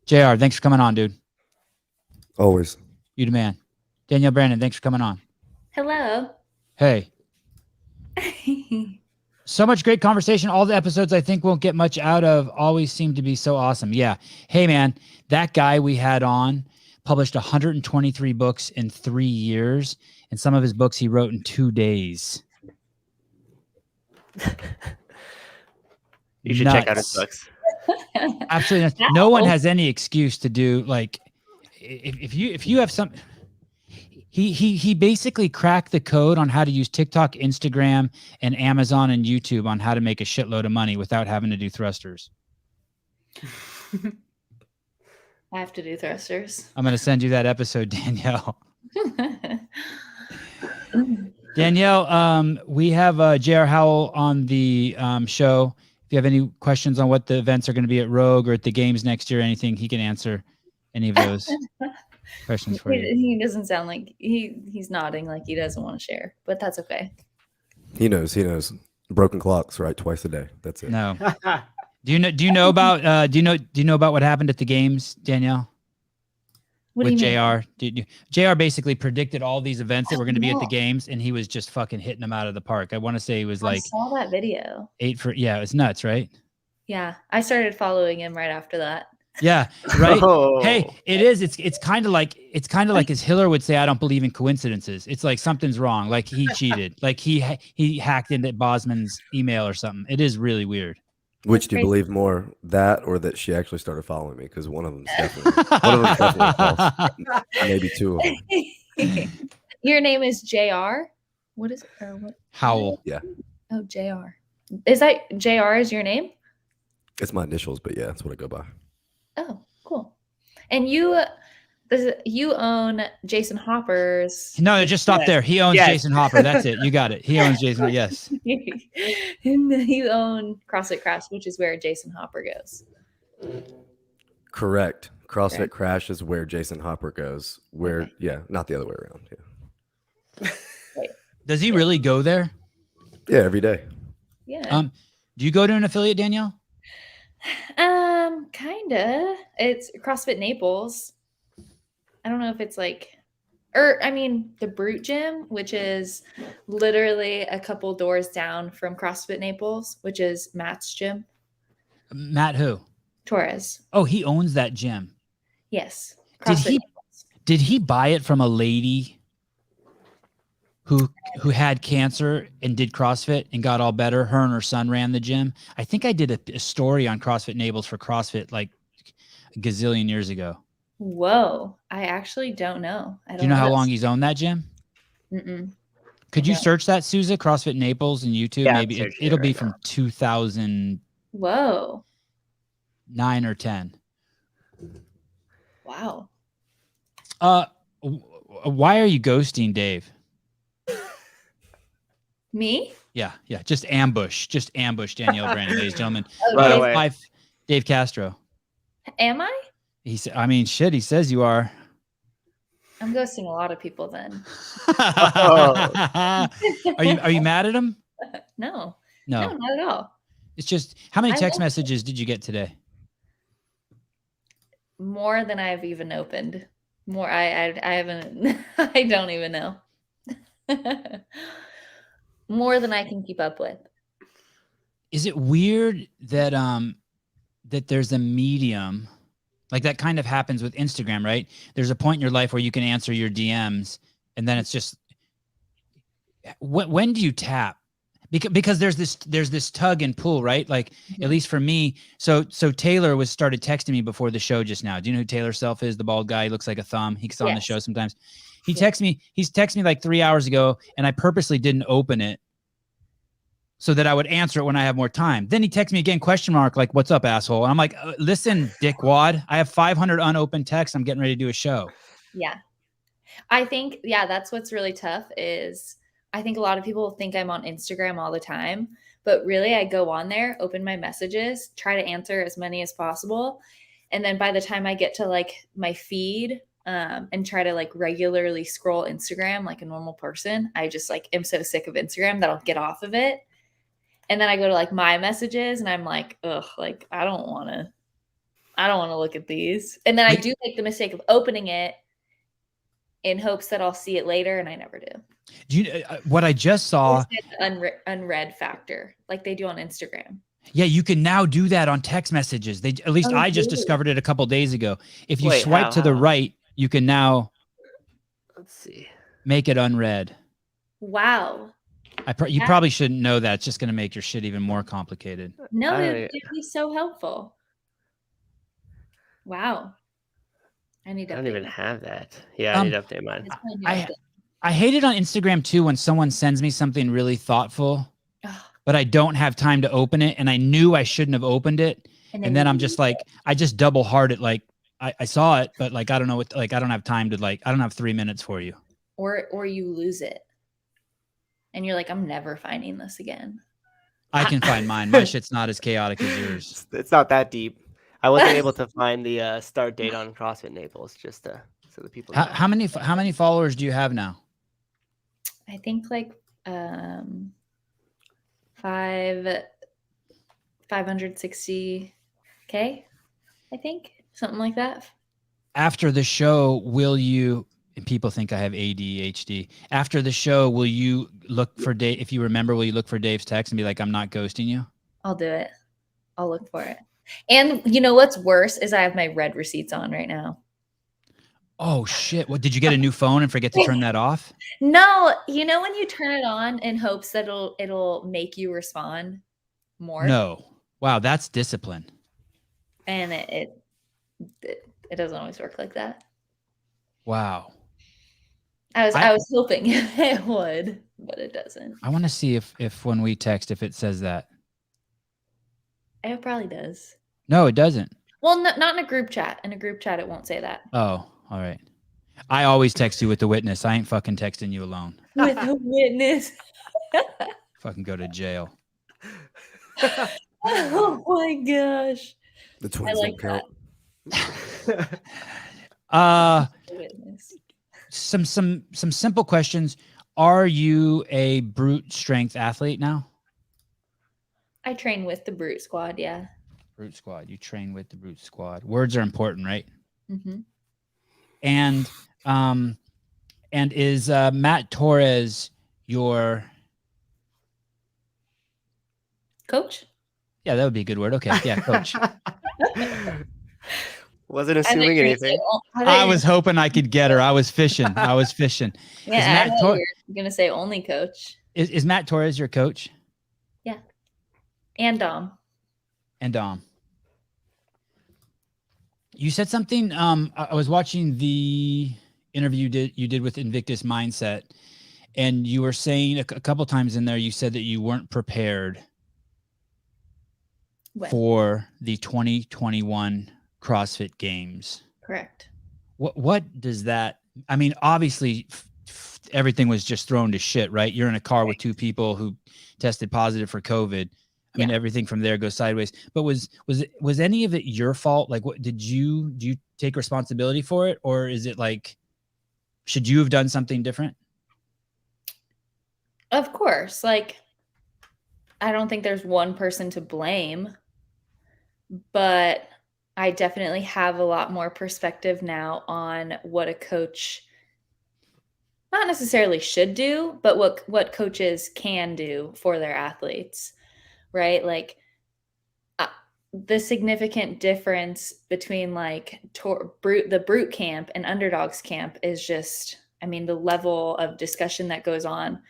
JR, thanks for coming on, dude. Always. You the man. Danielle Brandon, thanks for coming on. Hello. Hey. So much great conversation. All the episodes I think won't get much out of always seem to be so awesome. Yeah. Hey, man, that guy we had on published 123 books in 3 years, and some of his books he wrote in 2 days. You should check out his books. Absolutely. No one has any excuse to do like if you have some. He basically cracked the code on how to use TikTok, Instagram, and Amazon and YouTube on how to make a shitload of money without having to do thrusters. I have to do thrusters. I'm going to send you that episode, Danielle. Danielle, we have J.R. Howell on the show. If you have any questions on what the events are going to be at Rogue or at the games next year, anything, he can answer any of those questions for you. He doesn't sound like he's nodding like he doesn't want to share, but that's okay. He knows. Broken clocks, right? Twice a day. That's it. No. Do you know about what happened at the games, Danielle? What with do you JR? JR basically predicted all these events that were going to be at the games, and he was just fucking hitting them out of the park. I want to say he was like, I saw that video. It's nuts, right? Yeah, I started following him right after that. Yeah, right. Oh. Hey, it is. It's kind of like as Hiller would say, I don't believe in coincidences. It's like something's wrong. Like he cheated. Like he hacked into Bosman's email or something. It is really weird. Which do you believe more, that or that she actually started following me? Because one of them's definitely false. Maybe two of them. Your name is JR? What is it? Or what? Howell. Yeah. Oh, JR. Is that JR is your name? It's my initials, but yeah, that's what I go by. Oh, cool. And you own Jason Hopper's. No, just stop there. He owns Jason Hopper. That's it. You got it. He owns Jason. Yes. And you own CrossFit Crash, which is where Jason Hopper goes. Correct. CrossFit Crash is where Jason Hopper goes. Not the other way around. Yeah. Right. Does he really go there? Yeah, every day. Yeah. Do you go to an affiliate, Danielle? Kinda. It's CrossFit Naples. I don't know if it's the Brute Gym, which is literally a couple doors down from CrossFit Naples, which is Matt's gym. Matt who? Torres. Oh, he owns that gym. Yes. Did he buy it from a lady who had cancer and did CrossFit and got all better? Her and her son ran the gym. I think I did a story on CrossFit Naples for CrossFit like a gazillion years ago. Whoa. I actually don't know. Do you know how long he's owned that gym? Mm-mm. Could you search that, Sousa? CrossFit Naples and YouTube? Yeah, maybe it'll be from 2000. Whoa. 9 or 10. Wow. Why are you ghosting Dave? Me? Yeah. Just ambush Danielle Brandon, ladies and gentlemen. By the way. Dave Castro. Am I? He says you are. I'm ghosting a lot of people then. Are you mad at him? No, No, not at all. It's just, how many text messages did you get today? More than I've even opened. More. I haven't. I don't even know. More than I can keep up with. Is it weird that that there's a medium like that kind of happens with Instagram, right? There's a point in your life where you can answer your DMs, and then it's just when do you tap? Because there's this tug and pull, right? Like at least for me. So Taylor started texting me before the show just now. Do you know who Taylor Self is? The bald guy. He looks like a thumb. He's on the show sometimes. He's texted me like 3 hours ago, and I purposely didn't open it so that I would answer it when I have more time. Then he texts me again, question mark, like, what's up, asshole? And I'm like, listen, dickwad, I have 500 unopened texts. I'm getting ready to do a show. Yeah. I think, that's what's really tough is I think a lot of people think I'm on Instagram all the time, but really I go on there, open my messages, try to answer as many as possible. And then by the time I get to like my feed and try to like regularly scroll Instagram like a normal person, I just like am so sick of Instagram that I'll get off of it. And then I go to like my messages and I'm like, ugh, like I don't want to I don't want to look at these. And then I do make the mistake of opening it in hopes that I'll see it later, and I never do. Do you, what I just saw, unread factor, like they do on Instagram. Yeah, you can now do that on text messages. At least I just discovered it a couple days ago. If you swipe to the right, you can now let's see, make it unread. Wow. You probably shouldn't know that. It's just going to make your shit even more complicated. No, it'd be so helpful. Wow. I don't even have that. Yeah, I need to update mine. I hate it on Instagram too when someone sends me something really thoughtful, but I don't have time to open it, and I knew I shouldn't have opened it, and then I'm just like, I just double heart it. Like I saw it, but like I don't know what. Like I don't have time to I don't have 3 minutes for you. Or you lose it, and you're like, I'm never finding this again. I can find mine. My shit's not as chaotic as yours. It's not that deep. I wasn't able to find the start date on CrossFit Naples, just so the people. How many followers do you have now? I think like 560K. I think something like that. After the show, will you? And people think I have ADHD. After the show, will you look for Dave? If you remember, will you look for Dave's text and be like, "I'm not ghosting you"? I'll do it. I'll look for it. And you know what's worse is I have my red receipts on right now. Oh shit. What, did you get a new phone and forget to turn that off? No, you know when you turn it on in hopes that it'll make you respond more? No. Wow, that's discipline. And it doesn't always work like that. Wow. I was hoping it would, but it doesn't. I want to see if when we text, if it says that. It probably does. No, it doesn't. Well, not in a group chat. In a group chat, it won't say that. Oh, all right. I always text you with the witness. I ain't fucking texting you alone. With a witness. Fucking go to jail. Oh my gosh. The twins don't count. Some simple questions. Are you a brute strength athlete now? I train with the brute squad, yeah. Brute squad. You train with the brute squad. Words are important, right? Mm-hmm. And is Matt Torres your coach? Yeah, that would be a good word. Okay, yeah, coach. Wasn't assuming anything. I was hoping I could get her. I was fishing. Yeah, is Matt you're gonna say only coach. Is Matt Torres your coach? Yeah. And Dom. You said something. I was watching the interview you did with Invictus Mindset, and you were saying a couple times in there, you said that you weren't prepared for the 2021 CrossFit Games. Correct. What does that? I mean, obviously, everything was just thrown to shit, right? You're in a car with two people who tested positive for COVID. I mean, everything from there goes sideways. But was any of it your fault? Like, what do you take responsibility for it, or is it like, should you have done something different? Of course, like, I don't think there's one person to blame, but I definitely have a lot more perspective now on what a coach not necessarily should do, but what coaches can do for their athletes. Right? Like the significant difference between like the brute camp and underdogs camp is just, I mean, the level of discussion that goes on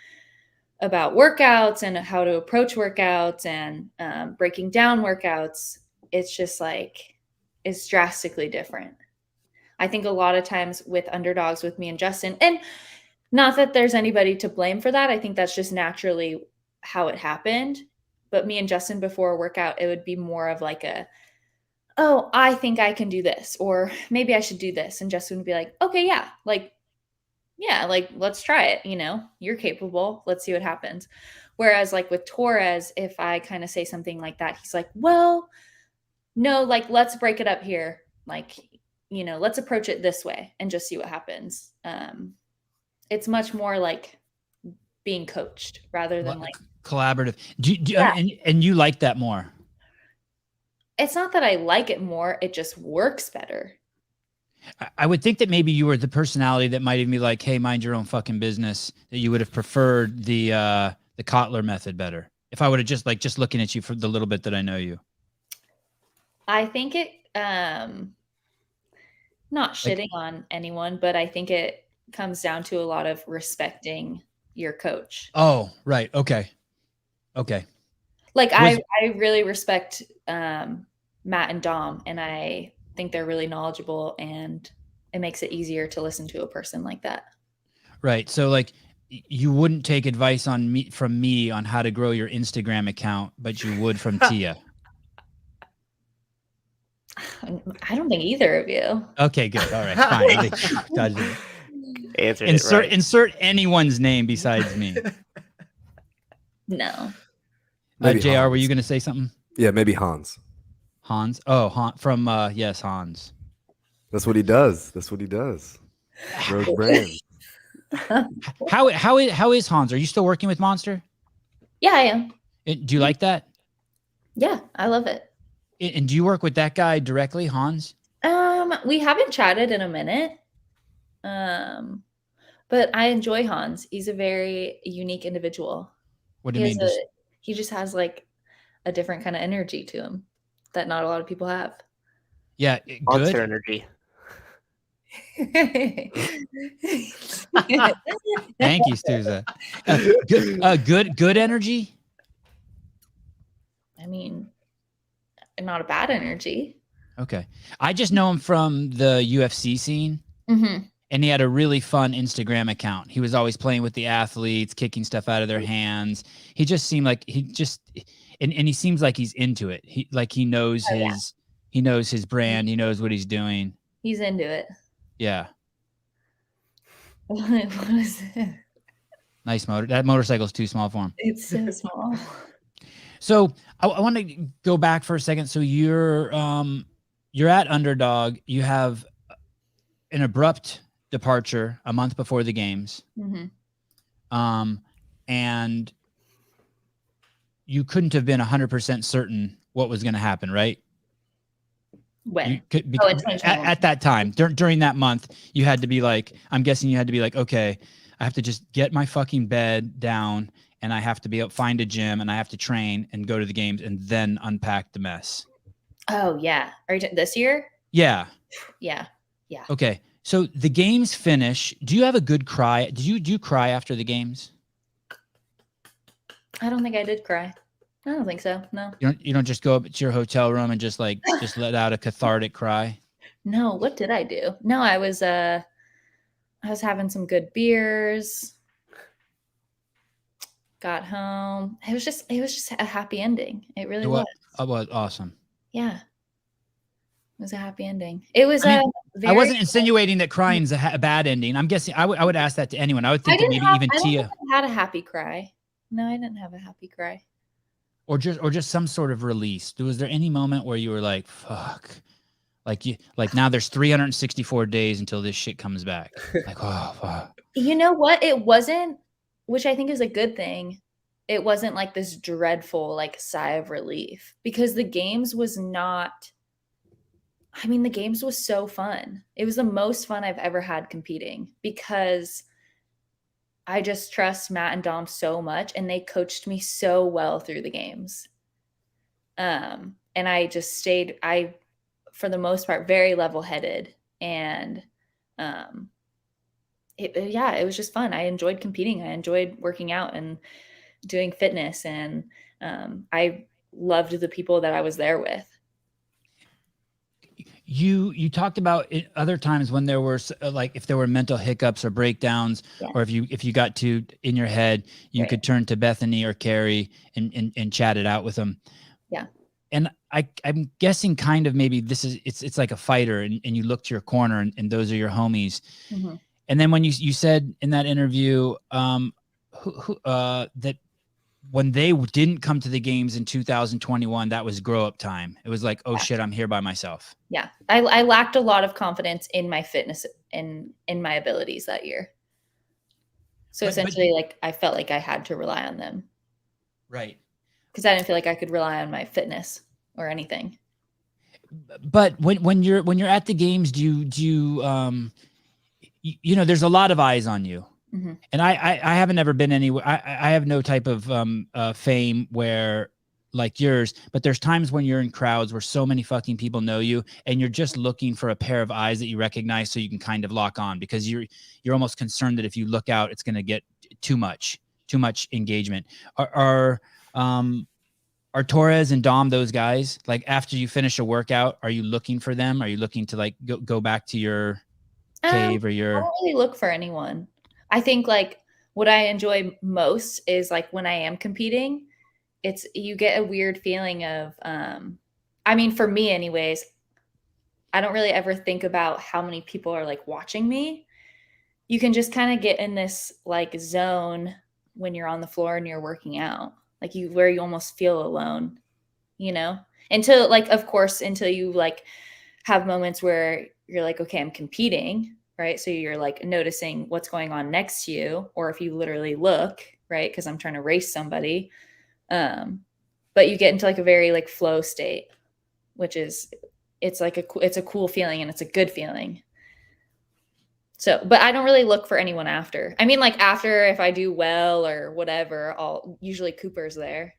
about workouts and how to approach workouts and breaking down workouts. It's just like, it's drastically different. I think a lot of times with underdogs with me and Justin, and not that there's anybody to blame for that. I think that's just naturally how it happened. But me and Justin before a workout, it would be more of like oh, I think I can do this, or maybe I should do this. And Justin would be like, okay, yeah, like, let's try it. You know, you're capable. Let's see what happens. Whereas like with Torres, if I kind of say something like that, he's like, well, no, like, let's break it up here. Like, you know, let's approach it this way and just see what happens. It's much more like being coached rather than like, collaborative. And you like that more? It's not that I like it more. It just works better. I would think that maybe you were the personality that might even be like, hey, mind your own fucking business, that you would have preferred the Kotler method better. If I would have just looking at you for the little bit that I know you. I think it, not shitting on anyone, but I think it comes down to a lot of respecting your coach. Oh, right. Okay. Like I really respect Matt and Dom, and I think they're really knowledgeable, and it makes it easier to listen to a person like that. Right. So like you wouldn't take advice from me on how to grow your Instagram account, but you would from Tia. I don't think either of you. Okay, good. All right, fine. Insert anyone's name besides me. No. JR, were you going to say something? Yeah, maybe Hans. Hans? Oh, from yes, Hans. That's what he does. Grows brands. How is Hans? Are you still working with Monster? Yeah, I am. Do you like that? Yeah, I love it. And do you work with that guy directly, Hans? We haven't chatted in a minute. But I enjoy Hans. He's a very unique individual. What do you mean? He just has like a different kind of energy to him that not a lot of people have. Yeah, Monster good energy. Thank you, Stuza. Good energy. I mean, not a bad energy. Okay, I just know him from the UFC scene, Mm-hmm. and he had a really fun Instagram account. He was always playing with the athletes, kicking stuff out of their hands. He just seemed like and he seems like he's into it. He knows he knows his brand. He knows what he's doing. He's into it. Yeah. What is it? Nice motor. That motorcycle's too small for him. It's so small. So I want to go back for a second. So you're at Underdog. You have an abrupt departure a month before the games. Mm-hmm. And you couldn't have been 100% certain what was going to happen, right? When? At that time, during that month, you had to be like, I'm guessing you had to be like, okay, I have to just get my fucking bed down, and I have to find a gym, and I have to train and go to the games, and then unpack the mess. Oh yeah. Are you this year? Yeah. Yeah. Okay. So the games finish. Do you have a good cry? Do you cry after the games? I don't think I did cry. I don't think so. No. You don't just go up to your hotel room and just let out a cathartic cry? No. What did I do? No, I was having some good beers. Got home. It was just a happy ending. It really was. It was awesome. Yeah. It was a happy ending. It was I wasn't insinuating that crying's a bad ending. I'm guessing I would ask that to anyone. I would think that maybe even Tia had a happy cry. No, I didn't have a happy cry. Or just some sort of release. Was there any moment where you were like, fuck, like now there's 364 days until this shit comes back? Like, oh, fuck. You know what? It wasn't, which I think is a good thing. It wasn't like this dreadful, like sigh of relief, because the games was so fun. It was the most fun I've ever had competing, because I just trust Matt and Dom so much, and they coached me so well through the games. And I just stayed, for the most part, very level-headed, and it was just fun. I enjoyed competing. I enjoyed working out and doing fitness, and I loved the people that I was there with. You talked about it other times when there were if there were mental hiccups or breakdowns, or if you got too in your head, you could turn to Bethany or Carrie and chat it out with them. Yeah. And I'm guessing kind of maybe it's like a fighter, and you look to your corner and those are your homies. Mm-hmm. And then when you said in that interview that when they didn't come to the games in 2021, that was grow up time. It was like, oh shit, I'm here by myself. Yeah. I lacked a lot of confidence in my fitness and in my abilities that year. So essentially, I felt like I had to rely on them. Right. Because I didn't feel like I could rely on my fitness or anything. But when you're at the games, do you you know, there's a lot of eyes on you. Mhm. And I haven't ever been anywhere. I have no type of fame where like yours, but there's times when you're in crowds where so many fucking people know you and you're just looking for a pair of eyes that you recognize so you can kind of lock on, because you're almost concerned that if you look out, it's going to get too much engagement. Are Torres and Dom those guys? Like after you finish a workout, are you looking for them? Are you looking to like go back to your cave or I your? don't really look for anyone. I think like what I enjoy most is like when I am competing, it's you get a weird feeling of I mean for me anyways, I don't really ever think about how many people are like watching me. You can just kind of get in this like zone when you're on the floor and you're working out. Like where you almost feel alone, you know? Until like of course until you like have moments where you're like, okay, I'm competing, right? So you're like noticing what's going on next to you, or if you literally look, right? Because I'm trying to race somebody. But you get into like a very like flow state, which is it's a cool feeling and it's a good feeling. So, but I don't really look for anyone after. I mean, like after if I do well or whatever, usually Cooper's there.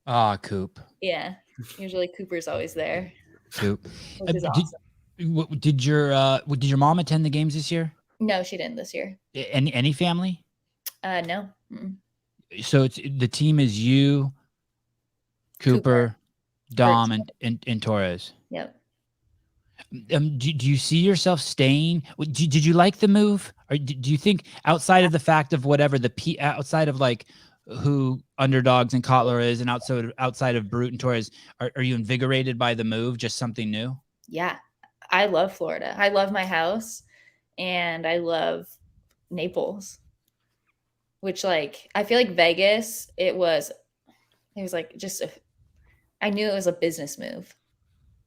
Ah, Coop. Yeah, usually Cooper's always there. Coop. Which is awesome. Did your mom attend the games this year? No, she didn't this year. Any family? No. Mm-mm. So the team is you, Cooper, Dom, and Torres. Yep. Do you see yourself staying? Did you like the move, or do you think outside of the fact of whatever outside of like who Underdogs and Kotler is, and outside of Brute and Torres, are you invigorated by the move? Just something new? Yeah, I love Florida. I love my house, and I love Naples. Which like I feel like Vegas, it was like just I knew it was a business move.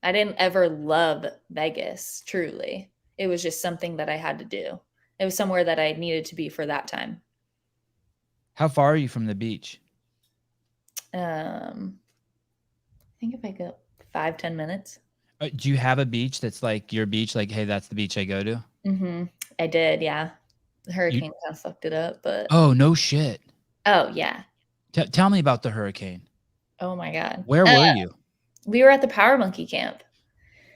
I didn't ever love Vegas, truly. It was just something that I had to do. It was somewhere that I needed to be for that time. How far are you from the beach? I think if I go 5-10 minutes. Do you have a beach that's like your beach? Like, hey, that's the beach I go to? Mm-hmm. I did, yeah. The hurricane kind of fucked it up, but... Oh, no shit. Oh, yeah. Tell me about the hurricane. Oh, my God. Where were you? We were at the Power Monkey camp.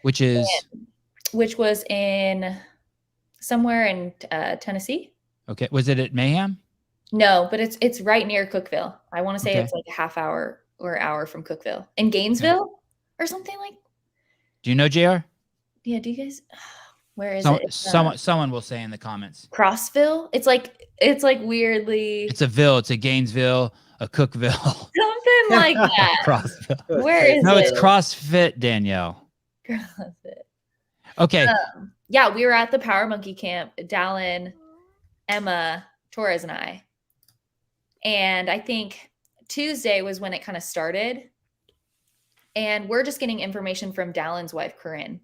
Which was in somewhere in Tennessee. Okay. Was it at Mayhem? No, but it's right near Cookeville. I want to say it's like a half hour or hour from Cookeville. In Gainesville or something like. Do you know, JR? Yeah, do you guys where is it? Someone will say in the comments. Crossville? It's like weirdly. It's a Ville, it's a Gainesville, a Cookeville. Something like that. Crossville. Where is it? No, it's CrossFit, Danielle. CrossFit. Okay. Yeah, we were at the Power Monkey camp, Dallin, Emma, Torres, and I. And I think Tuesday was when it kind of started. And we're just getting information from Dallin's wife, Corinne,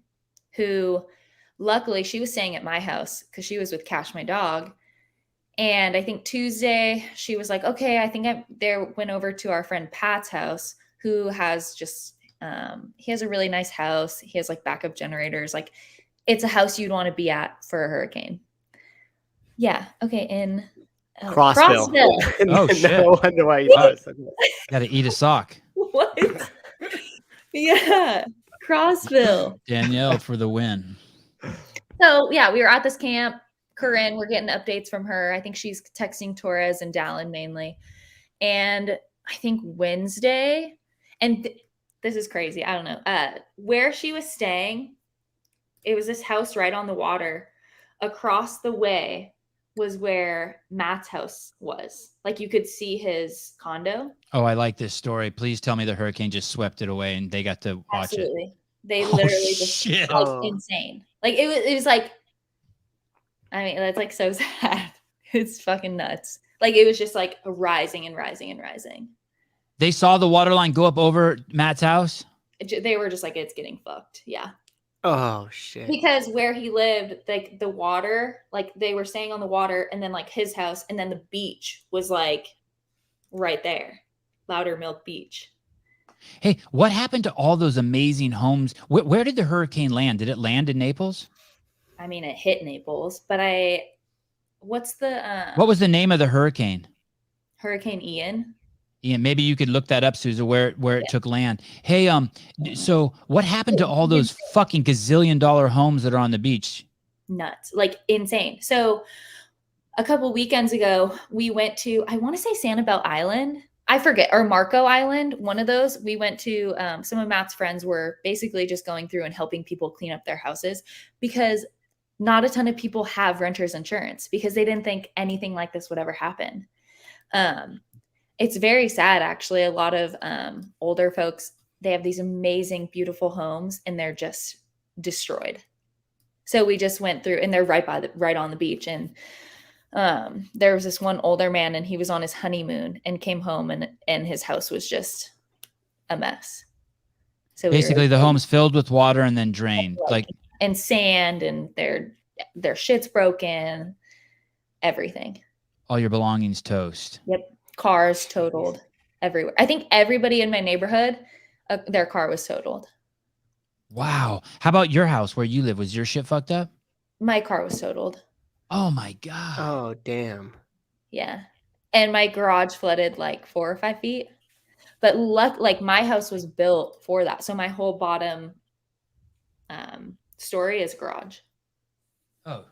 who luckily she was staying at my house because she was with Cash, my dog. And I think Tuesday she was like, okay, I think went over to our friend Pat's house, who has just, he has a really nice house. He has like backup generators. Like it's a house you'd want to be at for a hurricane. Yeah. Okay. In Crossville. Oh, shit. No wonder why you thought so. Got to eat a sock. What? Yeah. Crossville. Danielle for the win. So yeah, we were at this camp. Corinne, we're getting updates from her. I think she's texting Torres and Dallin mainly. And I think Wednesday, and this is crazy. I don't know. Where she was staying, it was this house right on the water. Across the way was where Matt's house was. Like you could see his condo. Oh, I like this story. Please tell me the hurricane just swept it away and they got to watch it. They literally just like insane. Like it was like, I mean, that's like so sad. It's fucking nuts. Like it was just like rising and rising and rising. They saw the water line go up over Matt's house? They were just like, it's getting fucked. Yeah. Oh, shit. Because where he lived, like the water, like they were staying on the water and then like his house and then the beach was like right there. Loudermilk Beach. Hey, what happened to all those amazing homes? Where did the hurricane land? Did it land in Naples? I mean, it hit Naples, but what's the What was the name of the hurricane? Hurricane Ian? Ian, maybe you could look that up, Susan, where it took land. Hey, so what happened to all those fucking gazillion-dollar homes that are on the beach? Nuts, like insane. So a couple weekends ago, we went to, I want to say Sanibel Island. I forget, or Marco Island, one of those. We went to, some of Matt's friends were basically just going through and helping people clean up their houses because not a ton of people have renter's insurance because they didn't think anything like this would ever happen. It's very sad, actually. A lot of older folks, they have these amazing, beautiful homes and they're just destroyed. So we just went through, and they're right on the beach. And there was this one older man, and he was on his honeymoon and came home, and his house was just a mess. So basically, the home's filled with water and then drained, and sand, and their shit's broken, everything. All your belongings toast. Yep. Cars totaled everywhere. I think everybody in my neighborhood, their car was totaled. Wow. How about your house where you live? Was your shit fucked up? My car was totaled. Oh my God. Oh, damn. Yeah. And my garage flooded like 4 or 5 feet. But like my house was built for that. So my whole bottom story is garage. Oh.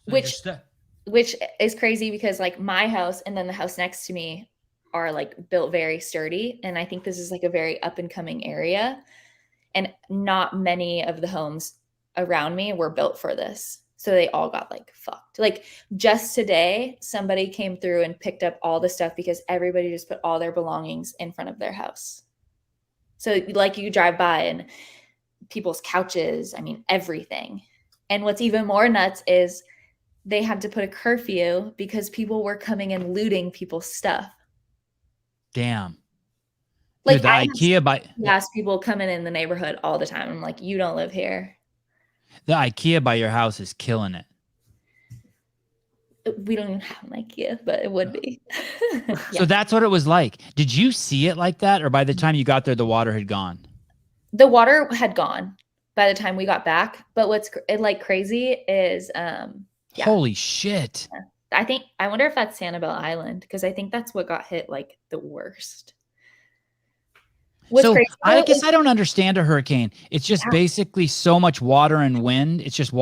So which is crazy because like my house and then the house next to me are like built very sturdy. And I think this is like a very up and coming area. And not many of the homes around me were built for this. So they all got like fucked. Like just today, somebody came through and picked up all the stuff because everybody just put all their belongings in front of their house. So like you drive by and people's couches, I mean, everything. And what's even more nuts is they had to put a curfew because people were coming and looting people's stuff. Damn. Like dude, the IKEA yes, people coming in the neighborhood all the time. I'm like, you don't live here. The IKEA by your house is killing it. We don't even have an IKEA, but it would be. Yeah. So that's what it was like. Did you see it like that? Or by the time you got there, the water had gone? The water had gone by the time we got back. But what's like crazy is, yeah. Holy shit. I wonder if that's Sanibel Island, because I think that's what got hit like the worst. So I guess I don't understand a hurricane. It's just basically so much water and wind. It's just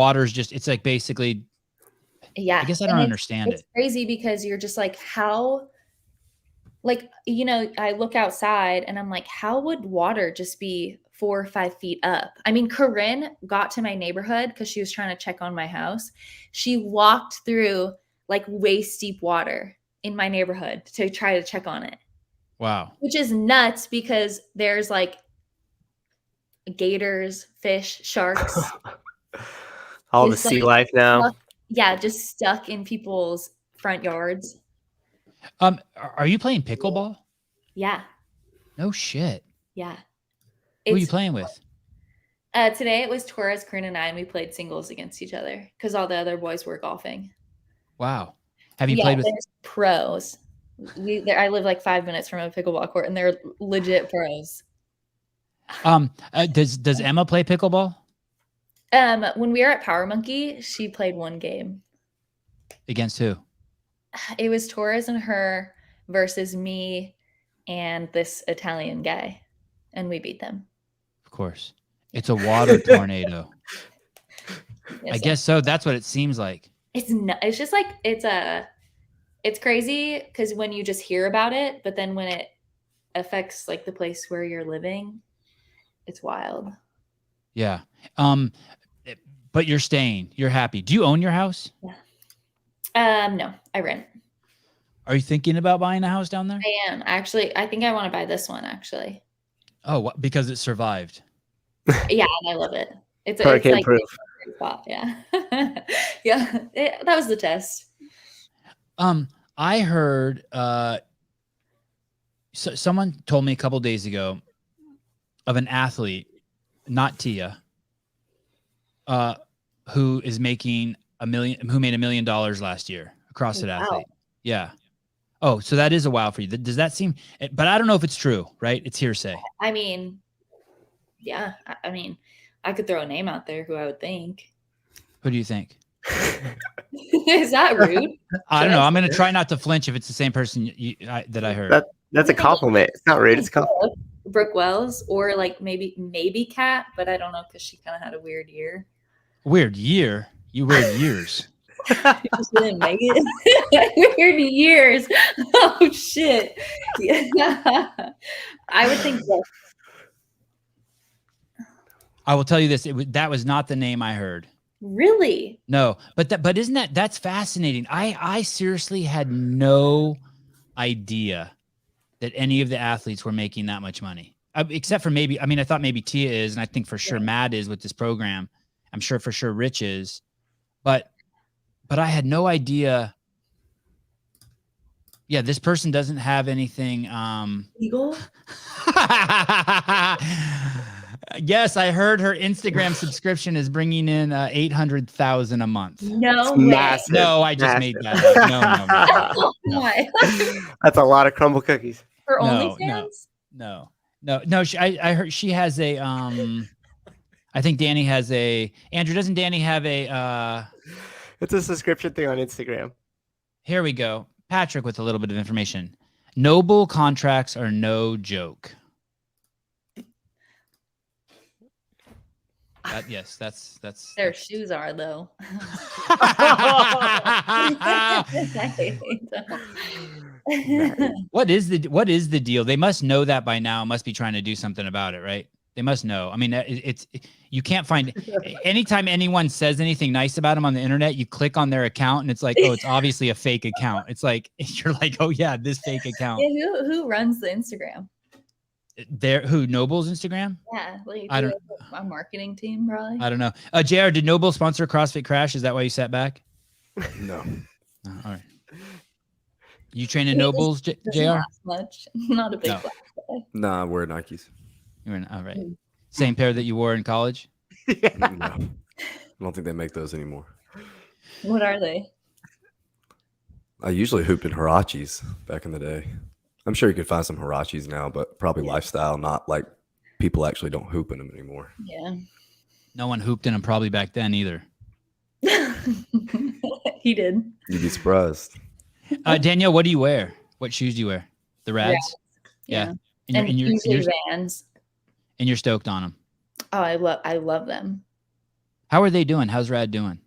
it's like basically, yeah. I guess I don't understand it. It's crazy because you're just like, how, like, you know, I look outside and I'm like, how would water just be 4 or 5 feet up? I mean, Corinne got to my neighborhood because she was trying to check on my house. She walked through like waist deep water in my neighborhood to try to check on it. Wow. Which is nuts because there's like gators, fish, sharks. All the sea life now. Yeah, just stuck in people's front yards. Are you playing pickleball? Yeah. No shit. Yeah. Who are you playing with? Today it was Torres, Corinne, and I, and we played singles against each other because all the other boys were golfing. Wow. Have you played with pros? I live like 5 minutes from a pickleball court, and they're legit pros. Does Emma play pickleball? When we were at Power Monkey, she played one game. Against who? It was Torres and her versus me and this Italian guy, and we beat them. Of course. It's a water tornado. Yes, I guess so. That's what it seems like. It's just like it's crazy because when you just hear about it, but then when it affects like the place where you're living, it's wild. Yeah. But you're staying. You're happy. Do you own your house? Yeah. No, I rent. Are you thinking about buying a house down there? I am. Actually, I think I want to buy this one actually. Oh, because it survived. Yeah, and I love it. It's hurricane like proof. A spot. Yeah. Yeah. That was the test. I heard someone told me a couple days ago of an athlete, not Tia, who is making who made $1 million last year, a CrossFit athlete. Yeah. Oh, so that is a wow for you. Does that seem? But I don't know if it's true, right? It's hearsay. I mean, yeah. I mean, I could throw a name out there who I would think. Who do you think? Is that rude? I don't know. I'm going to try not to flinch if it's the same person that I heard. That's a compliment. It's not rude. It's a compliment. Brooke Wells, or like maybe Kat, but I don't know because she kind of had a weird year. Weird year? You weird years. She just didn't make it. Weird years. Oh shit. Yeah. I would think so. I will tell you this. That was not the name I heard. Really? No, but isn't that's fascinating? I seriously had no idea that any of the athletes were making that much money, except for maybe. I mean, I thought maybe Tia is, and I think for sure Matt is with this program. I'm sure for sure Rich is, but I had no idea. Yeah, this person doesn't have anything. Eagle? Yes, I heard her Instagram subscription is bringing in 800,000 a month. No It's way. massive. No, I just made that up. No. Why? That's a lot of crumble cookies. For No, OnlyFans? No. I heard she has a I think Danny has a Andrew. Doesn't Danny have a It's a subscription thing on Instagram. Here we go. Patrick with a little bit of information. Noble contracts are no joke. Yes, that's Their shoes are though. What is the deal? They must know that by now. Must be trying to do something about it, right? They must know. I mean, you can't find anytime anyone says anything nice about them on the internet, you click on their account and it's like, oh, it's obviously a fake account. It's like you're like, oh yeah, this fake account. Yeah, who runs the Instagram? Noble's Instagram? Yeah, like I don't. My marketing team probably. I don't know. JR, did Noble sponsor CrossFit Crash? Is that why you sat back? No. Oh, all right. You train in Nobles, JR? Not much. Not a big No. class guy. Nah, I wear Nikes. You were all right. Same pair that you wore in college? No. I don't think they make those anymore. What are they? I usually hooped in Hirachis back in the day. I'm sure you could find some Hirachis now, but probably lifestyle, not like people actually don't hoop in them anymore. Yeah. No one hooped in them probably back then either. He did. You'd be surprised. Danielle, what do you wear? What shoes do you wear? The Rads? Yeah. And usually Vans. And you're stoked on them. Oh, I love them. How are they doing? How's Rad doing?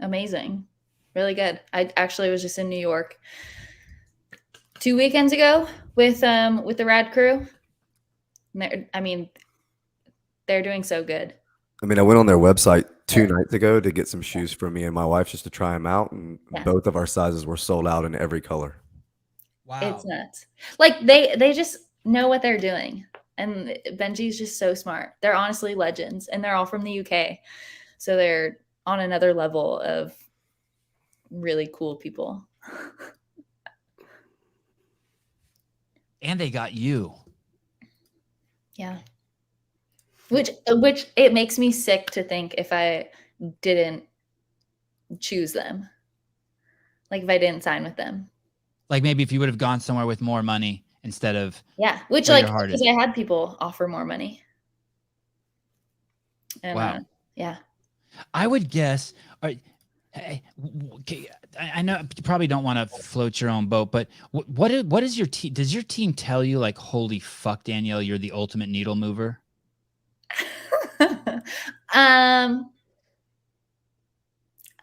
Amazing. Really good. I actually was just in New York 2 weekends ago with the Rad crew. They're doing so good. I mean, I went on their website 2 nights ago to get some shoes for me and my wife just to try them out, and both of our sizes were sold out in every color. Wow. It's nuts. Like they just know what they're doing. And Benji's just so smart. They're honestly legends, and they're all from the UK. So they're on another level of really cool people. And they got you. Yeah. Which it makes me sick to think if I didn't choose them. Like if I didn't sign with them. Like maybe if you would have gone somewhere with more money instead of. Yeah. Which where like, your heart is. because I had people offer more money. And, Wow. Yeah. I would guess. I know you probably don't want to float your own boat, but what is your team? Does your team tell you like, holy fuck, Danielle, you're the ultimate needle mover?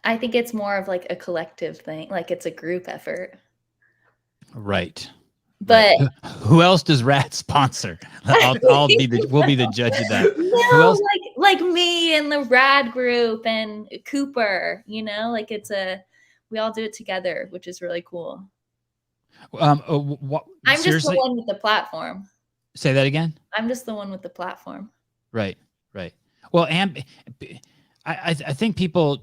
I think it's more of like a collective thing. Like it's a group effort. Right. But who else does Rad sponsor? We'll be the judge of that. No, Who else? like me and the Rad group and Cooper, like we all do it together, which is really cool. I'm just the one with the platform. Say that again. I'm just the one with the platform. Right. Well, and I think people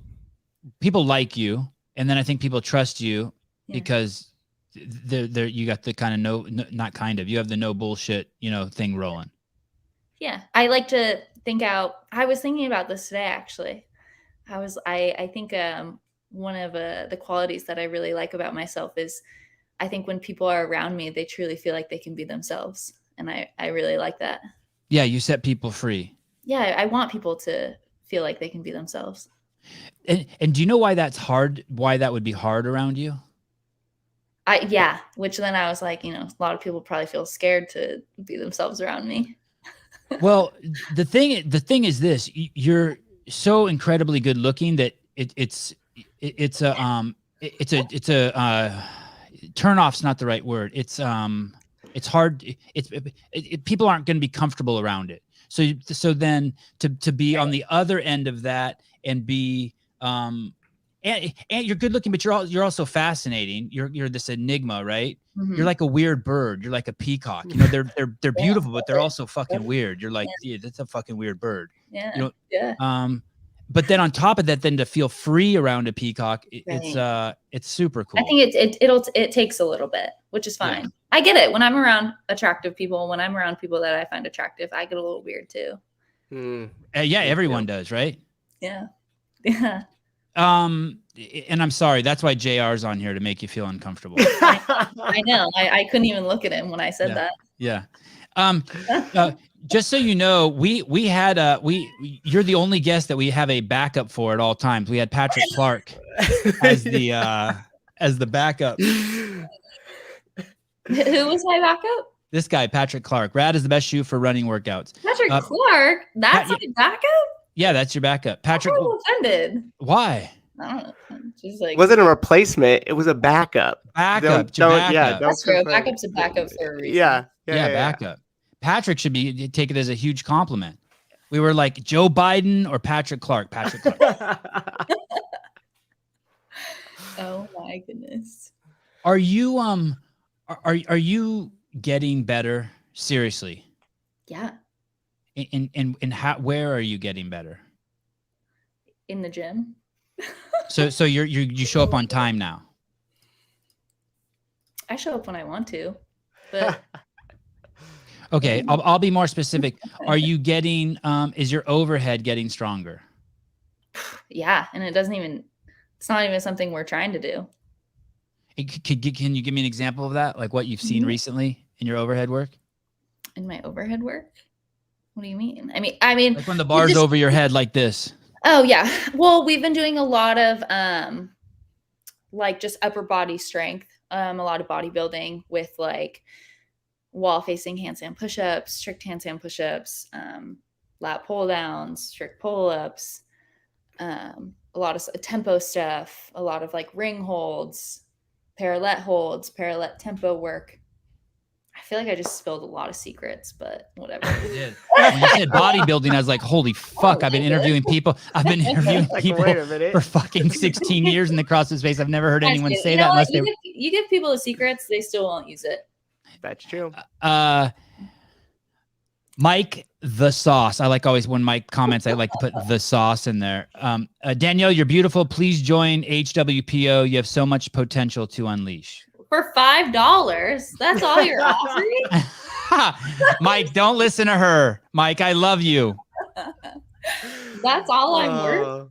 like you, and then I think people trust you because you got the kind of you have the no bullshit, thing rolling. Yeah. I like to think out. I was thinking about this today, actually. I think one of the qualities that I really like about myself is I think when people are around me, they truly feel like they can be themselves. And I really like that. Yeah, you set people free. Yeah, I want people to feel like they can be themselves. And do you know why that's hard? Why that would be hard around you? Yeah, which then I was like, a lot of people probably feel scared to be themselves around me. Well, the thing is this: you're so incredibly good looking that it's a turn off's not the right word. It's hard. People aren't going to be comfortable around it. So then to be on the other end of that and be and you're good looking, but you're also fascinating. You're this enigma, right? Mhm. You're like a weird bird. You're like a peacock. They're beautiful, but they're also fucking weird. You're like, yeah, that's a fucking weird bird. Yeah. But then on top of that, then to feel free around a peacock, it's super cool. I think it takes a little bit, which is fine. Yeah. I get it. When I'm around attractive people, when I'm around people that I find attractive, I get a little weird too. Yeah, everyone does, right? Yeah. Yeah. And I'm sorry, that's why JR's on here, to make you feel uncomfortable. I know. I couldn't even look at him when I said that. Yeah. Just so you know, you're the only guest that we have a backup for at all times. We had Patrick Clark as the backup. Who was my backup? This guy, Patrick Clark. Rad is the best shoe for running workouts. Patrick Clark? That's my backup? Yeah, that's your backup. Patrick. I'm offended. Why? I don't know. Just like, it wasn't a replacement. It was a backup. Backup. Yeah, that's true. Backup's a backup for a reason. Yeah, backup. Patrick should be take it as a huge compliment. We were like Joe Biden or Patrick Clark. Patrick Clark. Oh my goodness. Are you are you getting better? Seriously? Yeah. And how? Where are you getting better? In the gym. So you show up on time now. I show up when I want to, but okay, I'll be more specific. Are you getting is your overhead getting stronger? Yeah, and it's not even something we're trying to do. Can you give me an example of that? Like what you've seen recently in your overhead work? In my overhead work? What do you mean? I mean like when the bar's over your head like this. Oh yeah. Well, we've been doing a lot of like just upper body strength, a lot of bodybuilding with like wall facing handstand push-ups, strict handstand push-ups, lat pull downs, strict pull-ups, a lot of tempo stuff, a lot of like ring holds, parallel tempo work. I feel like I just spilled a lot of secrets, but whatever. You did. When you said bodybuilding, I was like, holy fuck, I've been interviewing people. I've been interviewing people for fucking 16 years in the CrossFit space. I've never heard anyone say that unless you give people the secrets, they still won't use it. That's true. Mike the Sauce. I like always when Mike comments, I like to put the sauce in there. Danielle, you're beautiful. Please join HWPO. You have so much potential to unleash. For $5, that's all you're offering? Mike, don't listen to her. Mike, I love you. That's all I'm worth?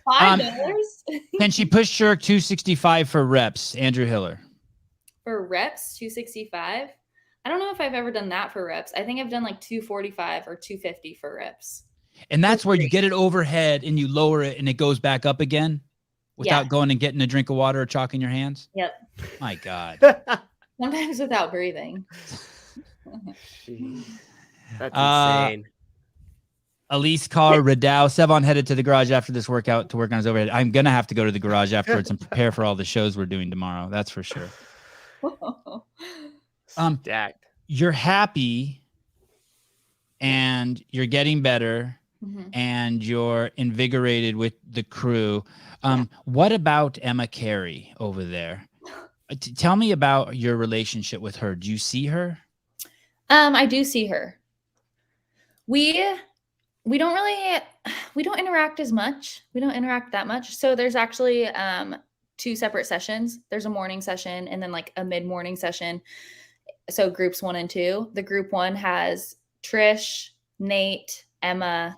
$5? Can she push jerk 265 for reps, Andrew Hiller? For reps, 265? I don't know if I've ever done that for reps. I think I've done like 245 or 250 for reps. And that's where you get it overhead and you lower it and it goes back up again? Without going and getting a drink of water or chalk in your hands? Yep. My God. Sometimes without breathing. Jeez. That's insane. Elise Carr Riddell. Sevan headed to the garage after this workout to work on his overhead. I'm going to have to go to the garage afterwards and prepare for all the shows we're doing tomorrow. That's for sure. Stacked. You're happy and you're getting better. Mm-hmm. And you're invigorated with the crew. What about Emma Carey over there? Tell me about your relationship with her. Do you see her? I do see her. We don't interact as much. We don't interact that much. So there's actually 2 separate sessions. There's a morning session and then like a mid-morning session. So groups 1 and 2. The group 1 has Trish, Nate, Emma.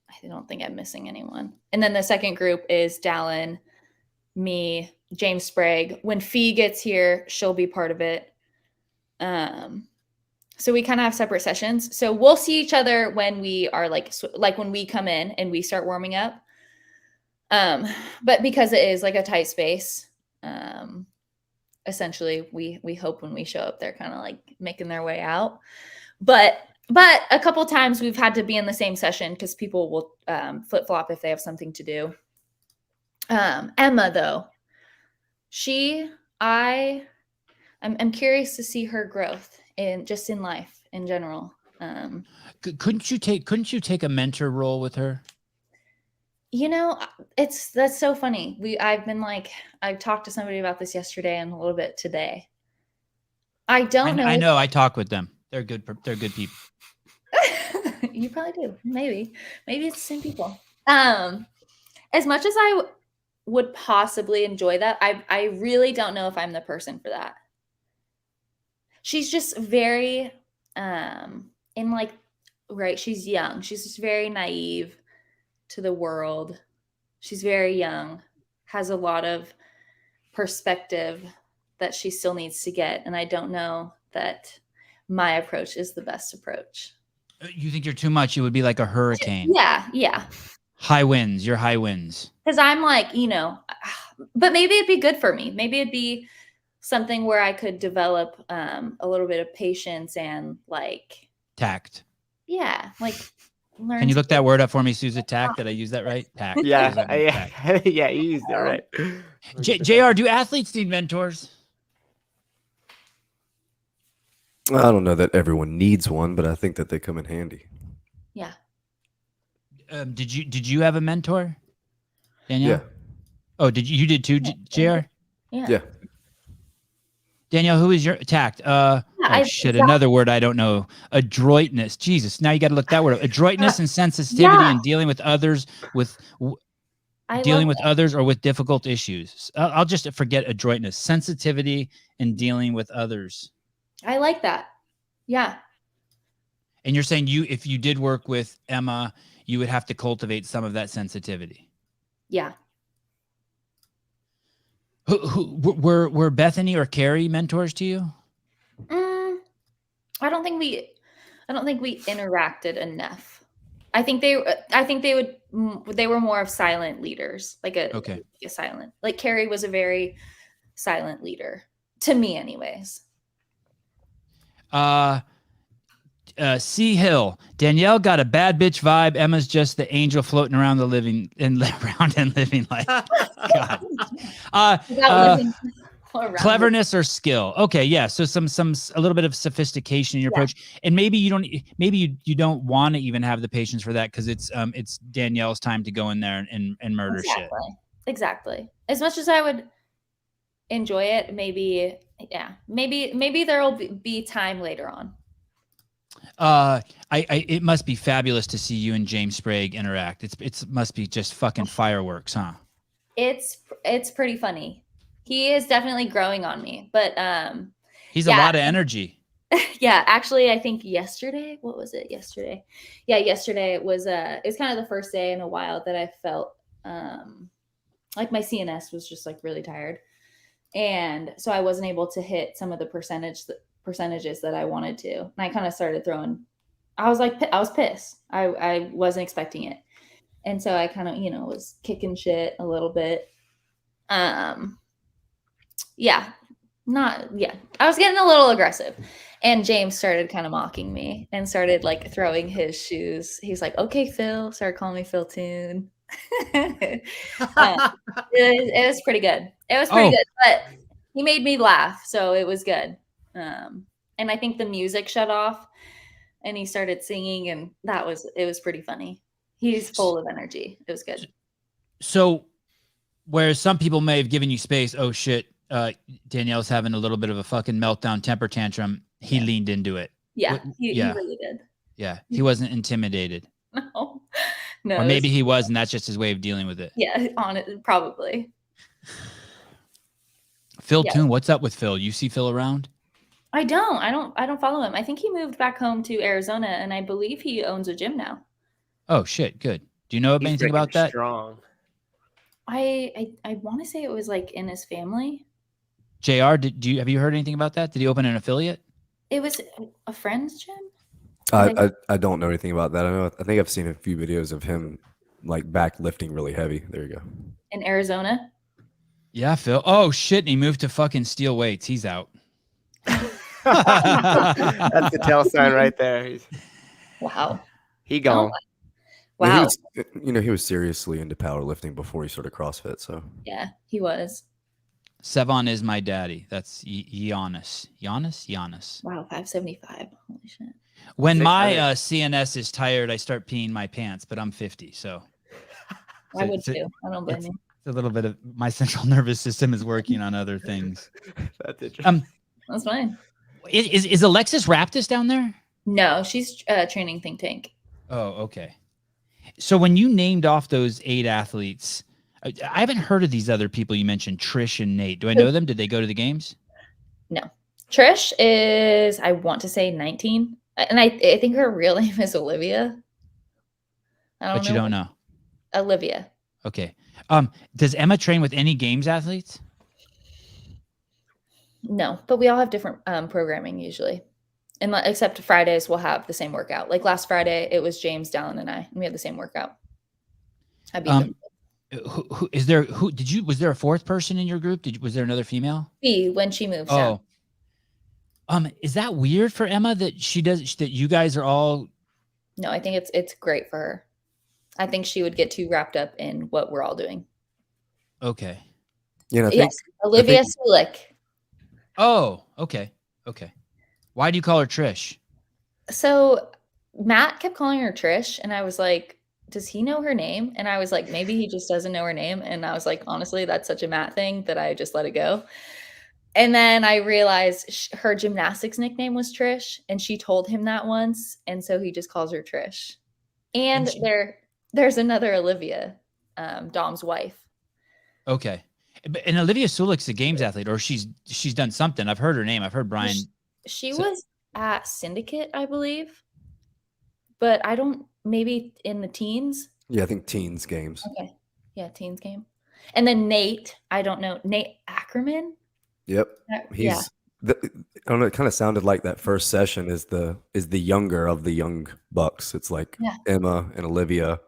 I don't think I'm missing anyone. And then the second group is Dallin, me, James Sprague. When Fee gets here, she'll be part of it. So we kind of have separate sessions. So we'll see each other when we are like when we come in and we start warming up. But because it is like a tight space, essentially we hope when we show up, they're kind of like making their way out. But a couple times we've had to be in the same session because people will flip flop if they have something to do. Emma though, I'm curious to see her growth in life in general. Couldn't you take a mentor role with her? That's so funny. I talked to somebody about this yesterday and a little bit today. I don't know. I know. I talk with them. They're good people. You probably do. Maybe it's the same people. As much as I would possibly enjoy that, I really don't know if I'm the person for that. She's just very, she's young. She's just very naive to the world. She's very young, has a lot of perspective that she still needs to get. And I don't know that my approach is the best approach. You think you're too much? It would be like a hurricane. Yeah. High winds, you're high winds. Because I'm like, but maybe it'd be good for me. Maybe it'd be something where I could develop a little bit of patience and like tact. Yeah, like learn. Can you look that word up for me, Susan? Tact? Did I use that right? Tact. Yeah, yeah, you used it right. JR, do athletes need mentors? I don't know that everyone needs one, but I think that they come in handy. Yeah. Did you have a mentor, Danielle? Yeah. Oh, you did too, JR? Yeah. Danielle, who is your tact? Another word I don't know. Adroitness. Jesus, now you got to look that word up. Adroitness and sensitivity in dealing with others others or with difficult issues. I'll just forget adroitness, sensitivity, and dealing with others. I like that. Yeah. And you're saying if you did work with Emma, you would have to cultivate some of that sensitivity. Yeah. Who were Bethany or Carrie mentors to you? I don't think we interacted enough. I think they were more of silent leaders, like a silent. Like Carrie was a very silent leader to me, anyways. C Hill. Danielle got a bad bitch vibe. Emma's just the angel floating around living life. God. Cleverness or skill. Okay, yeah. So a little bit of sophistication in your approach, and maybe you don't want to even have the patience for that because it's Danielle's time to go in there and murder shit. Exactly. As much as I would enjoy it, maybe there will be time later on. It must be fabulous to see you and James Sprague interact. It must be just fucking fireworks, huh? It's pretty funny. He is definitely growing on me, but he's a lot of energy. Yeah, actually, I think yesterday. What was it? Yesterday? Yeah, yesterday it was kind of the first day in a while that I felt like my CNS was just like really tired, and so I wasn't able to hit some of the percentages that I wanted to. And I kind of started throwing. I was pissed. I wasn't expecting it, and so I kind of was kicking shit a little bit. I was getting a little aggressive, and James started kind of mocking me and started like throwing his shoes. He's like, "Okay, Phil," started calling me Phil Toon. It was pretty good. But he made me laugh, so it was good. And I think the music shut off, and he started singing, and it was pretty funny. He's full of energy. It was good. So, whereas some people may have given you space, oh shit, Danielle's having a little bit of a fucking meltdown, temper tantrum. He leaned into it. Yeah, he really did. Yeah, he wasn't intimidated. No. Or maybe he was, and that's just his way of dealing with it. Yeah, on it probably. Phil Toon, what's up with Phil? You see Phil around? I don't follow him. I think he moved back home to Arizona, and I believe he owns a gym now. Oh shit, good. Do you know anything about that? Strong. I want to say it was like in his family. JR, have you heard anything about that? Did he open an affiliate? It was a friend's gym. I don't know anything about that. I think I've seen a few videos of him like back lifting really heavy. There you go. In Arizona. Yeah, Phil. Oh shit! And he moved to fucking steel weights. He's out. That's the tell sign right there. Wow. He gone. Wow. He was seriously into powerlifting before he started CrossFit. So Yeah, he was. Sevan is my daddy. That's Giannis. Giannis. Wow, 575. Holy shit. When my 600. CNS is tired, I start peeing my pants, but I'm 50, so. I would too. I don't blame you. It's a little bit of my central nervous system is working on other things. That's interesting. That's fine. Is Alexis Raptis down there? No, she's training Think Tank. Oh, okay. So when you named off those 8 athletes, I haven't heard of these other people you mentioned, Trish and Nate. Do I know them? Did they go to the games? No. Trish is, I want to say 19. And I think her real name is Olivia. But you don't know. Olivia. Okay. Does Emma train with any games athletes? No, but we all have different programming usually. And except Fridays we'll have the same workout. Like last Friday, it was James, Dallin, and I, and we had the same workout. I beat them. Was there a 4th person in your group? Was there another female? When she moves down. Is that weird for Emma that that you guys are all? No, I think it's great for her. I think she would get too wrapped up in what we're all doing. Okay. Yes, Olivia Sulik. Oh, okay. Why do you call her Trish? So Matt kept calling her Trish, and I was like, does he know her name? And I was like, maybe he just doesn't know her name. And I was like, honestly, that's such a Matt thing that I just let it go. And then I realized her gymnastics nickname was Trish, and she told him that once. And so he just calls her Trish. And there's another Olivia, Dom's wife. Okay. And Olivia Sulik's a games athlete, or she's done something. I've heard her name. I've heard Brian. She was at Syndicate, I believe. But I don't, maybe in the teens. Yeah, I think teens games. Okay. Yeah, teens game. And then Nate, I don't know. Nate Ackerman? Yep. I don't know, it kind of sounded like that first session is the younger of the young bucks. It's like Emma and Olivia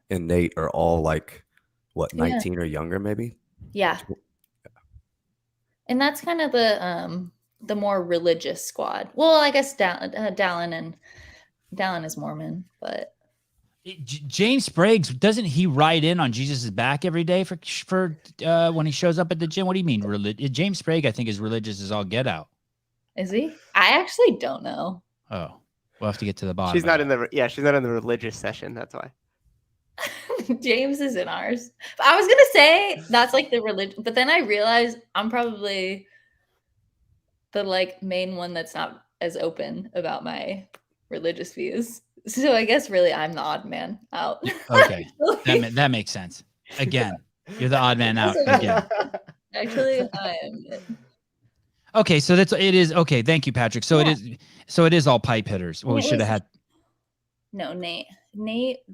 and Nate are all like, what, 19 or younger maybe? Yeah. And that's kind of the more religious squad. Well, I guess Dallin is Mormon, but James Spriggs, doesn't he ride in on Jesus's back every day for when he shows up at the gym? What do you mean? James Sprague, I think, is religious as all get out. Is he? I actually don't know. Oh, we'll have to get to the bottom. She's not in the religious session. That's why. James is in ours. But I was gonna say that's like the religion, but then I realized I'm probably the like main one that's not as open about my religious views. So I guess really I'm the odd man out. Okay, that makes sense. Again, you're the odd man out again. Actually, I am. Okay, so it is okay. Thank you, Patrick. So it is all pipe hitters. Well, we should have had. No, Nate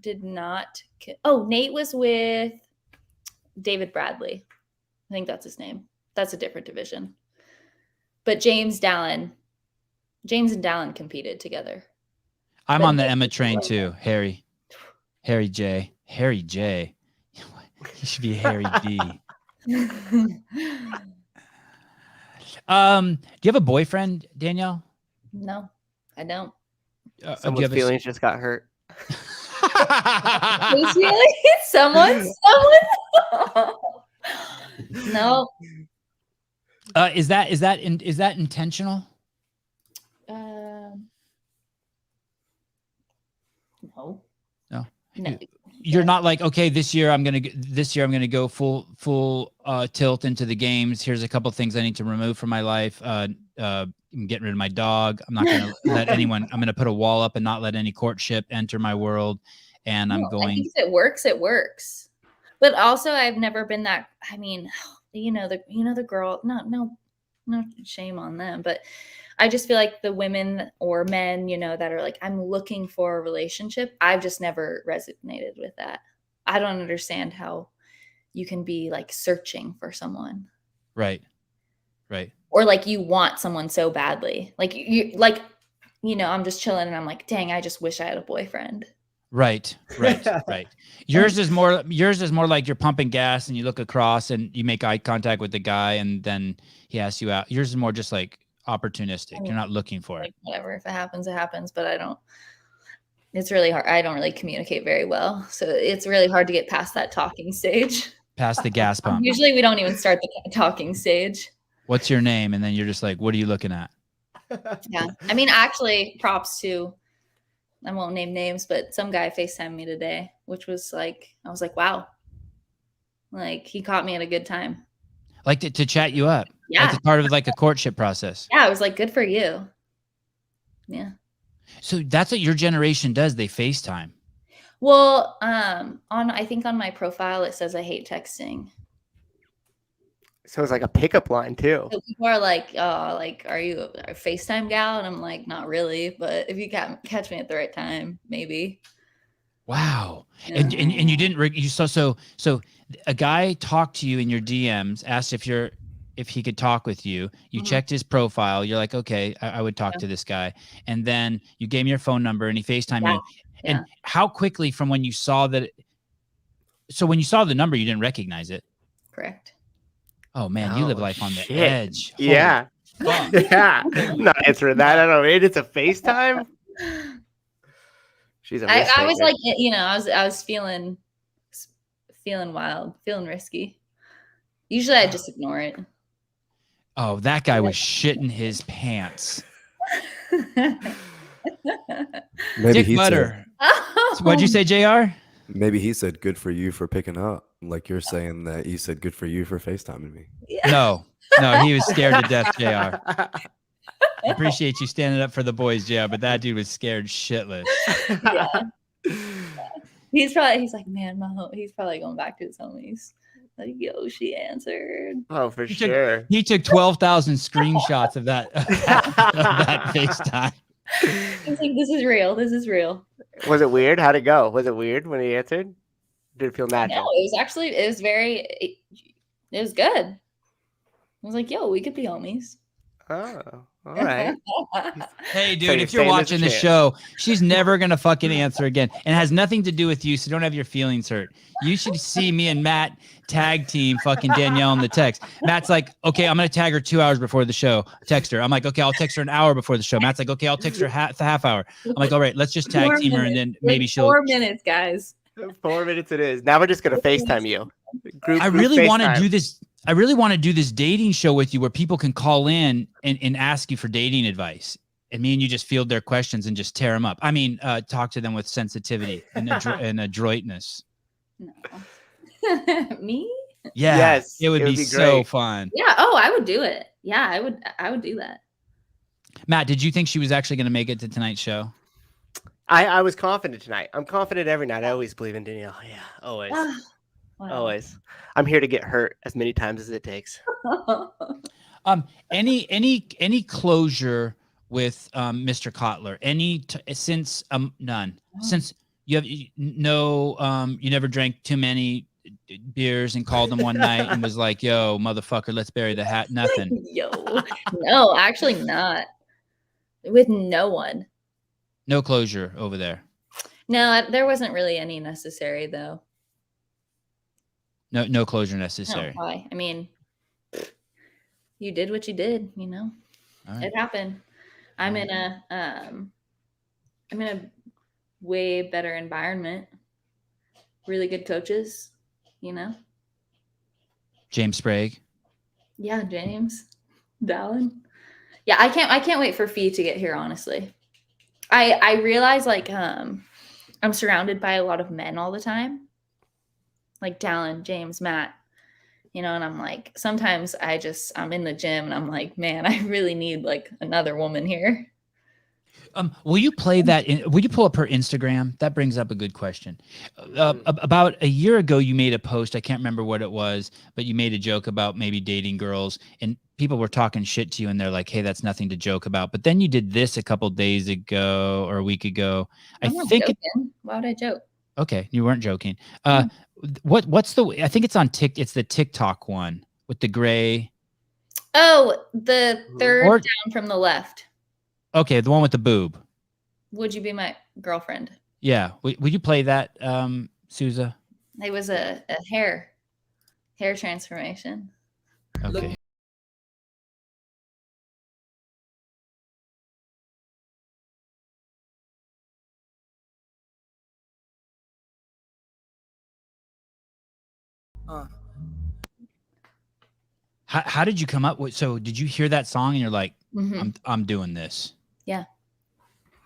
did not. Nate was with David Bradley. I think that's his name. That's a different division. But James and Dallin competed together. I'm on the Emma train too. Harry J. He should be Harry D. Do you have a boyfriend, Danielle? No, I don't. Someone's feelings just got hurt. Who's feelings? Someone? No. Is that intentional? No. No. You're not like, okay, this year I'm gonna go full tilt into the games. Here's a couple things I need to remove from my life. I'm getting rid of my dog. I'm not gonna let anyone. I'm gonna put a wall up and not let any courtship enter my world. And I'm going. I think if it works, it works. But also, I've never been that. I mean, the girl. No shame on them, but I just feel like the women or men, that are like, I'm looking for a relationship. I've just never resonated with that. I don't understand how you can be like searching for someone. Right. Or like you want someone so badly. Like I'm just chilling and I'm like, dang, I just wish I had a boyfriend. Right. Yours is more like you're pumping gas and you look across and you make eye contact with the guy and then he asks you out. Yours is more just like opportunistic. You're not looking for it. Whatever. If it happens, it happens. But it's really hard. I don't really communicate very well. So it's really hard to get past that talking stage. Past the gas pump. Usually we don't even start the talking stage. What's your name? And then you're just like, what are you looking at? Yeah. I mean, actually, props to, I won't name names, but some guy FaceTimed me today, which was like, I was like, wow. Like he caught me at a good time. Like to chat you up. Yeah. It's part of like a courtship process. Yeah. I was like, good for you. Yeah. So that's what your generation does. They FaceTime. Well, I think on my profile, it says I hate texting. So it's like a pickup line too. So people are like, oh, like, are you a FaceTime gal? And I'm like, not really, but if you catch me at the right time, maybe. Wow. Yeah. And you didn't, so a guy talked to you in your DMs, asked if he could talk with you. You checked his profile. You're like, okay, I would talk to this guy. And then you gave me your phone number and he FaceTimed you. And how quickly from when you saw that? So when you saw the number, you didn't recognize it. Correct. Oh man, you live life on the edge. Yeah. Yeah. I'm not answering that. I don't know. It's a FaceTime. She's a I was like, I was feeling wild, feeling risky. Usually I just ignore it. Oh, that guy was shitting his pants. Maybe Dick butter. Oh. What'd you say, JR? Maybe he said good for you for picking up. Like you're saying that he said good for you for FaceTiming me. Yeah. No, he was scared to death, JR. I appreciate you standing up for the boys, JR, but that dude was scared shitless. Yeah. He's like, man, he's probably going back to his homies. Like, yo, she answered. Oh, for sure. He took 12,000 screenshots of that FaceTime. He's like, this is real. This is real. Was it weird? How'd it go? Was it weird when he answered? Did it feel natural? No, it was good. I was like, yo, we could be homies. Oh, all right. Hey, dude, if you're watching the show, she's never going to fucking answer again. And it has nothing to do with you, so don't have your feelings hurt. You should see me and Matt tag team fucking Danielle in the text. Matt's like, okay, I'm going to tag her 2 hours before the show. Text her. I'm like, okay, I'll text her an hour before the show. Matt's like, okay, I'll text her half hour. I'm like, all right, let's just tag team her and then maybe she'll. 4 minutes, guys. 4 minutes it is. Now we're just going to FaceTime you. I really want to do this. I really want to do this dating show with you where people can call in and ask you for dating advice. And me and you just field their questions and just tear them up. I mean, talk to them with sensitivity and adroitness. No. Me? Yeah. Yes. It would be so fun. Yeah. Oh, I would do it. Yeah, I would do that. Matt, did you think she was actually going to make it to tonight's show? I was confident tonight. I'm confident every night. I always believe in Danielle. Yeah, always. Wow. Always. I'm here to get hurt as many times as it takes. Any closure with Mr. Kotler? Since none. Since you have you never drank too many beers and called him one night and was like, "Yo, motherfucker, let's bury the hat." Nothing. Yo, no, actually not. With no one. No closure over there. No, there wasn't really any necessary though. No closure necessary. No, why? I mean, you did what you did, All right. It happened. I'm in a way better environment. Really good coaches, James Sprague. Yeah, James. Dallin. Yeah, I can't wait for Fee to get here, honestly. I realize I'm surrounded by a lot of men all the time. Like Dallin, James, Matt, and I'm like, sometimes I'm in the gym and I'm like, man, I really need like another woman here. Will you play that? Will you pull up her Instagram? That brings up a good question. About a year ago, you made a post. I can't remember what it was, but you made a joke about maybe dating girls and people were talking shit to you and they're like, hey, that's nothing to joke about. But then you did this a couple days ago or a week ago. I'm not joking. Why would I joke? Okay. You weren't joking. What's I think it's on it's the TikTok one with the gray. Oh, the third down from the left. Okay, the one with the boob. Would you be my girlfriend? Yeah. Would you play that, Souza? It was a hair transformation. Okay. How did you come up with? So did you hear that song and you're like, I'm doing this? Yeah.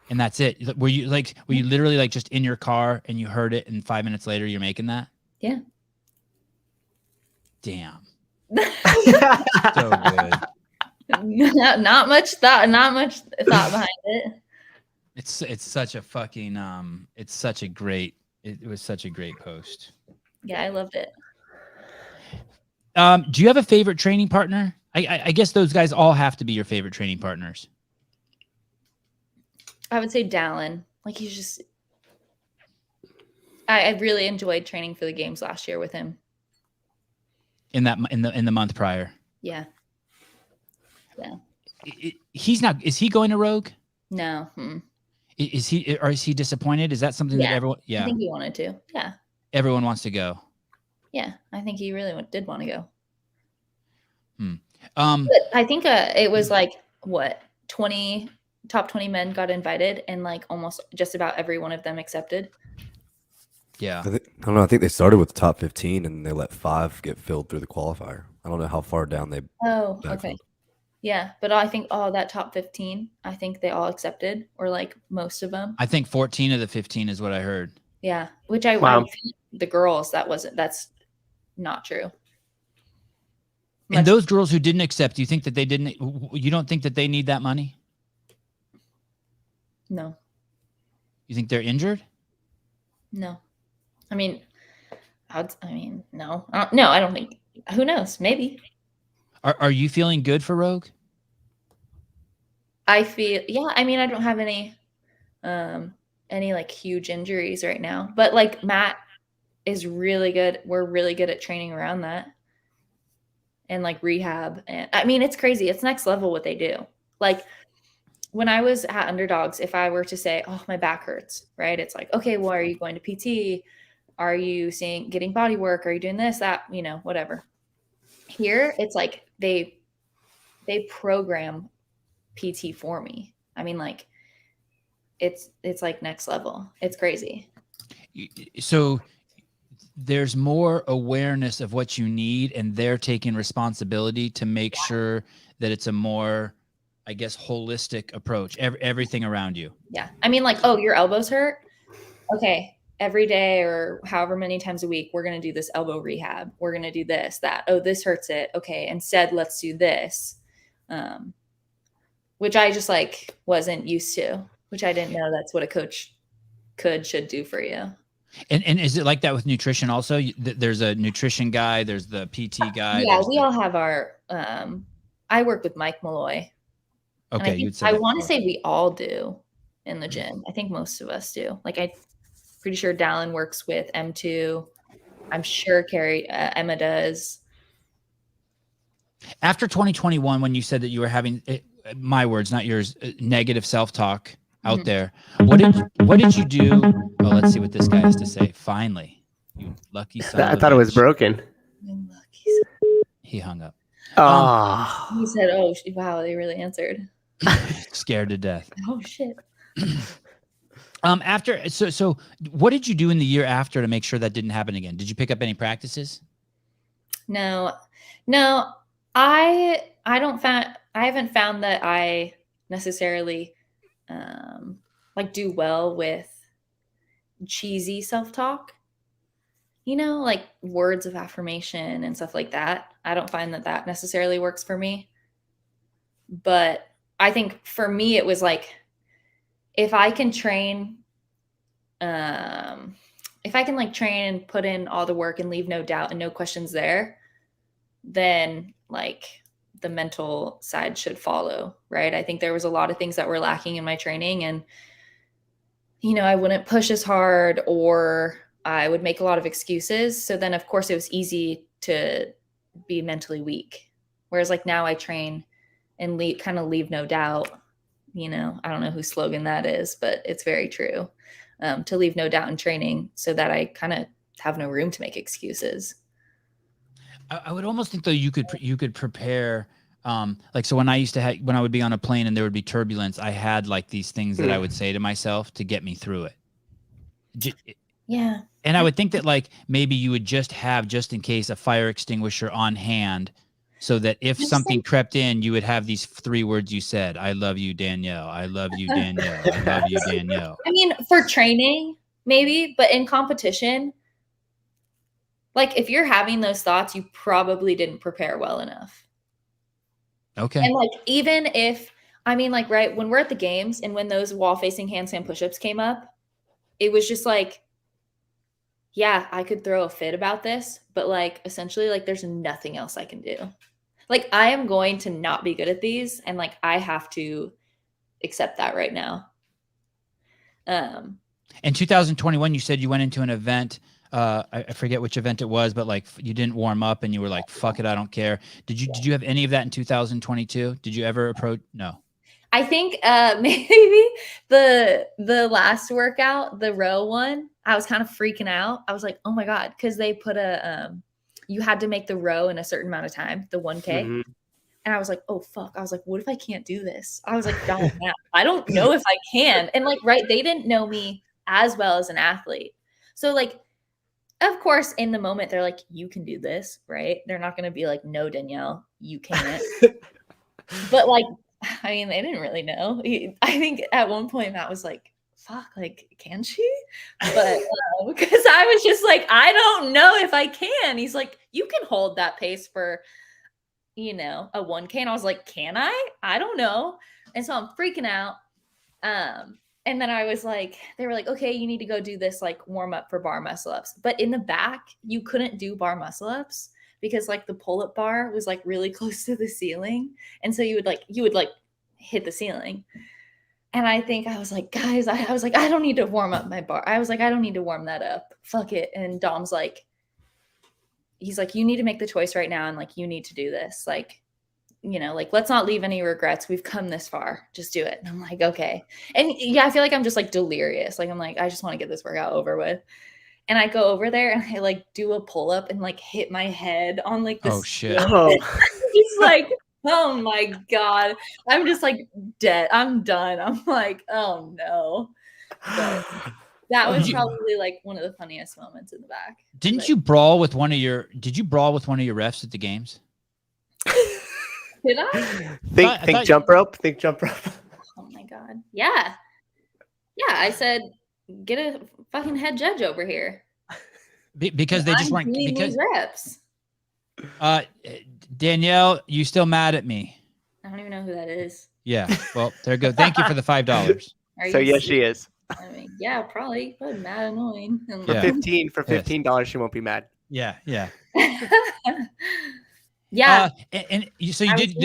And that's it. Were you literally like just in your car and you heard it and 5 minutes later you're making that? Yeah. Damn. So good. Not much thought behind it. It's such a fucking it's such a great it was such a great post. Yeah, I loved it. Do you have a favorite training partner? I guess those guys all have to be your favorite training partners. I would say Dallin. Like he's just I really enjoyed training for the games last year with him. In the month prior. Yeah. Yeah. He's not. Is he going to Rogue? No. Is he? Or is he disappointed? Is that something that everyone? Yeah. I think he wanted to. Yeah. Everyone wants to go. Yeah, I think he really did want to go. But I think it was like what top 20 men got invited, and like almost just about every one of them accepted. Yeah. I don't know. I think they started with the top 15 and they let 5 get filled through the qualifier. I don't know how far down they. Oh, okay. Yeah, but I think that top 15, I think they all accepted, or like most of them. I think 14 of the 15 is what I heard. Yeah, which the girls, that's not true. And those girls who didn't accept, you think that they didn't? You don't think that they need that money? No. You think they're injured? No. I mean, no. No, I don't think. Who knows? Maybe. Are you feeling good for Rogue? I feel, yeah. I mean, I don't have any like huge injuries right now, but like Matt is really good. We're really good at training around that and like rehab. And I mean, it's crazy. It's next level what they do. Like when I was at Underdogs, if I were to say, oh, my back hurts, right? It's like, okay, well, are you going to PT? Are you getting body work? Are you doing this, that, whatever. Here, it's like they program PT for me. I mean, like it's like next level. It's crazy. So there's more awareness of what you need, and they're taking responsibility to make sure that it's a more, I guess, holistic approach. Everything around you. Yeah. I mean, like, oh, your elbows hurt? Okay. Every day or however many times a week, we're going to do this elbow rehab. We're going to do this, that. Oh, this hurts it. Okay. Instead, let's do this. Which I just like wasn't used to, which I didn't know that's what a coach should do for you. And is it like that with nutrition also? There's a nutrition guy, there's the PT guy. Yeah, we all have our, I work with Mike Malloy. Okay. I want to say we all do in the gym. I think most of us do. Like I'm pretty sure Dallin works with M2. I'm sure Emma does. After 2021, when you said that you were having, my words, not yours, negative self-talk out there, what did you do? Oh, let's see what this guy has to say. Finally, you lucky son. I thought it was broken. He hung up. Oh. He said, "Oh, wow, they really answered." Scared to death. Oh shit. After so what did you do in the year after to make sure that didn't happen again? Did you pick up any practices? No, I haven't found that I necessarily like do well with cheesy self-talk, like words of affirmation and stuff like that. I don't find that necessarily works for me. But I think for me, it was like, if I can train, train and put in all the work and leave no doubt and no questions there, then like the mental side should follow, right? I think there was a lot of things that were lacking in my training, and I wouldn't push as hard, or I would make a lot of excuses. So then of course it was easy to be mentally weak. Whereas like now I train and kind of leave no doubt, I don't know whose slogan that is, but it's very true. To leave no doubt in training so that I kind of have no room to make excuses. I would almost think though you could prepare, like, so when I would be on a plane and there would be turbulence, I had like these things that I would say to myself to get me through it. Yeah. And I would think that like maybe you would just in case, a fire extinguisher on hand, so that if something crept in, you would have these 3 words you said: I love you, Danielle. I love you, Danielle. I love you, Danielle. I mean, for training, maybe, but in competition, like if you're having those thoughts, you probably didn't prepare well enough. Okay. And like, even if, like, right, when we're at the games and when those wall facing handstand push-ups came up, it was just like, yeah, I could throw a fit about this, but like, essentially, like, there's nothing else I can do. Like, I am going to not be good at these, and like, I have to accept that right now. In 2021, you said you went into an event. I forget which event it was, but like you didn't warm up and you were like, fuck it, I don't care. Did you have any of that in 2022? Did you ever approach? No. I think maybe the last workout, the row one, I was kind of freaking out. I was like, oh my God, because they put you had to make the row in a certain amount of time, the 1K. Mm-hmm. And I was like, oh, fuck. I was like, what if I can't do this? I was like, I don't know if I can. And like, right, they didn't know me as well as an athlete. So like, of course, in the moment, they're like, you can do this, right? They're not going to be like, no, Danielle, you can't. But like, they didn't really know. I think at one point Matt was like, fuck, like, can she? But because I was just like, I don't know if I can. He's like, you can hold that pace for, a 1K. And I was like, can I? I don't know. And so I'm freaking out. And then I was like, they were like, okay, you need to go do this like warm up for bar muscle ups. But in the back, you couldn't do bar muscle ups because like the pull up bar was like really close to the ceiling. And so you would hit the ceiling. And I think I was like, guys, I was like, I don't need to warm up my bar. I was like, I don't need to warm that up. Fuck it. And Dom's like, he's like, you need to make the choice right now. And like, you need to do this. Like, like, let's not leave any regrets. We've come this far. Just do it. And I'm like, okay. And yeah, I feel like I'm just like delirious. Like, I'm like, I just want to get this workout over with. And I go over there and I like do a pull up and like hit my head on like this. Oh shit. He's like, oh my God. I'm just like dead. I'm done. I'm like, oh no. But that was probably like one of the funniest moments in the back. Did you brawl with one of your refs at the games? Did I? Think jump rope. Think jump rope. Oh my God. Yeah. Yeah. I said, get a fucking head judge over here. Because they just weren't because reps. Danielle, you still mad at me? I don't even know who that is. Yeah. Well, there you go. Thank you for the $5. So yes, she is. Yeah, probably. But mad annoying. For $15, she won't be mad. Yeah. Yeah. Yeah. So you did.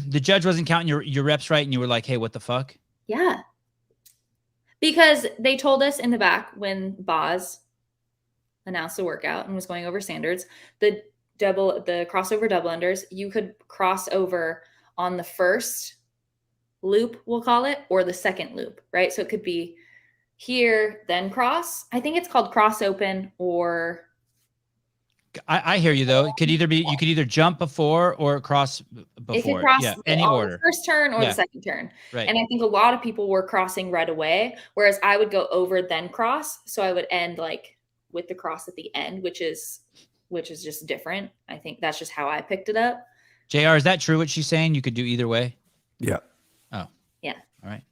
The judge wasn't counting your reps right, and you were like, "Hey, what the fuck?" Yeah. Because they told us in the back when Boz announced the workout and was going over standards, the crossover double unders, you could cross over on the first loop, we'll call it, or the second loop, right? So it could be here, then cross. I think it's called cross open or. I hear you though. It could either be you could either jump before or cross before. It could cross any order. The first turn or the second turn. Right. And I think a lot of people were crossing right away, whereas I would go over then cross. So I would end like with the cross at the end, which is just different. I think that's just how I picked it up. JR, is that true what she's saying? You could do either way? Yeah. Oh. Yeah. All right.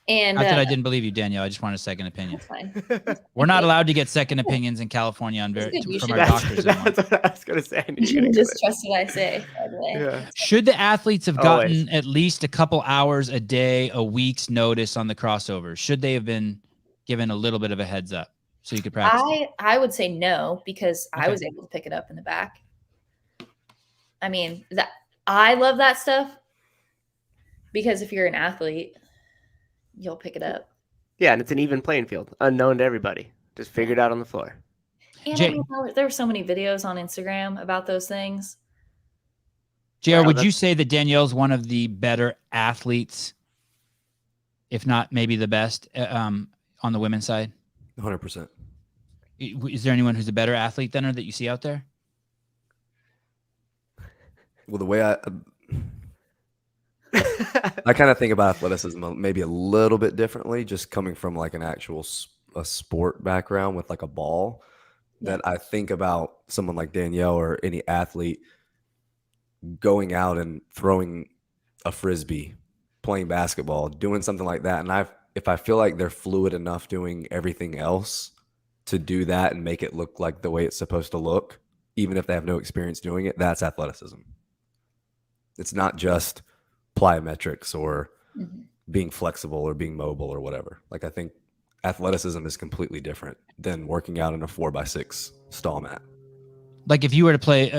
And not that I didn't believe you, Danielle. I just want a second opinion. That's fine. We're not allowed to get second opinions in California from our doctors. That's what I was going to say. You should just trust what I say, by the way. Yeah. Should the athletes have gotten at least a couple hours a day, a week's notice on the crossovers? Should they have been given a little bit of a heads up so you could practice? I would say no, because I was able to pick it up in the back. I mean, I love that stuff because if you're an athlete, you'll pick it up. Yeah, and it's an even playing field, unknown to everybody. Just figure it out on the floor. And I mean, there were so many videos on Instagram about those things. JR, would you say that Danielle's one of the better athletes, if not maybe the best, on the women's side? 100%. Is there anyone who's a better athlete than her that you see out there? Well, the way I kind of think about athleticism maybe a little bit differently, just coming from like an actual a sport background with like a ball, that I think about someone like Danielle or any athlete going out and throwing a frisbee, playing basketball, doing something like that. And if I feel like they're fluid enough doing everything else to do that and make it look like the way it's supposed to look, even if they have no experience doing it, that's athleticism. It's not just plyometrics or being flexible or being mobile or whatever. Like, I think athleticism is completely different than working out in a 4x6 stall mat. Like if you were to play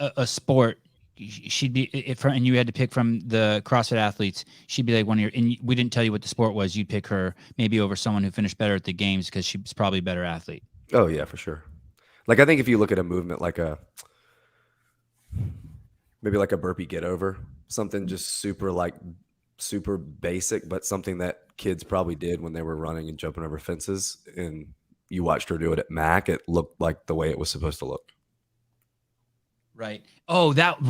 a sport, she'd be, and you had to pick from the CrossFit athletes, she'd be like one of your, and we didn't tell you what the sport was, you'd pick her maybe over someone who finished better at the games because she was probably a better athlete. Oh yeah, for sure. Like, I think if you look at a movement like maybe like a burpee get over, something just super basic, but something that kids probably did when they were running and jumping over fences, and you watched her do it at MAC, it looked like the way it was supposed to look. Right. Oh, that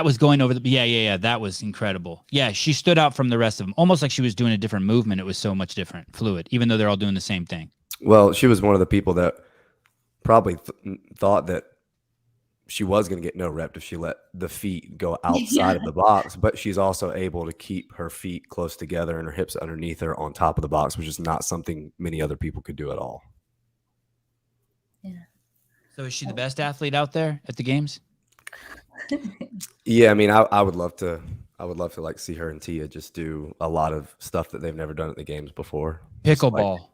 was going over the, yeah. That was incredible. Yeah. She stood out from the rest of them, almost like she was doing a different movement. It was so much different, fluid, even though they're all doing the same thing. Well, she was one of the people that probably thought that she was going to get no rep if she let the feet go outside of the box, but she's also able to keep her feet close together and her hips underneath her on top of the box, which is not something many other people could do at all. Yeah. So is she the best athlete out there at the games? Yeah, I mean, I would love to like see her and Tia just do a lot of stuff that they've never done at the games before. Pickleball.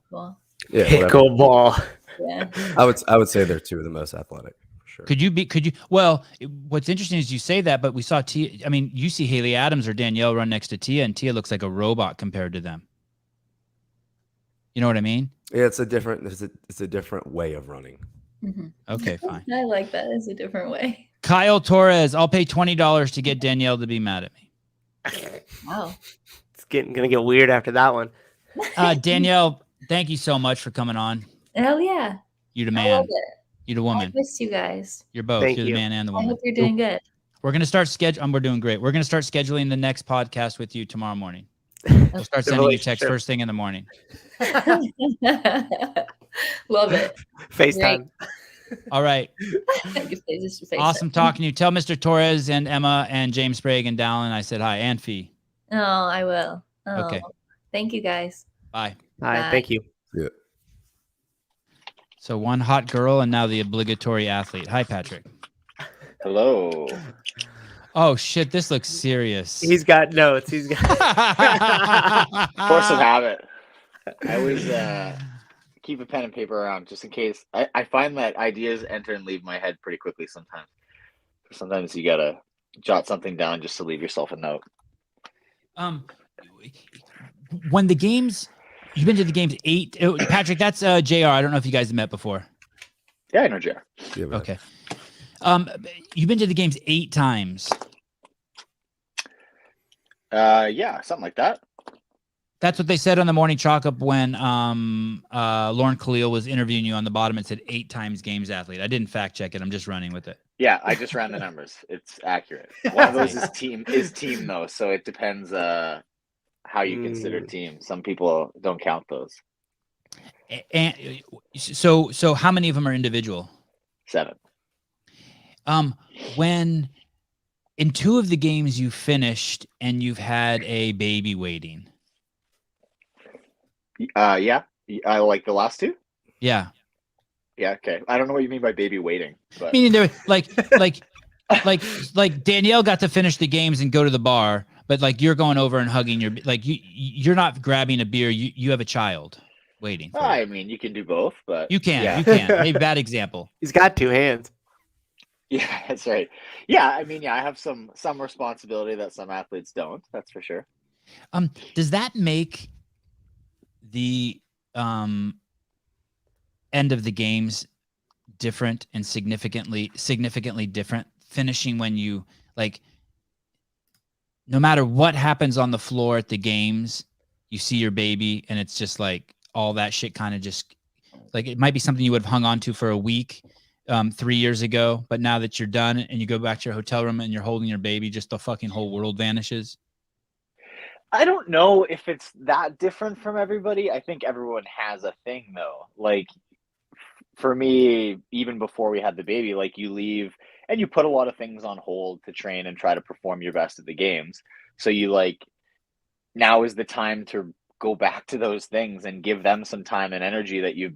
Yeah, pickleball. Yeah. I would say they're two of the most athletic, for sure. Could you? Well, what's interesting is you say that, but we saw Tia. I mean, you see Haley Adams or Danielle run next to Tia, and Tia looks like a robot compared to them. You know what I mean? Yeah, it's a different way of running. Mm-hmm. Okay, fine. I like that. It's a different way. Kyle Torres, I'll pay $20 to get Danielle to be mad at me. Wow. It's gonna get weird after that one. Danielle, thank you so much for coming on. Hell yeah. You're the I man. love it. You're the woman. I missed you guys. You're both. Thank You're you. the man and the I woman. hope you're doing good. We're gonna start we're doing great. We're gonna start scheduling the next podcast with you tomorrow morning. We'll start sending you texts first thing in the morning. Love it. FaceTime. All right. Awesome talking to you. Tell Mr. Torres and Emma and James Sprague and Dallin I said hi, and Fee. Oh, I will. Oh, okay. Thank you guys. Bye. Bye. Thank you. Yeah. So one hot girl and now the obligatory athlete. Hi, Patrick. Hello. Oh shit, this looks serious. He's got notes. He's got Force of habit. I always keep a pen and paper around just in case. I find that ideas enter and leave my head pretty quickly sometimes. Sometimes you gotta jot something down just to leave yourself a note. When the games, you've been to the games 8. Patrick, that's JR. I don't know if you guys have met before. Yeah, I know JR. Yeah, okay. You've been to the games 8 times. Yeah, something like that. That's what they said on the morning chalk up when Lauren Khalil was interviewing you on the bottom. It said 8 times games athlete. I didn't fact check it. I'm just running with it. Yeah, I just ran the numbers. It's accurate. One of those is team though, so it depends how you consider team. Some people don't count those. And so how many of them are individual? 7. When in 2 of the games you finished and you've had a baby waiting. Yeah. I like the last 2. Yeah. Yeah. Okay. I don't know what you mean by baby waiting. But... Meaning there, like Danielle got to finish the games and go to the bar, but like you're going over and hugging you're not grabbing a beer. You have a child waiting. I mean, you can do both, but you can. Yeah. You can. Maybe bad example. He's got 2 hands. Yeah, that's right. Yeah, I mean, yeah, I have some responsibility that some athletes don't. That's for sure. Does that make the end of the games different and significantly different finishing when you like, no matter what happens on the floor at the games, you see your baby and it's just like all that shit kind of just like, it might be something you would have hung on to for a week 3 years ago, but now that you're done and you go back to your hotel room and you're holding your baby, just the fucking whole world vanishes. I don't know if it's that different from everybody. I think everyone has a thing though. Like for me, even before we had the baby, like you leave and you put a lot of things on hold to train and try to perform your best at the games. So you like, now is the time to go back to those things and give them some time and energy that you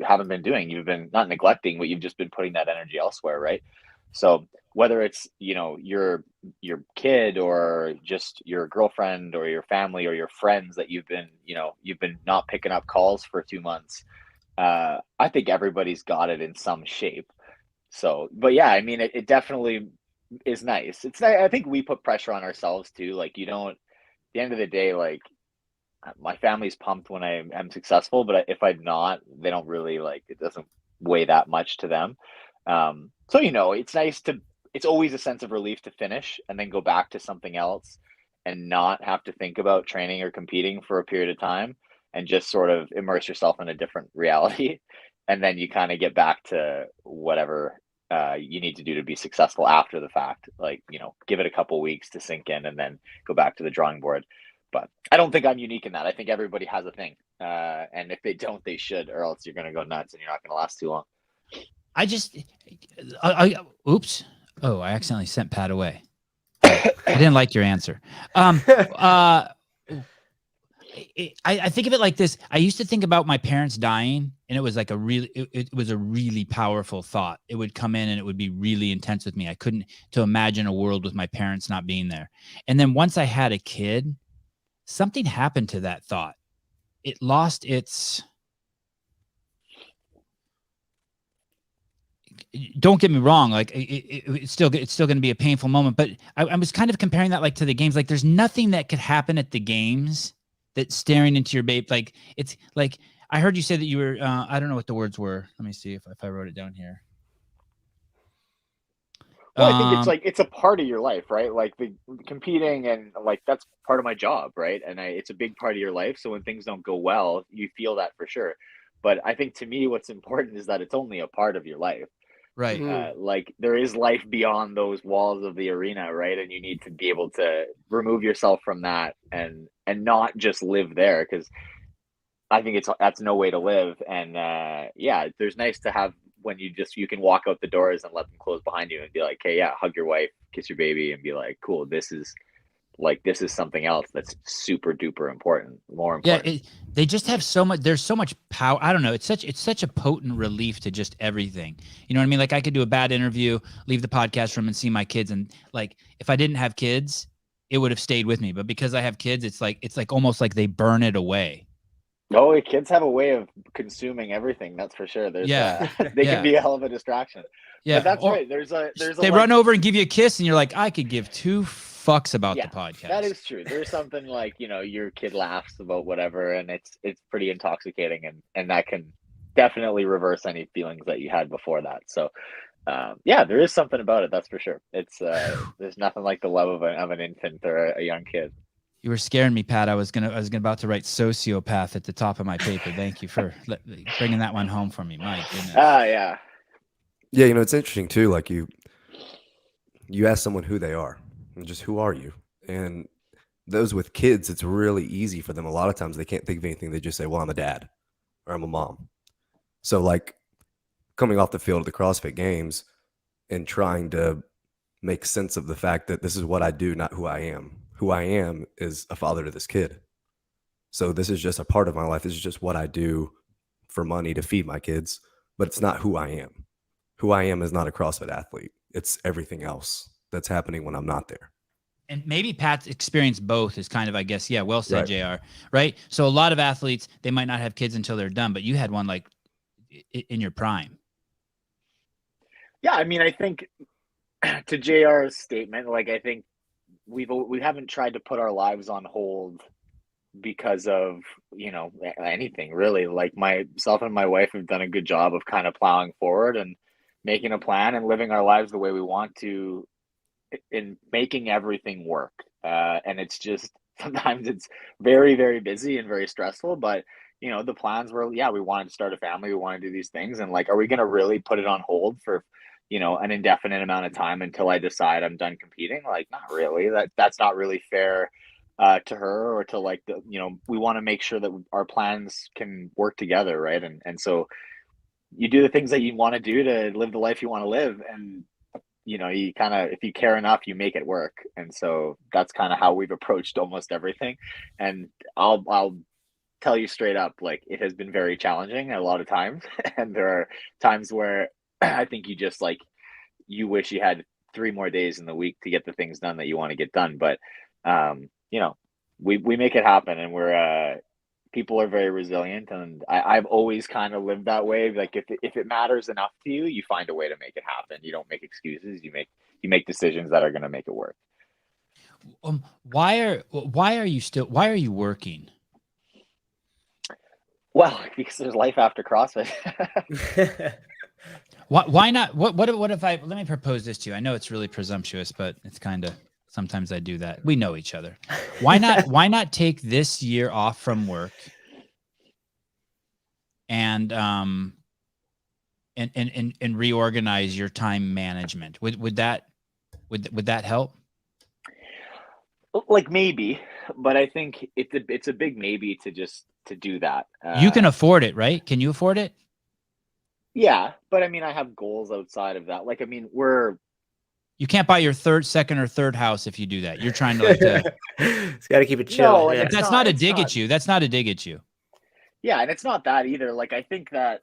haven't been doing. You've been not neglecting, but you've just been putting that energy elsewhere, right? So whether it's, you know, your kid or just your girlfriend or your family or your friends that you've been not picking up calls for 2 months, I think everybody's got it in some shape. So, but yeah, I mean, it definitely is nice. It's nice. I think we put pressure on ourselves too. Like at the end of the day, like my family's pumped when I am successful, but if I'm not, they don't really like, it doesn't weigh that much to them. So, you know, it's always a sense of relief to finish and then go back to something else and not have to think about training or competing for a period of time and just sort of immerse yourself in a different reality. And then you kind of get back to whatever you need to do to be successful after the fact. Like, you know, give it a couple weeks to sink in and then go back to the drawing board. But I don't think I'm unique in that. I think everybody has a thing. And if they don't, they should, or else you're going to go nuts and you're not going to last too long. Oops. Oh, I accidentally sent Pat away. I didn't like your answer. I think of it like this. I used to think about my parents dying, and it was like it was a really powerful thought. It would come in and it would be really intense with me. I couldn't to imagine a world with my parents not being there. And then once I had a kid, something happened to that thought. It lost its... Don't get me wrong. Like it's still going to be a painful moment, but I was kind of comparing that like to the games. Like there's nothing that could happen at the games that's staring into your babe. Like it's like, I heard you say that you were, I don't know what the words were. Let me see if I wrote it down here. Well, I think it's like, it's a part of your life, right? Like the competing and like, that's part of my job. Right. And it's a big part of your life. So when things don't go well, you feel that for sure. But I think to me, what's important is that it's only a part of your life. Right. Like there is life beyond those walls of the arena, right? And you need to be able to remove yourself from that and not just live there, because I think that's no way to live. And yeah, there's nice to have when you can walk out the doors and let them close behind you and be like, hey, yeah, hug your wife, kiss your baby, and be like, cool, this is something else that's super duper important, more important. Yeah, they just have so much. There's so much power. I don't know. It's such a potent relief to just everything. You know what I mean? Like I could do a bad interview, leave the podcast room, and see my kids, and like if I didn't have kids, it would have stayed with me. But because I have kids, it's like almost like they burn it away. Oh, kids have a way of consuming everything. That's for sure. They can be a hell of a distraction. Yeah, but that's right. They run over and give you a kiss, and you're like, I could give two fucks about the podcast. That is true. There's something like, you know, your kid laughs about whatever, and it's pretty intoxicating, and that can definitely reverse any feelings that you had before that. So yeah, there is something about it, that's for sure. It's there's nothing like the love of an infant or a young kid. You were scaring me, Pat. I was about to write sociopath at the top of my paper. Thank you for bringing that one home for me. My goodness. Yeah. Yeah, you know, it's interesting too. Like you ask someone who they are, and just who are you? And those with kids, it's really easy for them. A lot of times they can't think of anything. They just say, well, I'm a dad or I'm a mom. So like coming off the field of the CrossFit Games and trying to make sense of the fact that this is what I do, not who I am. Who I am is a father to this kid. So this is just a part of my life. This is just what I do for money to feed my kids, but it's not who I am. Who I am is not a CrossFit athlete. It's everything else that's happening when I'm not there. And maybe Pat's experience both is kind of, I guess, yeah, well said, right. JR, right? So a lot of athletes, they might not have kids until they're done, but you had one like in your prime. Yeah, I mean, I think to JR's statement, like I think we haven't tried to put our lives on hold because of, anything really. Like myself and my wife have done a good job of kind of plowing forward and making a plan and living our lives the way we want to, in making everything work. And it's just, sometimes it's very, very busy and very stressful, but the plans were, we wanted to start a family. We want to do these things. And like, are we going to really put it on hold for, an indefinite amount of time until I decide I'm done competing? Like, not really. That's not really fair to her or to like we want to make sure that our plans can work together, right? And so you do the things that you want to do to live the life you want to live, and you kind of, if you care enough, you make it work. And so that's kind of how we've approached almost everything. And I'll tell you straight up, like, it has been very challenging a lot of times. And there are times where I think you just like, you wish you had 3 more days in the week to get the things done that you want to get done. But, we make it happen, and we're, people are very resilient. And I've always kind of lived that way. Like if it matters enough to you, you find a way to make it happen. You don't make excuses. You make decisions that are going to make it work. Why are you working? Well, because there's life after CrossFit. Why not? What if let me propose this to you. I know it's really presumptuous, but it's kind of, sometimes I do that. We know each other. Why not take this year off from work and reorganize your time management? Would that help? Like maybe, but I think it's a big maybe to do that. You can afford it, right? Can you afford it? Yeah, but I mean, I have goals outside of that. Like, I mean, you can't buy your second or third house if you do that. You're trying to it's got to keep it chill. No, yeah. That's not a dig at you. That's not a dig at you. Yeah, and it's not that either. Like, I think that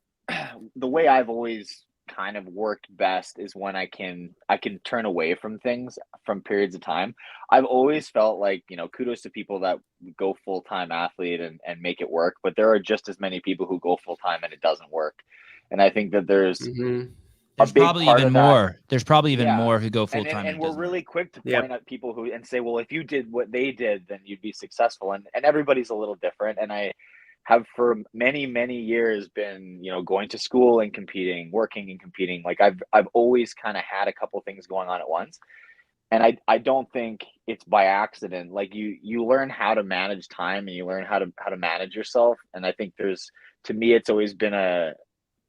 the way I've always kind of worked best is when I can turn away from things from periods of time. I've always felt like, kudos to people that go full-time athlete and make it work, but there are just as many people who go full-time and it doesn't work. And I think that there's probably even more. There's probably even more who go full time. And we're really quick to point at people who and say, well, if you did what they did, then you'd be successful. And everybody's a little different. And I have for many, many years been, going to school and competing, working and competing. Like I've always kind of had a couple things going on at once. And I don't think it's by accident. Like you learn how to manage time and you learn how to manage yourself. And I think to me, it's always been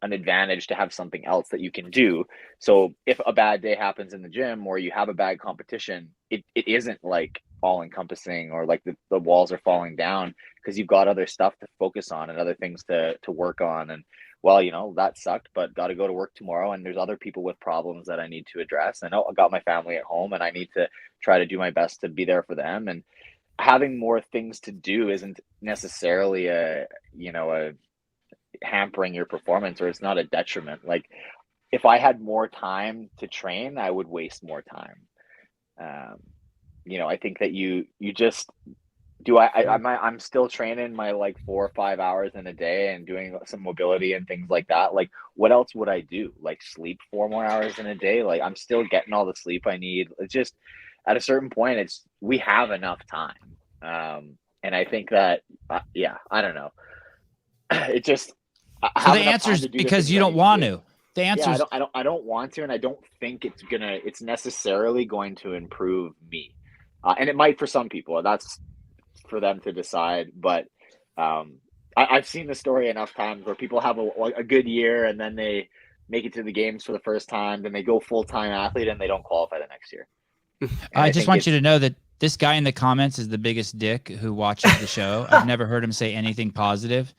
an advantage to have something else that you can do. So if a bad day happens in the gym or you have a bad competition, it isn't like all encompassing or like the walls are falling down, because you've got other stuff to focus on and other things to work on. And well, that sucked, but got to go to work tomorrow. And there's other people with problems that I need to address. I know I got my family at home and I need to try to do my best to be there for them. And having more things to do isn't necessarily a hampering your performance, or it's not a detriment. Like if I had more time to train, I would waste more time. I think that you just do. I'm still training my like 4 or 5 hours in a day and doing some mobility and things like that. Like what else would I do? Like sleep 4 more hours in a day? Like I'm still getting all the sleep I need. It's just at a certain point, we have enough time. And I think that, I don't know. It just, so the answer is because you don't want to. The answer is I don't want to, and I don't think it's necessarily going to improve me. And it might for some people. That's for them to decide. But I've seen the story enough times where people have a good year and then they make it to the games for the first time, then they go full-time athlete and they don't qualify the next year. I just want you to know that this guy in the comments is the biggest dick who watches the show. I've never heard him say anything positive,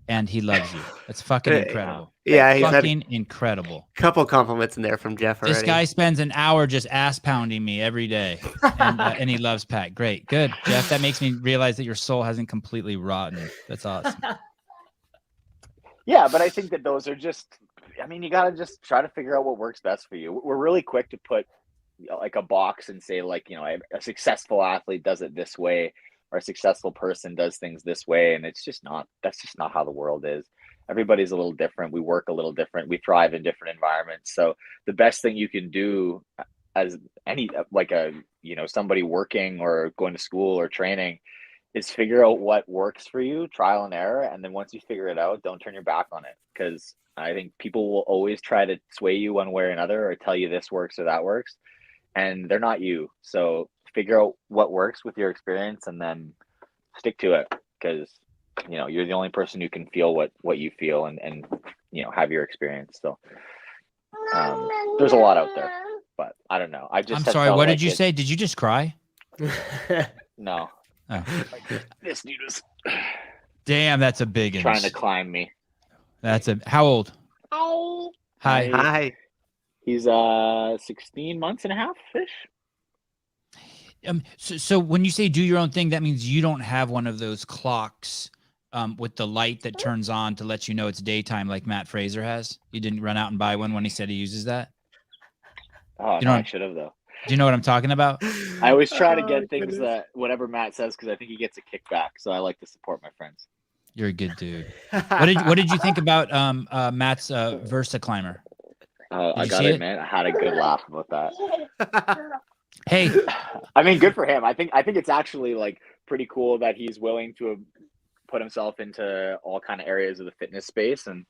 and he loves you. That's fucking incredible. Yeah, he's fucking incredible. Couple compliments in there from Jeff already. This guy spends an hour just ass pounding me every day, and he loves Pat. Great, good, Jeff. That makes me realize that your soul hasn't completely rotten. That's awesome. Yeah, but I think that those are just. I mean, you got to just try to figure out what works best for you. We're really quick to put like a box and say like, a successful athlete does it this way, or a successful person does things this way. And that's just not how the world is. Everybody's a little different. We work a little different. We thrive in different environments. So the best thing you can do as somebody working or going to school or training is figure out what works for you, trial and error. And then once you figure it out, don't turn your back on it. Because I think people will always try to sway you one way or another, or tell you this works or that works. And they're not you. So figure out what works with your experience and then stick to it. Because, you know, you're the only person who can feel what you feel and you know, have your experience. So there's a lot out there, but I don't know. I'm sorry. What did you say? Did you just cry? No. Oh. This dude was Damn, that's a big trying to climb me. How old? Hi. Hi. He's 16 months and a half fish. So when you say do your own thing, that means you don't have one of those clocks with the light that turns on to let you know it's daytime like Matt Fraser has. You didn't run out and buy one when he said he uses that? Oh, you no, know, I should have though. Do you know what I'm talking about? I always try to get things that whatever Matt says, because I think he gets a kickback. So I like to support my friends. You're a good dude. What did you think about Matt's Versa climber? I gotta admit, I had a good laugh about that. Hey, I mean, good for him. I think it's actually like pretty cool that he's willing to put himself into all kind of areas of the fitness space and,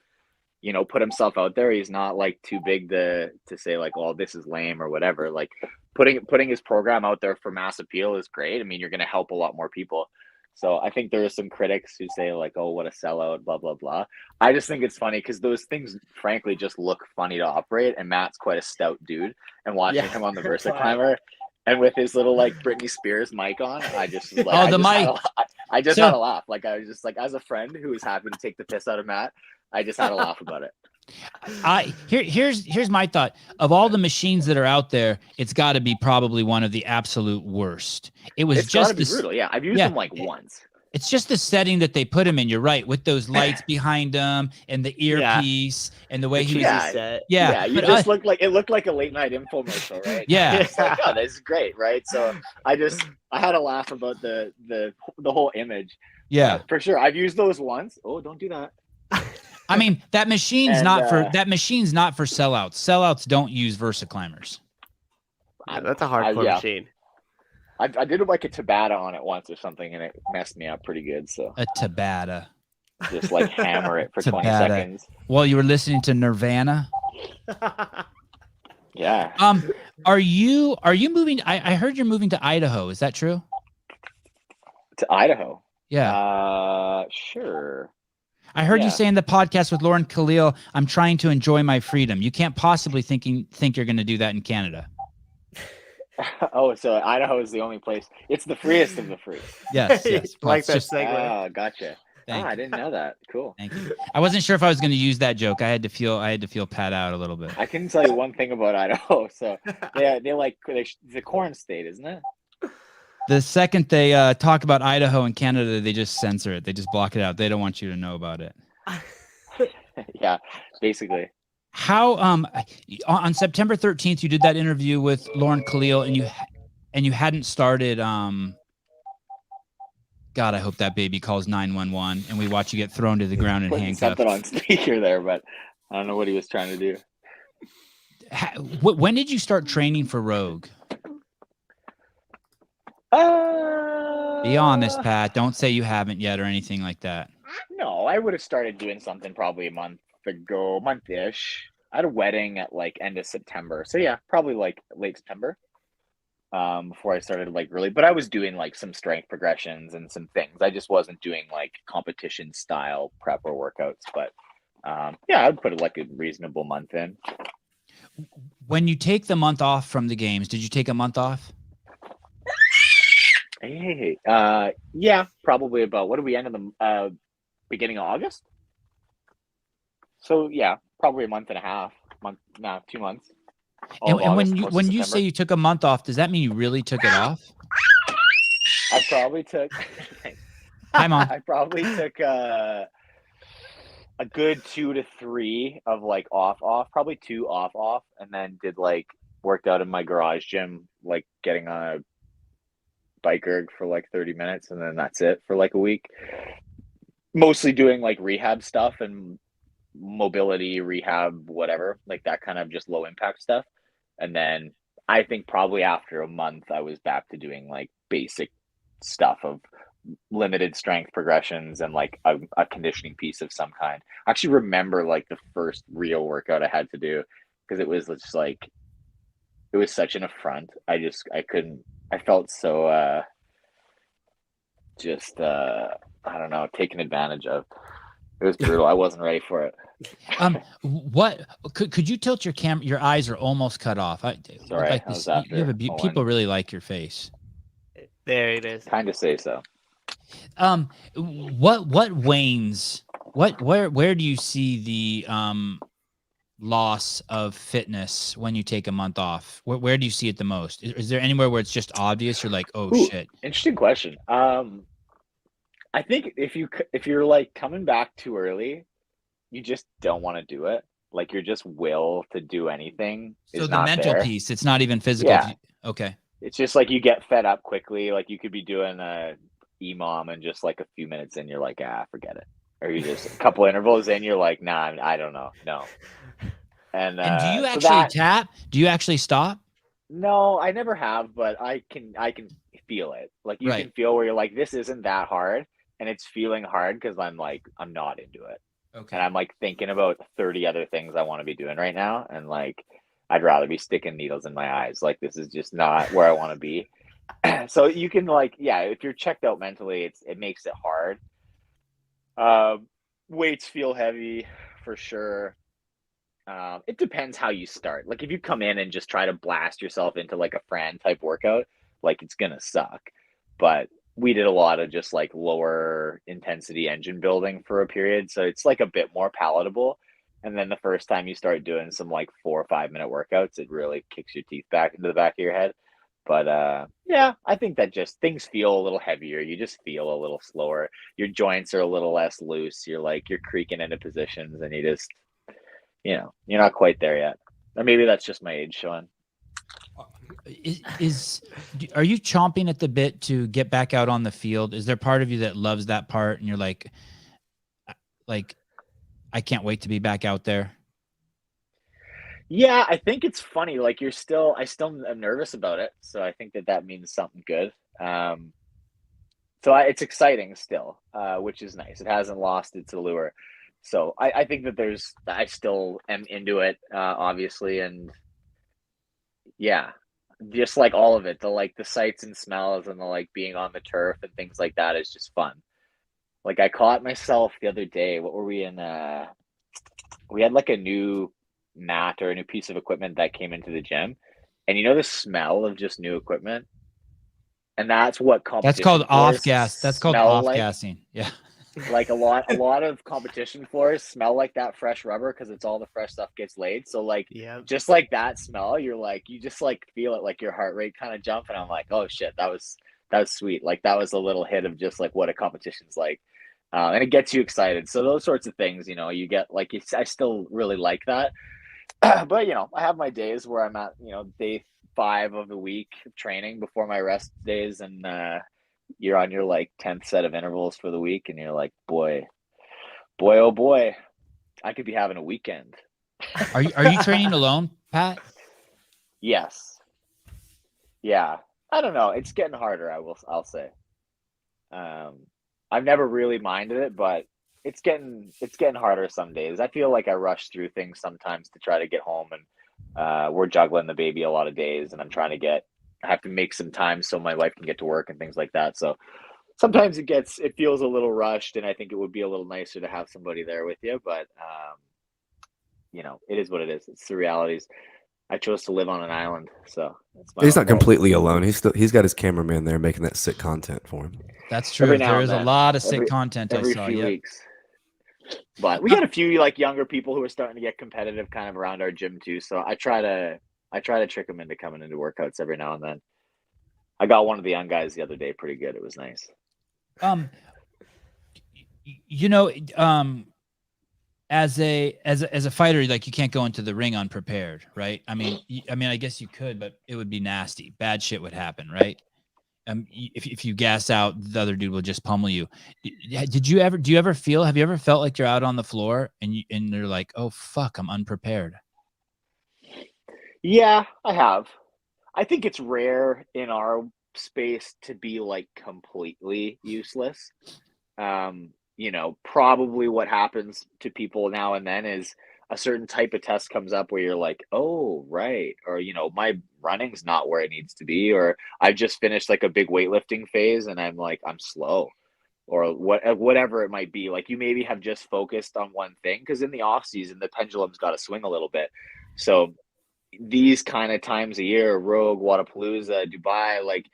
you know, put himself out there. He's not like too big to say like, oh, this is lame or whatever. Like putting his program out there for mass appeal is great. I mean, you're going to help a lot more people. So I think there are some critics who say like, oh, what a sellout, blah, blah, blah. I just think it's funny because those things, frankly, just look funny to operate. And Matt's quite a stout dude. And watching him on the Versa Climber and with his little like Britney Spears mic on, I just like, I just had a laugh. Like I was just like, as a friend who was happy to take the piss out of Matt, I just had a laugh about it. Here's my thought. Of all the machines that are out there, it's got to be probably one of the absolute worst. It's just brutal. Yeah, I've used them like once. It's just the setting that they put him in. You're right, with those lights behind him and the earpiece and the way he was set. Yeah, you just looked like it looked like a late night infomercial, right? Yeah, it's like, oh, this is great, right? So I had a laugh about the whole image. Yeah, for sure. I've used those once. Oh, don't do that. I mean, that machine's not for sellouts. Sellouts don't use Versa climbers. That's a hardcore machine. I did like a Tabata on it once or something, and it messed me up pretty good. So a Tabata, just like hammer it for 20 seconds. While you were listening to Nirvana. Yeah. Are you moving? I heard you're moving to Idaho. Is that true? To Idaho? Yeah. Sure. I heard you say in the podcast with Lauren Khalil, I'm trying to enjoy my freedom. You can't possibly think you're going to do that in Canada. Oh, so Idaho is the only place. It's the freest of the free. Yes. Like that segue. Oh, gotcha. I didn't know that. Cool. Thank you. I wasn't sure if I was going to use that joke. I had to feel pat out a little bit. I can tell you one thing about Idaho. So it's a corn state, isn't it? The second they talk about Idaho and Canada, they just censor it. They just block it out. They don't want you to know about it. Yeah, basically. How on September 13th you did that interview with Lauren Khalil and you hadn't started God, I hope that baby calls 911 and we watch you get thrown to the ground and handcuffed. Something on speaker there, but I don't know what he was trying to do. When did you start training for Rogue? Be honest, Pat. Don't say you haven't yet or anything like that. No, I would have started doing something probably a month-ish. I had a wedding at like end of September. So yeah, probably like late September. Before I started like really, but I was doing like some strength progressions and some things. I just wasn't doing like competition style prep or workouts, but yeah, I'd put like a reasonable month in. When you take the month off from the games, did you take a month off? Hey, yeah, probably about, what do we end in the beginning of August? So yeah, probably a month and a half, 2 months. And when you say you took a month off, does that mean you really took it off? I probably took. Hi, Mom. I probably took a good 2 to 3 of like off, probably 2 off, and then did like worked out in my garage gym, like getting on a bike erg for like 30 minutes, and then that's it for like a week. Mostly doing like rehab stuff and mobility rehab, whatever, like that kind of just low impact stuff. And then I think probably after a month I was back to doing like basic stuff of limited strength progressions and like a conditioning piece of some kind. I actually remember like the first real workout I had to do because it was just like, it was such an affront. I felt so I don't know, taken advantage of. It was brutal. I wasn't ready for it. What could you tilt your camera? Your eyes are almost cut off. Sorry, like this, you have people really like your face. There it is. Kind of say so. What wanes? Where do you see the loss of fitness when you take a month off? Where do you see it the most? Is there anywhere where it's just obvious? You're like, oh shit. Interesting question. I think if you're like coming back too early, you just don't want to do it. Like your just will to do anything. So the mental piece, it's not even physical. Yeah. Okay. It's just like you get fed up quickly. Like you could be doing a EMOM and just like a few minutes in, you're like, forget it. Or you just a couple intervals in, you're like, nah, I don't know. No. And do you actually tap? Do you actually stop? No, I never have, but I can feel it. Like you can feel where you're like, this isn't that hard. And it's feeling hard because I'm not into it. Okay. And I'm like thinking about 30 other things I want to be doing right now. And like, I'd rather be sticking needles in my eyes. Like, this is just not where I want to be. So you can like, if you're checked out mentally, it makes it hard. Weights feel heavy for sure. It depends how you start. Like if you come in and just try to blast yourself into like a Fran type workout, like it's going to suck. But we did a lot of just like lower intensity engine building for a period. So it's like a bit more palatable. And then the first time you start doing some like 4 or 5 minute workouts, it really kicks your teeth back into the back of your head. But I think that just things feel a little heavier. You just feel a little slower. Your joints are a little less loose. You're creaking into positions and you just, you're not quite there yet. Or maybe that's just my age showing. Are you chomping at the bit to get back out on the field? Is there part of you that loves that part and you're like I can't wait to be back out there? Yeah, I think it's funny. Like I still am nervous about it. So I think that means something good. So it's exciting still, which is nice. It hasn't lost its allure. So I think that I still am into it, obviously. And yeah, just like all of it, the sights and smells and the like being on the turf and things like that is just fun. Like I caught myself the other day. What were we in? We had like a new mat or a new piece of equipment that came into the gym, and the smell of just new equipment, and that's what competition. That's called off gas. That's called off gassing. Yeah. Like a lot of competition floors smell like that fresh rubber because it's all the fresh stuff gets laid. So like, just like that smell, you're like, you just like feel it, like your heart rate kind of jump. And I'm like, oh shit, that was sweet. Like that was a little hit of just like what a competition's like. And it gets you excited. So those sorts of things, you get like, I still really like that. But, I have my days where I'm at, day 5 of the week of training before my rest days. And you're on your like 10th set of intervals for the week. And you're like, boy, oh boy, I could be having a weekend. Are you training alone, Pat? Yes. Yeah. I don't know. It's getting harder. I'll say. I've never really minded it, but it's getting harder some days. I feel like I rush through things sometimes to try to get home, and we're juggling the baby a lot of days, and I have to make some time so my wife can get to work and things like that. So sometimes it feels a little rushed, and I think it would be a little nicer to have somebody there with you, but it is what it is. It's the realities. I chose to live on an island, so he's not completely alone. He's got his cameraman there making that sick content for him. That's true. There is a lot of sick content every I saw. Few weeks. But we got a few like younger people who are starting to get competitive kind of around our gym too. So I try to trick them into coming into workouts every now and then. I got one of the young guys the other day pretty good. It was nice. As a fighter, like you can't go into the ring unprepared, right? I mean, I guess you could, but it would be nasty. Bad shit would happen, right? If you gas out, the other dude will just pummel you. Do you ever felt like you're out on the floor and you're like, oh fuck, I'm unprepared? Yeah, I have. I think it's rare in our space to be like completely useless. You know, probably what happens to people now and then is a certain type of test comes up where you're like, oh, right. Or, you know, my running's not where it needs to be. Or I've just finished like a big weightlifting phase and I'm like, I'm slow. Or whatever it might be. Like you maybe have just focused on one thing, because in the off season, the pendulum's got to swing a little bit. So these kind of times a year, Rogue, Wadapalooza, Dubai, like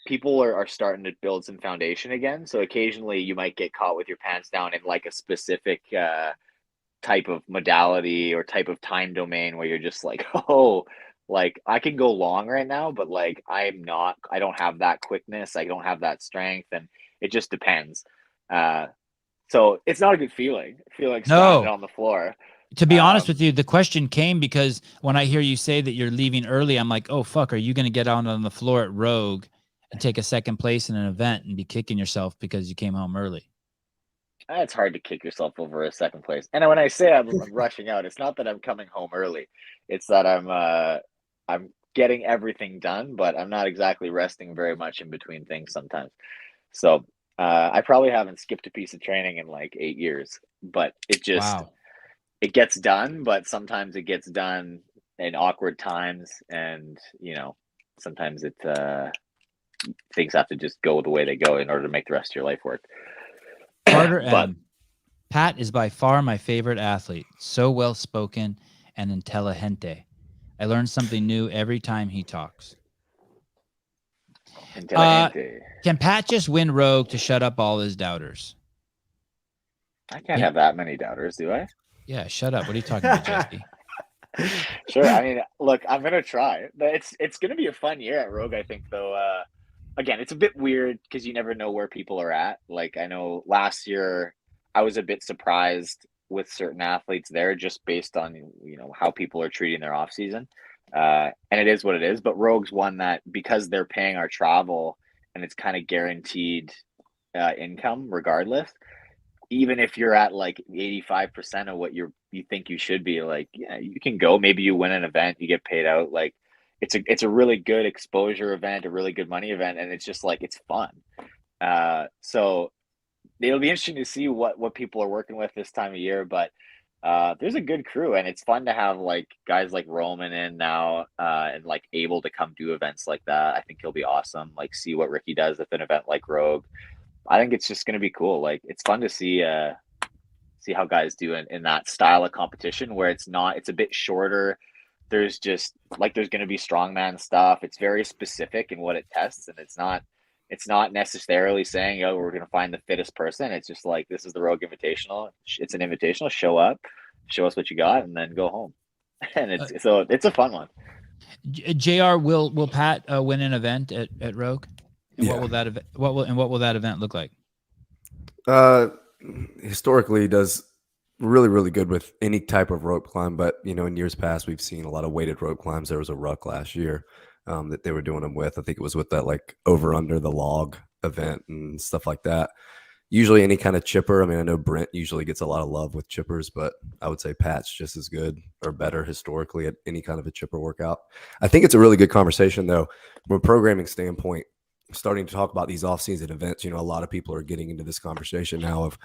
people are starting to build some foundation again. So occasionally you might get caught with your pants down in like a specific type of modality or type of time domain where you're just like, oh, like I can go long right now, but like I don't have that quickness. I don't have that strength. And it just depends. So it's not a good feeling stranded on the floor. To be honest with you, the question came because when I hear you say that you're leaving early, I'm like, oh, fuck, are you going to get out on the floor at Rogue and take a second place in an event and be kicking yourself because you came home early? It's hard to kick yourself over a second place. And when I say I'm rushing out, it's not that I'm coming home early. It's that I'm getting everything done, but I'm not exactly resting very much in between things sometimes. So I probably haven't skipped a piece of training in like 8 years, but it just, it gets done, but sometimes it gets done in awkward times. And, you know, sometimes it, things have to just go the way they go in order to make the rest of your life work. Carter M. Pat is by far my favorite athlete. So well-spoken and intelligente. I learn something new every time he talks. Can Pat just win Rogue to shut up all his doubters? I can't have that many doubters, do I? Yeah, shut up. What are you talking about, Jesse? Sure. I mean, look, I'm going to try. But it's going to be a fun year at Rogue, I think, though. Again, it's a bit weird because you never know where people are at. Like, I know last year I was a bit surprised with certain athletes there just based on, you know, how people are treating their off season. And it is what it is. But Rogue's one that, because they're paying our travel and it's kind of guaranteed income regardless, even if you're at like 85% of what you think you should be, like, yeah, you can go. Maybe you win an event, you get paid out. Like, it's a really good exposure event, a really good money event, and it's just like, it's fun. So it'll be interesting to see what people are working with this time of year, but there's a good crew, and it's fun to have like guys like Roman in now and like able to come do events like that. I think he'll be awesome. Like, see what Ricky does with an event like Rogue. I think it's just going to be cool. Like, it's fun to see how guys do in that style of competition where it's a bit shorter. There's just like, there's going to be strongman stuff. It's very specific in what it tests, and it's not necessarily saying, oh, we're going to find the fittest person. It's just like, this is the Rogue Invitational. It's an invitational. Show up, show us what you got, and then go home. And it's a fun one. JR, will Pat win an event at Rogue? And what will that event look like? Historically, he does really, really good with any type of rope climb. But, you know, in years past, we've seen a lot of weighted rope climbs. There was a ruck last year that they were doing them with. I think it was with that like over under the log event and stuff like that. Usually any kind of chipper. I mean, I know Brent usually gets a lot of love with chippers, but I would say Pat's just as good or better historically at any kind of a chipper workout. I think it's a really good conversation, though, from a programming standpoint. Starting to talk about these off-season events, you know, a lot of people are getting into this conversation now of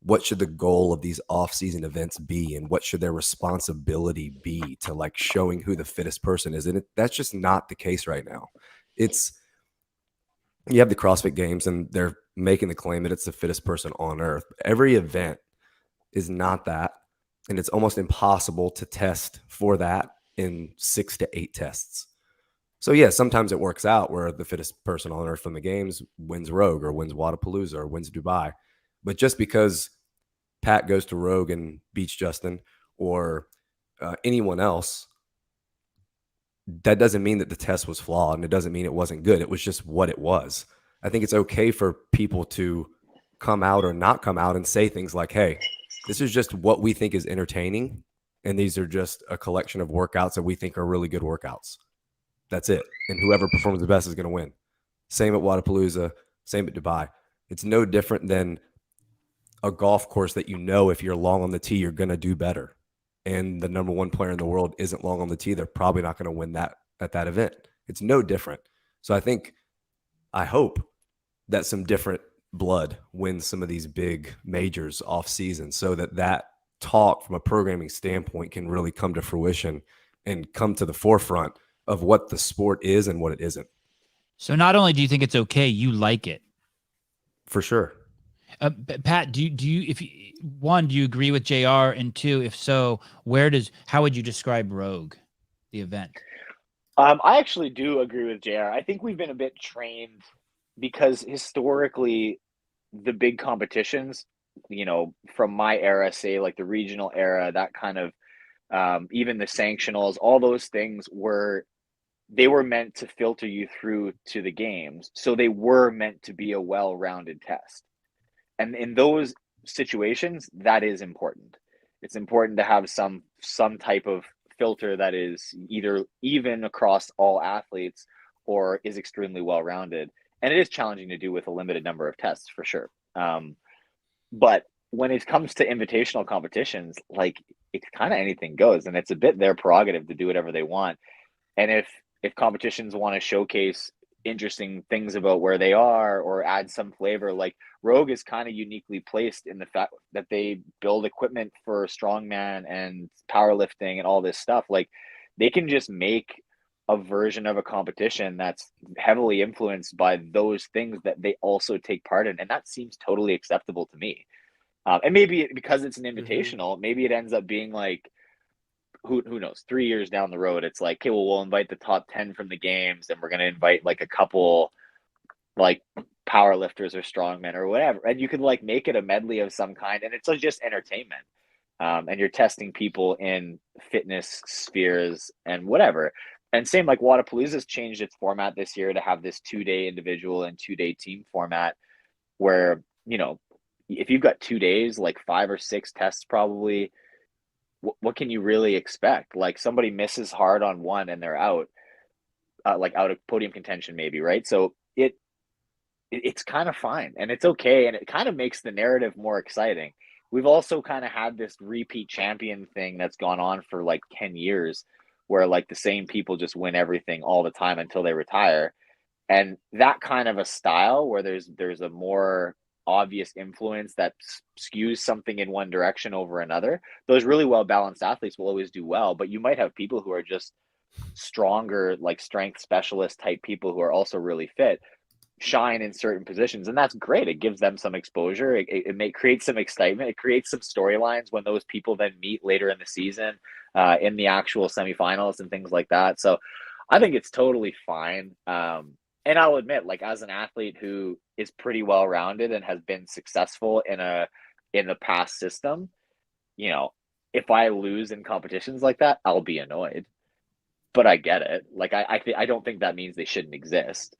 what should the goal of these off-season events be and what should their responsibility be to like showing who the fittest person is. And that's just not the case right now. You have the CrossFit Games and they're making the claim that it's the fittest person on earth. Every event is not that. And it's almost impossible to test for that in 6 to 8 tests. So, yeah, sometimes it works out where the fittest person on earth from the games wins Rogue or wins Wadapalooza or wins Dubai. But just because Pat goes to Rogue and beats Justin or anyone else, that doesn't mean that the test was flawed, and it doesn't mean it wasn't good. It was just what it was. I think it's okay for people to come out or not come out and say things like, hey, this is just what we think is entertaining, and these are just a collection of workouts that we think are really good workouts. That's it. And whoever performs the best is going to win. Same at Wadapalooza, same at Dubai. It's no different than a golf course that, you know, if you're long on the tee, you're going to do better. And the number one player in the world isn't long on the tee. They're probably not going to win that at that event. It's no different. So I think I hope that some different blood wins some of these big majors off season, so that talk from a programming standpoint can really come to fruition and come to the forefront of what the sport is and what it isn't. So not only do you think it's okay, you like it. For sure. Pat, do you do you agree with JR, and two, if so, how would you describe Rogue, the event? I actually do agree with JR. I think we've been a bit trained because historically the big competitions, from my era, say like the regional era, that kind of even the sanctionals, all those things were meant to filter you through to the games. So they were meant to be a well-rounded test. And in those situations, that is important. It's important to have some type of filter that is either even across all athletes or is extremely well-rounded. And it is challenging to do with a limited number of tests, for sure. But when it comes to invitational competitions, like, it's kind of anything goes, and it's a bit their prerogative to do whatever they want. And if competitions want to showcase interesting things about where they are or add some flavor, like Rogue is kind of uniquely placed in the fact that they build equipment for strongman and powerlifting and all this stuff. Like, they can just make a version of a competition that's heavily influenced by those things that they also take part in, and that seems totally acceptable to me. And maybe because it's an invitational, maybe it ends up being like, who knows, 3 years down the road, it's like, okay, well, we'll invite the top 10 from the games, and we're going to invite like a couple like power lifters or strongmen or whatever. And you could like make it a medley of some kind, and it's just entertainment. And you're testing people in fitness spheres and whatever. And same, like Wodapalooza's changed its format this year to have this 2-day individual and 2-day team format where, if you've got 2 days, like 5 or 6 tests, probably, what can you really expect? Like, somebody misses hard on one and they're out, like out of podium contention, maybe, right? So it's kind of fine, and it's okay, and it kind of makes the narrative more exciting. We've also kind of had this repeat champion thing that's gone on for like 10 years, where like the same people just win everything all the time until they retire. And that kind of a style where there's a more obvious influence that skews something in one direction over another, those really well balanced athletes will always do well. But you might have people who are just stronger, like strength specialist type people who are also really fit, shine in certain positions, and that's great. It gives them some exposure. It may create some excitement. It creates some storylines when those people then meet later in the season, in the actual semifinals and things like that. So I think it's totally fine. And I'll admit, like, as an athlete who is pretty well-rounded and has been successful in the past system, if I lose in competitions like that, I'll be annoyed. But I get it. Like, I don't think that means they shouldn't exist.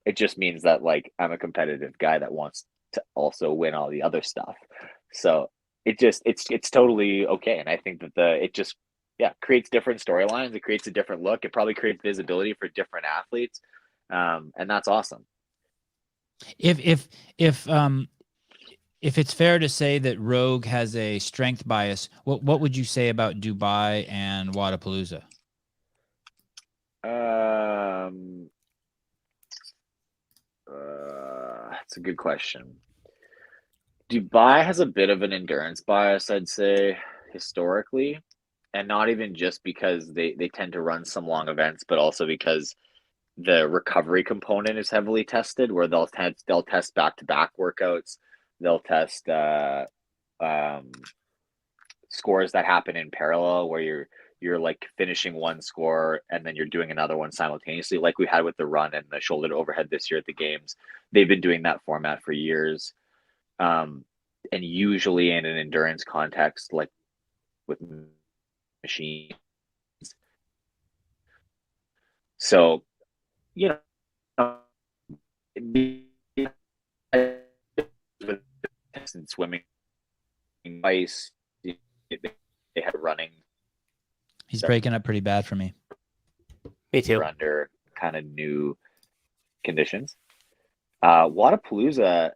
It just means that, like, I'm a competitive guy that wants to also win all the other stuff. So it's totally okay. And I think that it just creates different storylines. It creates a different look. It probably creates visibility for different athletes. And that's awesome. If it's fair to say that Rogue has a strength bias, what would you say about Dubai and Wodapalooza? That's a good question. Dubai has a bit of an endurance bias, I'd say, historically, and not even just because they tend to run some long events, but also because the recovery component is heavily tested, where they'll test back-to-back workouts. They'll test scores that happen in parallel, where you're like finishing one score and then you're doing another one simultaneously, like we had with the run and the shoulder to overhead this year at the games. They've been doing that format for years. And usually in an endurance context, like with machines. So, swimming, ice, they had running. He's breaking up pretty bad for me. Me too. Under kind of new conditions. Wodapalooza,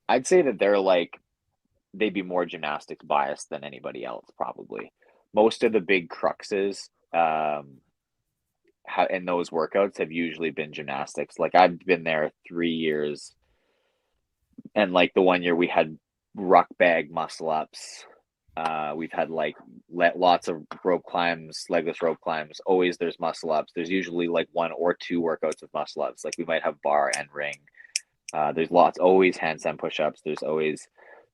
I'd say that they'd be more gymnastics biased than anybody else, probably. Most of the big cruxes have in those workouts have usually been gymnastics. Like I've been there 3 years, and like the 1 year we had ruck bag muscle ups. We've had like lots of rope climbs, legless rope climbs. Always there's muscle ups. There's usually like 1 or 2 workouts of muscle ups. Like we might have bar and ring. There's always handstand push-ups. There's always,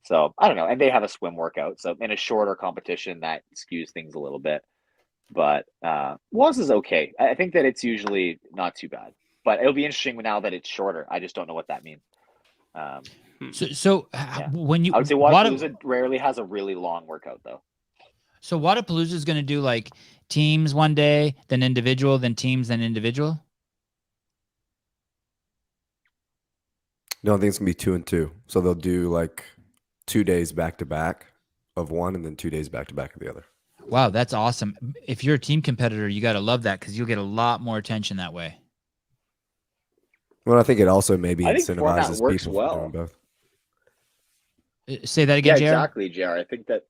so I don't know. And they have a swim workout. So in a shorter competition, that skews things a little bit. But WAS is okay. I think that it's usually not too bad. But it'll be interesting now that it's shorter. I just don't know what that means. When you, I would say Wadapalooza rarely has a really long workout though. So Wadapalooza is going to do like teams one day, then individual, then teams, then individual. No, I think it's gonna be 2 and 2. So they'll do like 2 days back to back of one, and then 2 days back to back of the other. Wow, that's awesome. If you're a team competitor, you got to love that because you'll get a lot more attention that way. Well, I think it also maybe I think format incentivizes works people well. from doing both. Say that again, Yeah, JR? exactly, JR. I think that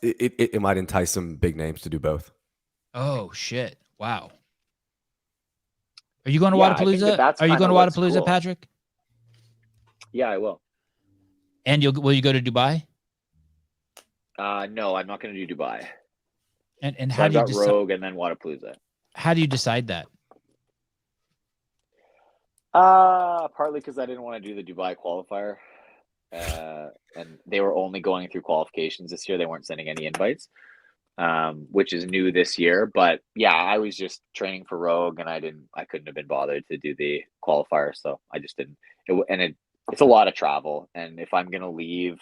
It might entice some big names to do both. Oh shit! Wow. Are you going to Yeah, I think Wadapalooza? that's Are you kinda going to what's Wadapalooza, cool. Patrick? yeah, I will. And will you go to Dubai? No, I'm not going to do Dubai. And So how I've do you got Rogue and then Wadapalooza. how do you decide that? Partly because I didn't want to do the Dubai qualifier, and they were only going through qualifications this year. They weren't sending any invites, which is new this year. But yeah, I was just training for Rogue, and I couldn't have been bothered to do the qualifier, so I just didn't. It's a lot of travel, and if I'm gonna leave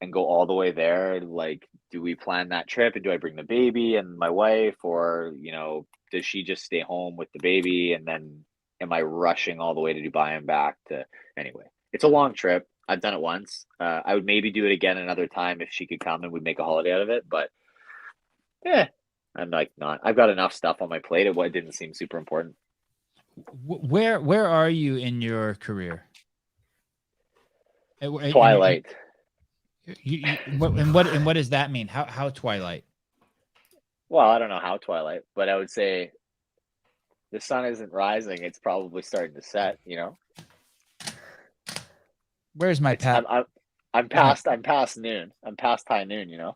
and go all the way there, like, do we plan that trip, and do I bring the baby and my wife, or does she just stay home with the baby, and then am I rushing all the way to Dubai and back to? Anyway, it's a long trip. I've done it once. I would maybe do it again another time if she could come and we'd make a holiday out of it. But I'm like not. I've got enough stuff on my plate. It didn't seem super important. Where are you in your career? Twilight. What does that mean? How Twilight? Well, I don't know how Twilight, but I would say the sun isn't rising. It's probably starting to set. Where's my pat? I'm past noon. I'm past high noon.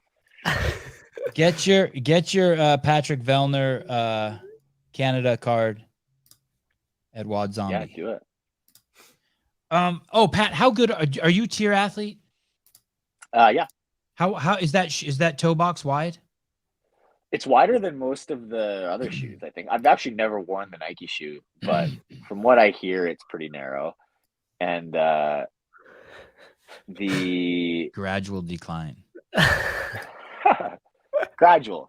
Get your Patrick Vellner Canada card at Wad Zombie. Yeah, do it. Oh, Pat, how good are you? Tier athlete? Yeah. How is that toe box wide? It's wider than most of the other shoes, I think. I've actually never worn the Nike shoe, but from what I hear, it's pretty narrow. And the gradual decline. Gradual.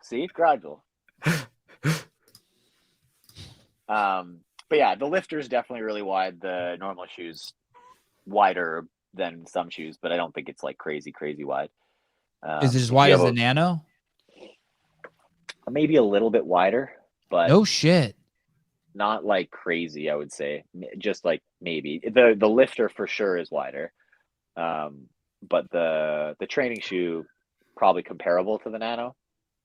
But yeah, the lifter's definitely really wide. The normal shoes wider than some shoes, but I don't think it's like crazy wide. Is it as wide as the Nano? Maybe a little bit wider, but no shit. Not like crazy, I would say. Just like maybe the lifter for sure is wider, but the training shoe probably comparable to the Nano.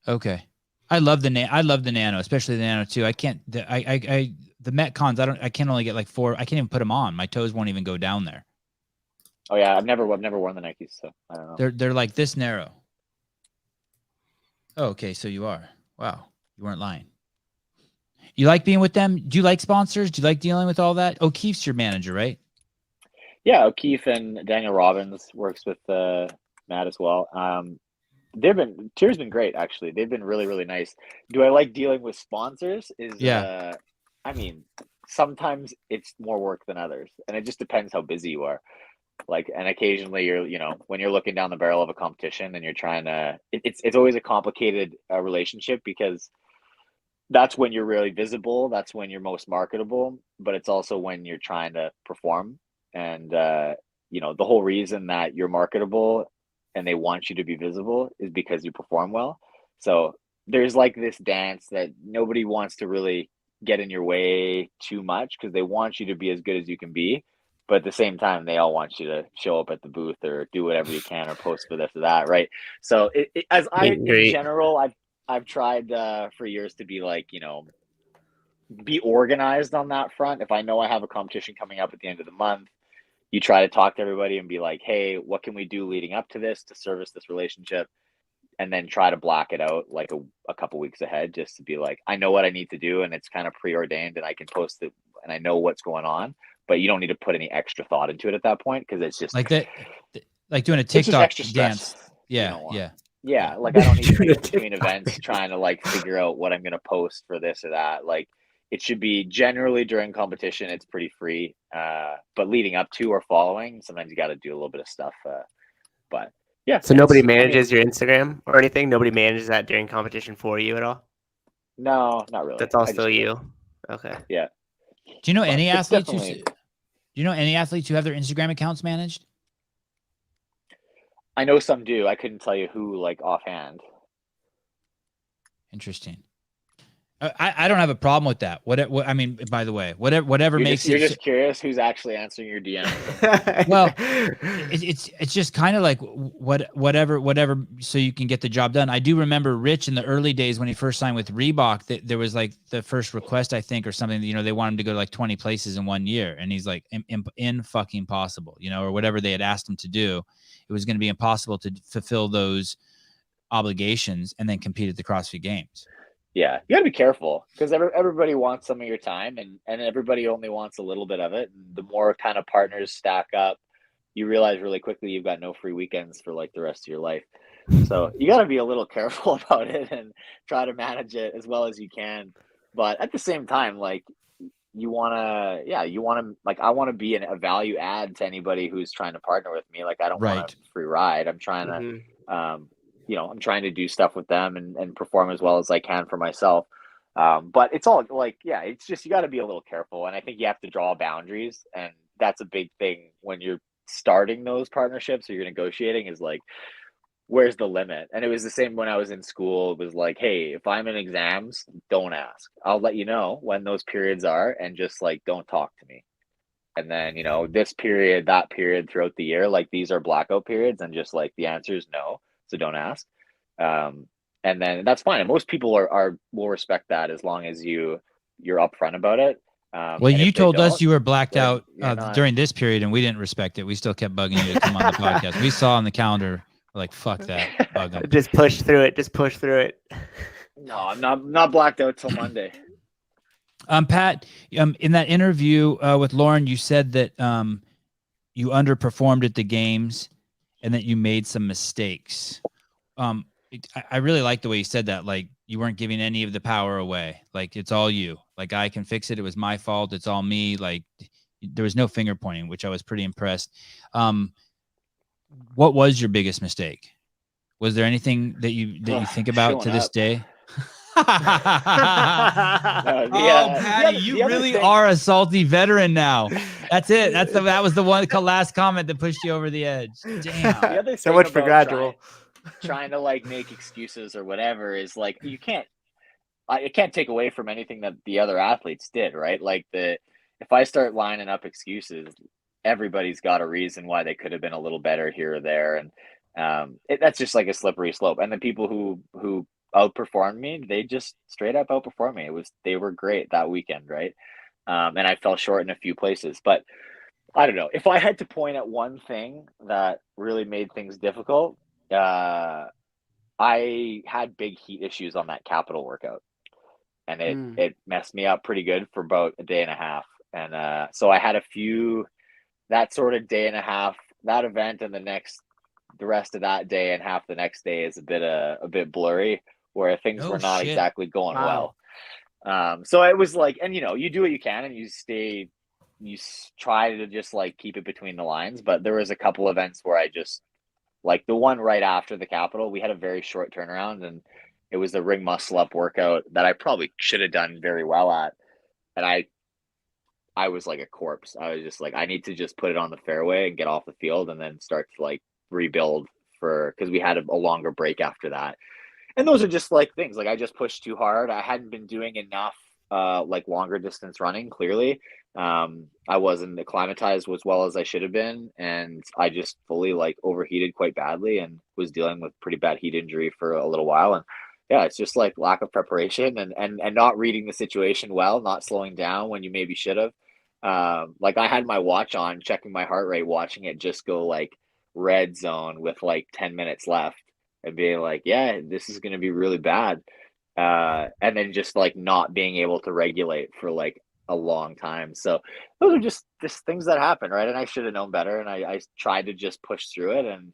Okay, I love the Nano, especially the Nano 2. I can't. The Metcons. I can only get like 4. I can't even put them on. My toes won't even go down there. Oh yeah, I've never worn the Nikes, so I don't know. They're like this narrow. Oh, okay, so you are. Wow, you weren't lying. You like being with them? Do you like sponsors? Do you like dealing with all that? O'Keefe's your manager, right? Yeah, O'Keefe and Danielle Robbins works with Matt as well. Tier's been great, actually. They've been really, really nice. Do I like dealing with sponsors? I mean, sometimes it's more work than others, and it just depends how busy you are. Like, and occasionally you're, when you're looking down the barrel of a competition and you're trying to, it's always a complicated relationship, because that's when you're really visible. That's when you're most marketable, but it's also when you're trying to perform. And, the whole reason that you're marketable and they want you to be visible is because you perform well. So there's like this dance that nobody wants to really get in your way too much, because they want you to be as good as you can be. But at the same time, they all want you to show up at the booth or do whatever you can or post for this or that, right? So in general, I've tried for years to be like, be organized on that front. If I know I have a competition coming up at the end of the month, you try to talk to everybody and be like, hey, what can we do leading up to this to service this relationship? And then try to block it out like a couple weeks ahead, just to be like, I know what I need to do, and it's kind of preordained, and I can post it, and I know what's going on. But you don't need to put any extra thought into it at that point, because it's just like that, like doing a TikTok dance. Yeah. Like I don't need to be between events trying to like figure out what I'm going to post for this or that. Like it should be generally during competition, it's pretty free. But leading up to or following, sometimes you got to do a little bit of stuff. But yeah. So nobody manages your Instagram or anything? Nobody manages that during competition for you at all? No, not really. That's all still you. Okay. Yeah. Do you know any athletes? Do you know any athletes who have their Instagram accounts managed? I know some do. I couldn't tell you who, like offhand. Interesting. I don't have a problem with that. What I mean, by the way, whatever makes you're just curious who's actually answering your DM. Well, it's just kind of like whatever, so you can get the job done. I do remember Rich in the early days when he first signed with Reebok, that there was like the first request, I think, or something. You know, they wanted him to go to like 20 places in 1 year, and he's like, in fucking possible, you know, or whatever they had asked him to do. It was going to be impossible to fulfill those obligations and then compete at the CrossFit Games. Yeah, you got to be careful, because everybody wants some of your time, and everybody only wants a little bit of it. And the more kind of partners stack up, you realize really quickly you've got no free weekends for like the rest of your life. So you got to be a little careful about it and try to manage it as well as you can. But at the same time, like you want to, like I want to be a value add to anybody who's trying to partner with me. Like I don't want a free ride. I'm trying to, I'm trying to do stuff with them and perform as well as I can for myself. But it's all like, it's just, you got to be a little careful. And I think you have to draw boundaries. And that's a big thing when you're starting those partnerships or you're negotiating, is like, where's the limit? And it was the same when I was in school. It was like, hey, if I'm in exams, don't ask. I'll let you know when those periods are, and just like, don't talk to me. And then, this period, that period throughout the year, like these are blackout periods, and just like the answer is no. So don't ask. And then that's fine. And most people will respect that as long as you're upfront about it. Well, you told us you were blacked out during this period, and we didn't respect it. We still kept bugging you to come on the podcast. We saw on the calendar, like, fuck that. Bug them. Just push through it. No, I'm not blacked out till Monday. Pat, in that interview with Lauren, you said that you underperformed at the games and that you made some mistakes. I really like the way you said that. Like, you weren't giving any of the power away. Like, it's all you. Like, I can fix it. It was my fault. It's all me. Like, there was no finger pointing, which I was pretty impressed. What was your biggest mistake? Was there anything that you think about to this day? Patty, you really are a salty veteran now. That's it. That was the last comment that pushed you over the edge. Damn. So much for gradual. Trying to like make excuses or whatever is like, I can't take away from anything that the other athletes did, right? Like if I start lining up excuses, everybody's got a reason why they could have been a little better here or there, and that's just like a slippery slope. And the people who outperformed me, they just straight up outperformed me. They were great that weekend, right? And I fell short in a few places, but I don't know. If I had to point at one thing that really made things difficult, I had big heat issues on that capital workout, and it messed me up pretty good for about a day and a half. And so I had a few, that sort of day and a half, that event, and the rest of that day and half the next day is a bit blurry, where things were not exactly going well. So it was like, and you do what you can, and you try to just like keep it between the lines. But there was a couple events where I just, like the one right after the Capitol, we had a very short turnaround, and it was the ring muscle up workout that I probably should have done very well at. And I was like a corpse. I was just like, I need to just put it on the fairway and get off the field, and then start to like rebuild because we had a longer break after that. And those are just like things, like I just pushed too hard. I hadn't been doing enough like longer distance running, clearly. I wasn't acclimatized as well as I should have been, and I just fully like overheated quite badly and was dealing with pretty bad heat injury for a little while. And yeah, it's just like lack of preparation and not reading the situation well, not slowing down when you maybe should have. Like I had my watch on, checking my heart rate, watching it just go like red zone with like 10 minutes left and being like, yeah, this is going to be really bad. And then just like not being able to regulate for like a long time. So those are just things that happen, right? And I should have known better, and I tried to just push through it, and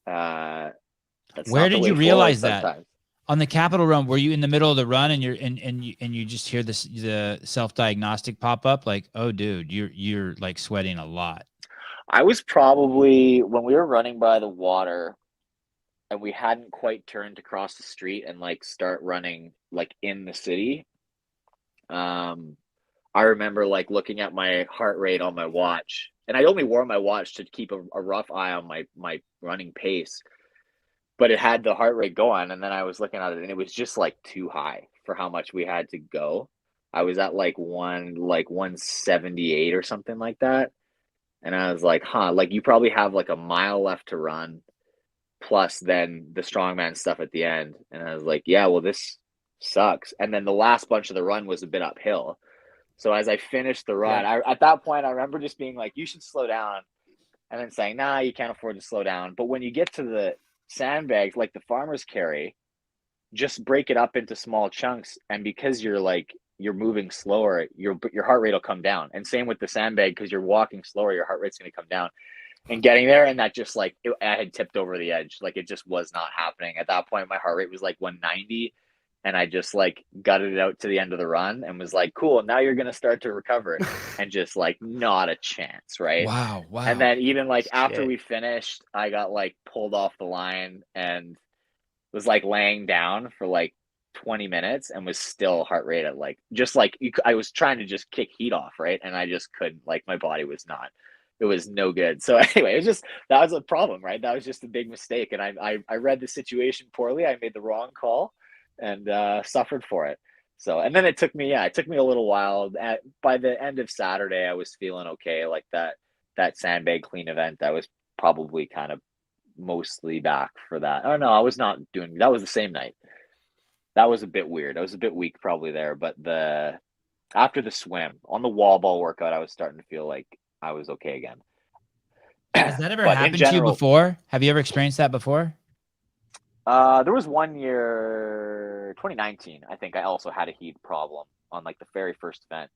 that's Where not the did way you forward realize that? sometimes. On the Capitol run, were you in the middle of the run and you just hear the self-diagnostic pop up like, oh dude, you're like sweating a lot? I was probably, when we were running by the water and we hadn't quite turned to cross the street and like start running like in the city. I remember like looking at my heart rate on my watch, and I only wore my watch to keep a rough eye on my running pace, but it had the heart rate going, and then I was looking at it and it was just like too high for how much we had to go. I was at like 178 or something like that. And I was like, like you probably have like a mile left to run, plus then the strongman stuff at the end. And I was like, yeah, well, this sucks. And then the last bunch of the run was a bit uphill. So as I finished the run, at that point, I remember just being like, you should slow down. And then saying, nah, you can't afford to slow down. But when you get to the sandbags, like the farmers carry, just break it up into small chunks. And because you're moving slower, your heart rate will come down. And same with the sandbag, because you're walking slower, your heart rate's going to come down. And getting there, and that just like, I had tipped over the edge. Like it just was not happening. At that point, my heart rate was like 190. And I just like gutted it out to the end of the run and was like, cool, now you're going to start to recover. And just like not a chance, right? Wow. And then even like after we finished, I got like pulled off the line and was like laying down for like 20 minutes and was still heart rate at like, just like I was trying to just kick heat off, right? And I just couldn't, like my body was not, it was no good. So anyway, it was just, that was a problem, right? That was just a big mistake. And I read the situation poorly. I made the wrong call and suffered for it. So, and then it took me a little while. By the end of Saturday, I was feeling okay. Like that sandbag clean event, I was probably kind of mostly back for that. Oh no, I was not doing, that was the same night. That was a bit weird. I was a bit weak probably there, but after the swim on the wall ball workout, I was starting to feel like I was okay again. Has that ever happened to you before? Have you ever experienced that before? There was one year, 2019, I think I also had a heat problem on like the very first event,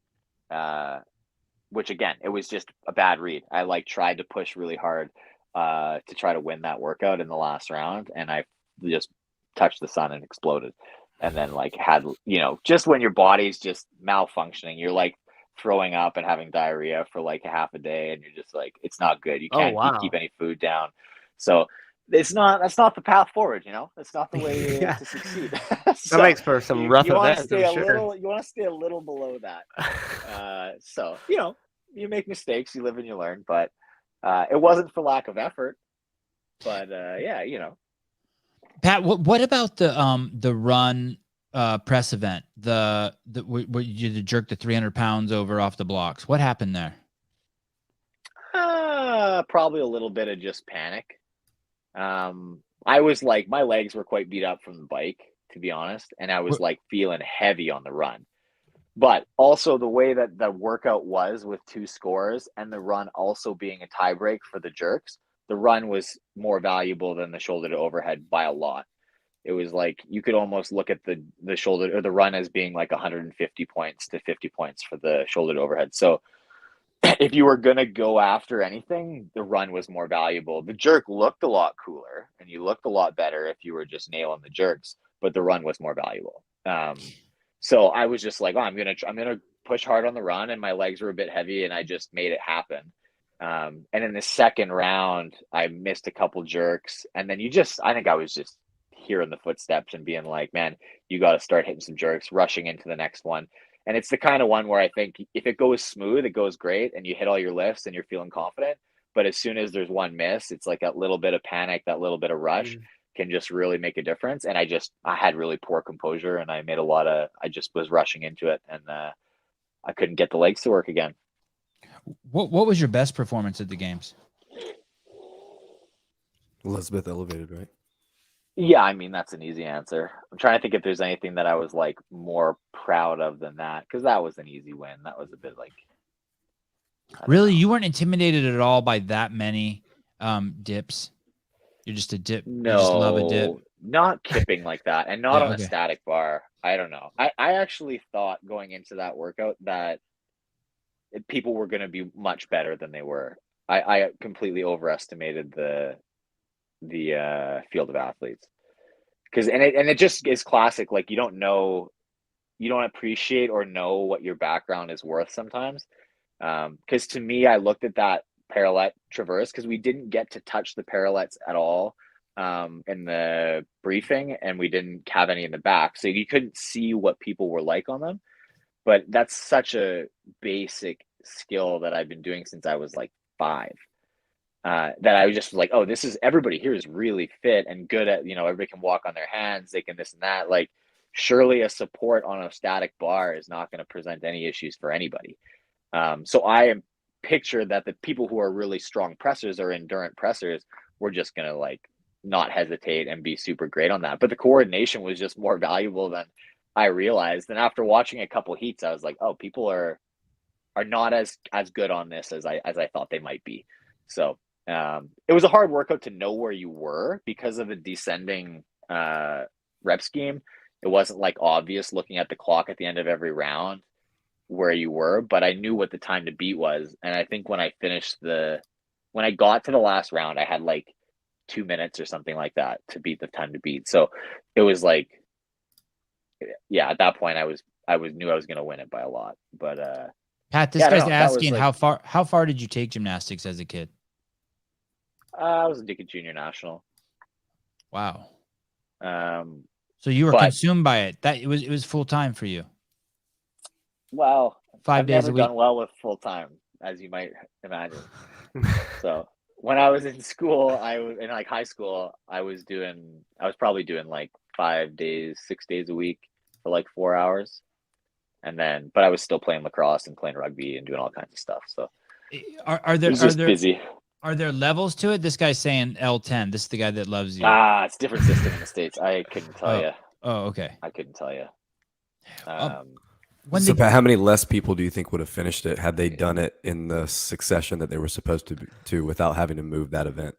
which again, it was just a bad read. I like tried to push really hard to try to win that workout in the last round, and I just touched the sun and exploded. And then like had, just when your body's just malfunctioning, you're like throwing up and having diarrhea for like a half a day, and you're just like, it's not good. You can't keep any food down. So that's not the path forward, That's not the way to succeed. So that makes for some rough events. You want to stay a little below that. So, you make mistakes, you live and you learn, but it wasn't for lack of effort. But Pat, what about the run press event? Where you jerk the 300 pounds over off the blocks. What happened there? Probably a little bit of just panic. I was like, my legs were quite beat up from the bike, to be honest, and I was like feeling heavy on the run. But also the way that the workout was with 2 scores and the run also being a tie break for the jerks, the run was more valuable than the shoulder to overhead by a lot. It was like you could almost look at the shoulder or the run as being like 150 points to 50 points for the shoulder to overhead. So if you were going to go after anything, the run was more valuable. The jerk looked a lot cooler and you looked a lot better if you were just nailing the jerks, but the run was more valuable. So I was just like, I'm going to push hard on the run, and my legs were a bit heavy and I just made it happen. And in the second round, I missed a couple jerks, and then I think I was just hearing the footsteps and being like, man, you got to start hitting some jerks, rushing into the next one. And it's the kind of one where I think if it goes smooth, it goes great and you hit all your lifts and you're feeling confident. But as soon as there's one miss, it's like that little bit of panic, that little bit of rush can just really make a difference. And I had really poor composure, and I made I just was rushing into it, and I couldn't get the legs to work again. What was your best performance at the games? Elizabeth elevated, right? Yeah, I mean, that's an easy answer. I'm trying to think if there's anything that I was like more proud of than that, because that was an easy win. That was a bit like, Really, you weren't intimidated at all by that many dips? You're just a dip. You just love a dip. No, not kipping like that, and not Yeah, on okay. a static bar. I don't know. I actually thought going into that workout that people were going to be much better than they were. I completely overestimated the field of athletes, because it just is classic. Like, you don't appreciate or know what your background is worth sometimes. Because to me, I looked at that parallel traverse, because we didn't get to touch the parallettes at all in the briefing, and we didn't have any in the back, so you couldn't see what people were like on them. But that's such a basic skill that I've been doing since I was like 5. That I was just like, oh, everybody here is really fit and good at, everybody can walk on their hands, they can this and that. Like, surely a support on a static bar is not going to present any issues for anybody. So I am pictured that the people who are really strong pressers or endurance pressers were just going to like not hesitate and be super great on that. But the coordination was just more valuable than I realized. And after watching a couple heats, I was like, oh, people are not as good on this as I thought they might be. So it was a hard workout to know where you were because of the descending rep scheme. It wasn't like obvious looking at the clock at the end of every round where you were, but I knew what the time to beat was. And I think when I got to the last round, I had like 2 minutes or something like that to beat the time to beat. So it was like, yeah, at that point I knew I was going to win it by a lot. But Pat, this guy's asking, how far did you take gymnastics as a kid? I was a Dickett Junior National. Wow. So you were consumed by it. That it was full time for you. Well, 5 days a week. I've never done well with full time, as you might imagine. So when I was in school, I was in like high school, I was probably doing like 5 days, 6 days a week for like 4 hours. And then, but I was still playing lacrosse and playing rugby and doing all kinds of stuff. So busy. Are there levels to it? This guy's saying L10. This is the guy that loves you. It's a different system in the States. I couldn't tell you. Oh, okay. I couldn't tell you. So Pat, how many less people do you think would have finished it had they done it in the succession that they were supposed to without having to move that event?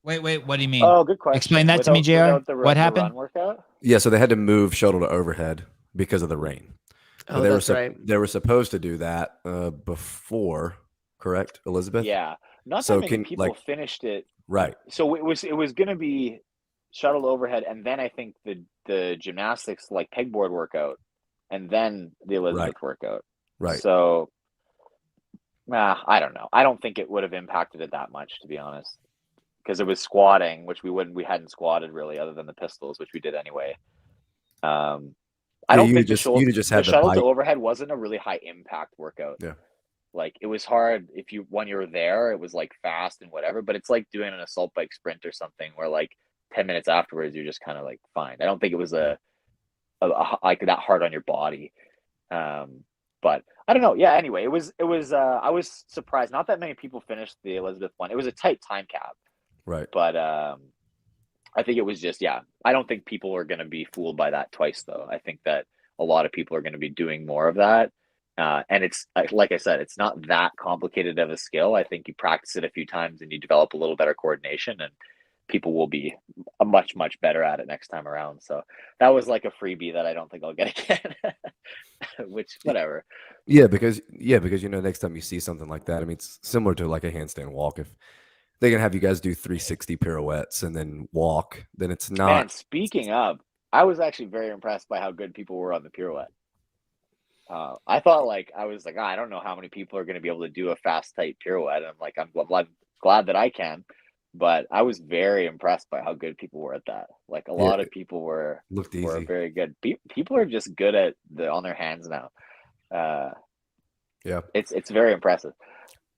Wait, what do you mean? Oh, good question. Explain that to me, JR. What happened? Yeah, so they had to move shuttle to overhead because of the rain. Oh, that's right. They were supposed to do that before, correct, Elizabeth? Yeah. Not so many people finished it. Right. So it was going to be shuttle overhead, and then I think the gymnastics like pegboard workout, and then the Elizabeth workout. Right. So I don't know. I don't think it would have impacted it that much, to be honest, because it was squatting, which we hadn't squatted really, other than the pistols, which we did anyway. I don't think the shuttle to overhead wasn't a really high impact workout. Yeah. Like, it was hard when you were there, it was like fast and whatever, but it's like doing an assault bike sprint or something where like 10 minutes afterwards, you're just kind of like fine. I don't think it was a like that hard on your body. But I don't know. Yeah. Anyway, it was I was surprised. Not that many people finished the Elizabeth one. It was a tight time cap. Right. But I think it was just, I don't think people are going to be fooled by that twice though. I think that a lot of people are going to be doing more of that. And it's like I said, it's not that complicated of a skill. I think you practice it a few times and you develop a little better coordination, and people will be much, much better at it next time around. So that was like a freebie that I don't think I'll get again, which whatever. Yeah, because next time you see something like that, I mean, it's similar to like a handstand walk. If they can have you guys do 360 pirouettes and then walk, then it's not. Man, speaking of, I was actually very impressed by how good people were on the pirouette. I thought I was like, I don't know how many people are going to be able to do a fast, tight pirouette. And I'm like, I'm glad that I can, but I was very impressed by how good people were at that. Like, a lot of people were very good. People are just good at on their hands now. Yeah, it's very impressive.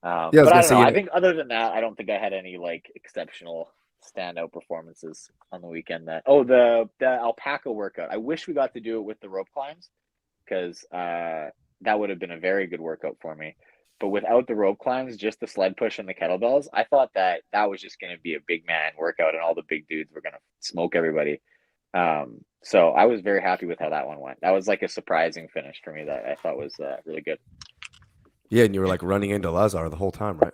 But I don't know. I think other than that, I don't think I had any exceptional standout performances on the weekend. The alpaca workout. I wish we got to do it with the rope climbs, because that would have been a very good workout for me. but without the rope climbs, just the sled push and the kettlebells, I thought that was just going to be a big man workout and all the big dudes were going to smoke everybody. So I was very happy with how that one went. That was like a surprising finish for me that I thought was really good. Yeah, and you were like running into Lazar the whole time, right?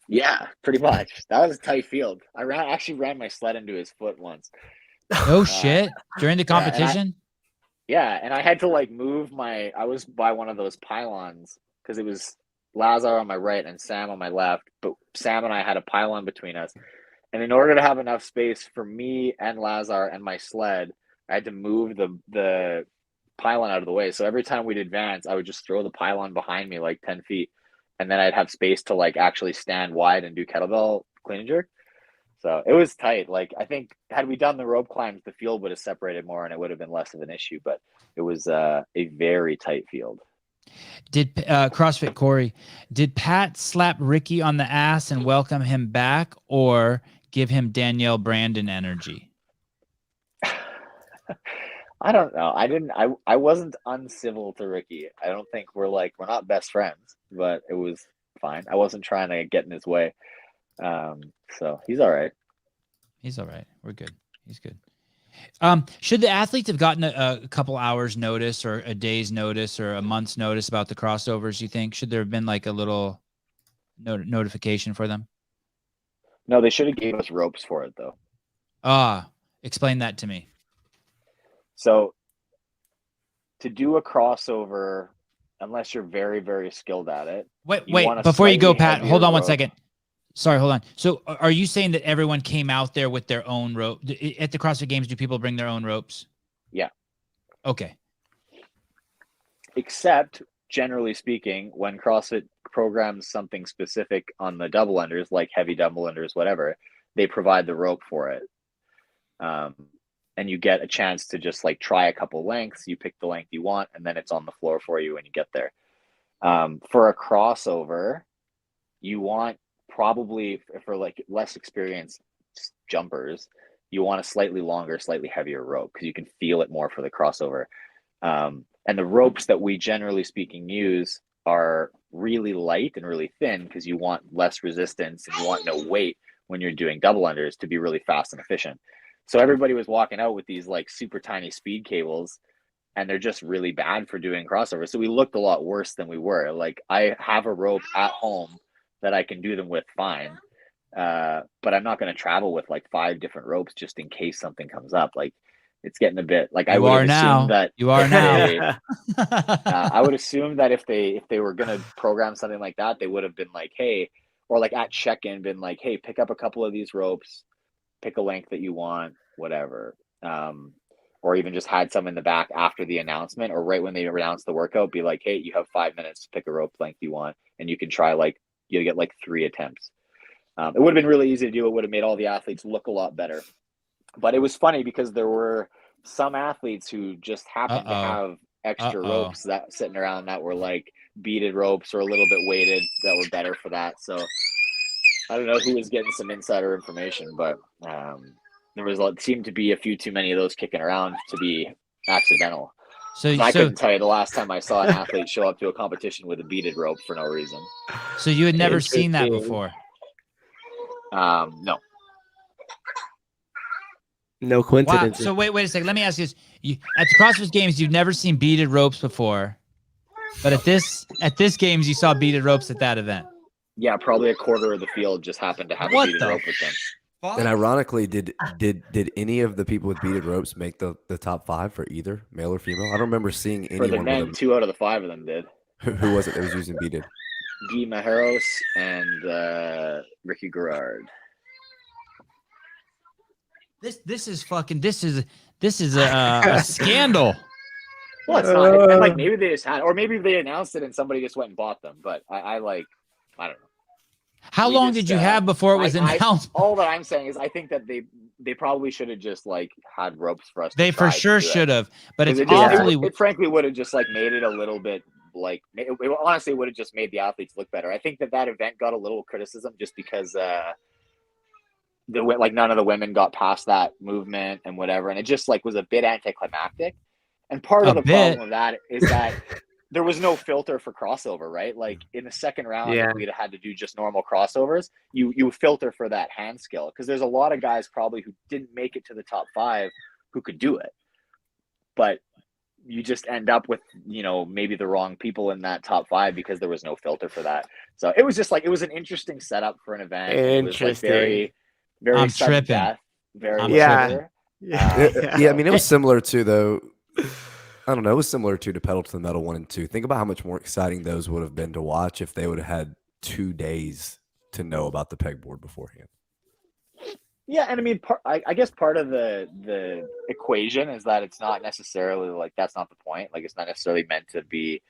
Yeah, pretty much. That was a tight field. I actually ran my sled into his foot once. Oh shit! During the competition? And I had to like move I was by one of those pylons because it was Lazar on my right and Sam on my left, but Sam and I had a pylon between us. And in order to have enough space for me and Lazar and my sled, I had to move the pylon out of the way. So every time we'd advance, I would just throw the pylon behind me like 10 feet. And then I'd have space to like actually stand wide and do kettlebell clean and jerk. So it was tight. Like, I think had we done the rope climbs, the field would have separated more and it would have been less of an issue. But it was a very tight field. Did CrossFit Corey, did Pat slap Ricky on the ass and welcome him back, or give him Danielle Brandon energy? I don't know. I wasn't uncivil to Ricky. I don't think we're not best friends, but it was fine. I wasn't trying to get in his way. So he's all right. He's all right. We're good. He's good. Should the athletes have gotten a couple hours notice or a day's notice or a month's notice about the crossovers, you think? Should there have been like a little notification for them? No, they should have gave us ropes for it though. Explain that to me. So to do a crossover, unless you're very, very skilled at it. Wait, before you go, Pat, hold on 1 second. Sorry, hold on. So are you saying that everyone came out there with their own rope? At the CrossFit Games, do people bring their own ropes? Yeah. Okay. Except, generally speaking, when CrossFit programs something specific on the double unders, like heavy double unders, whatever, they provide the rope for it. And you get a chance to just like try a couple lengths. You pick the length you want, and then it's on the floor for you when you get there. For a crossover, you want probably for like less experienced jumpers, you want a slightly longer, slightly heavier rope because you can feel it more for the crossover. And the ropes that we generally speaking use are really light and really thin because you want less resistance and you want no weight when you're doing double unders to be really fast and efficient. So everybody was walking out with these like super tiny speed cables, and they're just really bad for doing crossovers. So we looked a lot worse than we were. Like, I have a rope at home that I can do them with fine. But I'm not going to travel with like 5 different ropes just in case something comes up. Like, it's getting a bit like I would assume that you are now. I would assume that if they were going to program something like that, they would have been like, hey, or like at check-in been like, hey, pick up a couple of these ropes, pick a length that you want, whatever. Or even just had some in the back after the announcement or right when they announced the workout, be like, hey, you have 5 minutes to pick a rope length you want. And you can try you'll get like 3 attempts. It would have been really easy to do. It would have made all the athletes look a lot better. But it was funny because there were some athletes who just happened to have extra ropes that sitting around that were like beaded ropes or a little bit weighted that were better for that. So I don't know who was getting some insider information, but there seemed to be a few too many of those kicking around to be accidental. So I couldn't tell you the last time I saw an athlete show up to a competition with a beaded rope for no reason. So you had never seen that before? No. No coincidence. Wow. So wait a second. Let me ask you this. At the CrossFit Games, you've never seen beaded ropes before, but at this Games, you saw beaded ropes at that event. Yeah, probably a quarter of the field just happened to have a beaded rope with them. And ironically, did any of the people with beaded ropes make the top 5 for either male or female? I don't remember seeing anyone. For the men, 2 out of the 5 of them did. Who was it that was using beaded? Guy Majeros and Ricky Garrard. This is a scandal. Well, it's not. And like maybe they just had, or maybe they announced it and somebody just went and bought them. But I don't know. How long did you have before it was announced? All that I'm saying is I think that they probably should have just like had ropes for us. They for sure should have, but it's awfully. It frankly would have just like made it a little bit like it honestly would have just made the athletes look better. I think that event got a little criticism just because none of the women got past that movement and whatever, and it just like was a bit anticlimactic. And part of the problem with that is that there was no filter for crossover, right? Like in the second round, if we'd had to do just normal crossovers, you filter for that hand skill, because there's a lot of guys probably who didn't make it to the top 5 who could do it, but you just end up with, you know, maybe the wrong people in that top 5 because there was no filter for that. So it was just like, it was an interesting setup for an event. It was like very, very sudden death, very yeah. I mean, it was similar to, though, I don't know, it was similar to Pedal to the Metal 1 and 2. Think about how much more exciting those would have been to watch if they would have had 2 days to know about the pegboard beforehand. Yeah, and I mean, I guess part of the equation is that it's not necessarily like, that's not the point. Like, it's not necessarily meant to be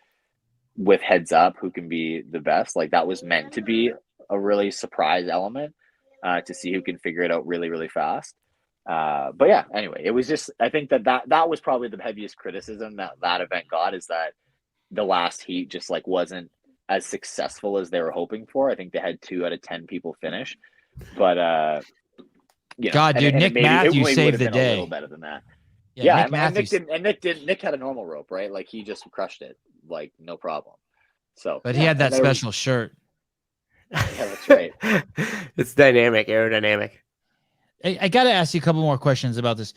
with heads up who can be the best. Like, that was meant to be a really surprise element to see who can figure it out really, really fast. But yeah, anyway, it was just, I think that was probably the heaviest criticism that event got, is that the last heat just like wasn't as successful as they were hoping for. I think they had 2 out of 10 people finish, but you know, God, dude, Nick Matthews saved the day. A little better than that. Yeah, Nick had a normal rope, right? Like, he just crushed it, like, no problem. So, but he had that special shirt. Yeah, that's right. It's dynamic, aerodynamic. I got to ask you a couple more questions about this.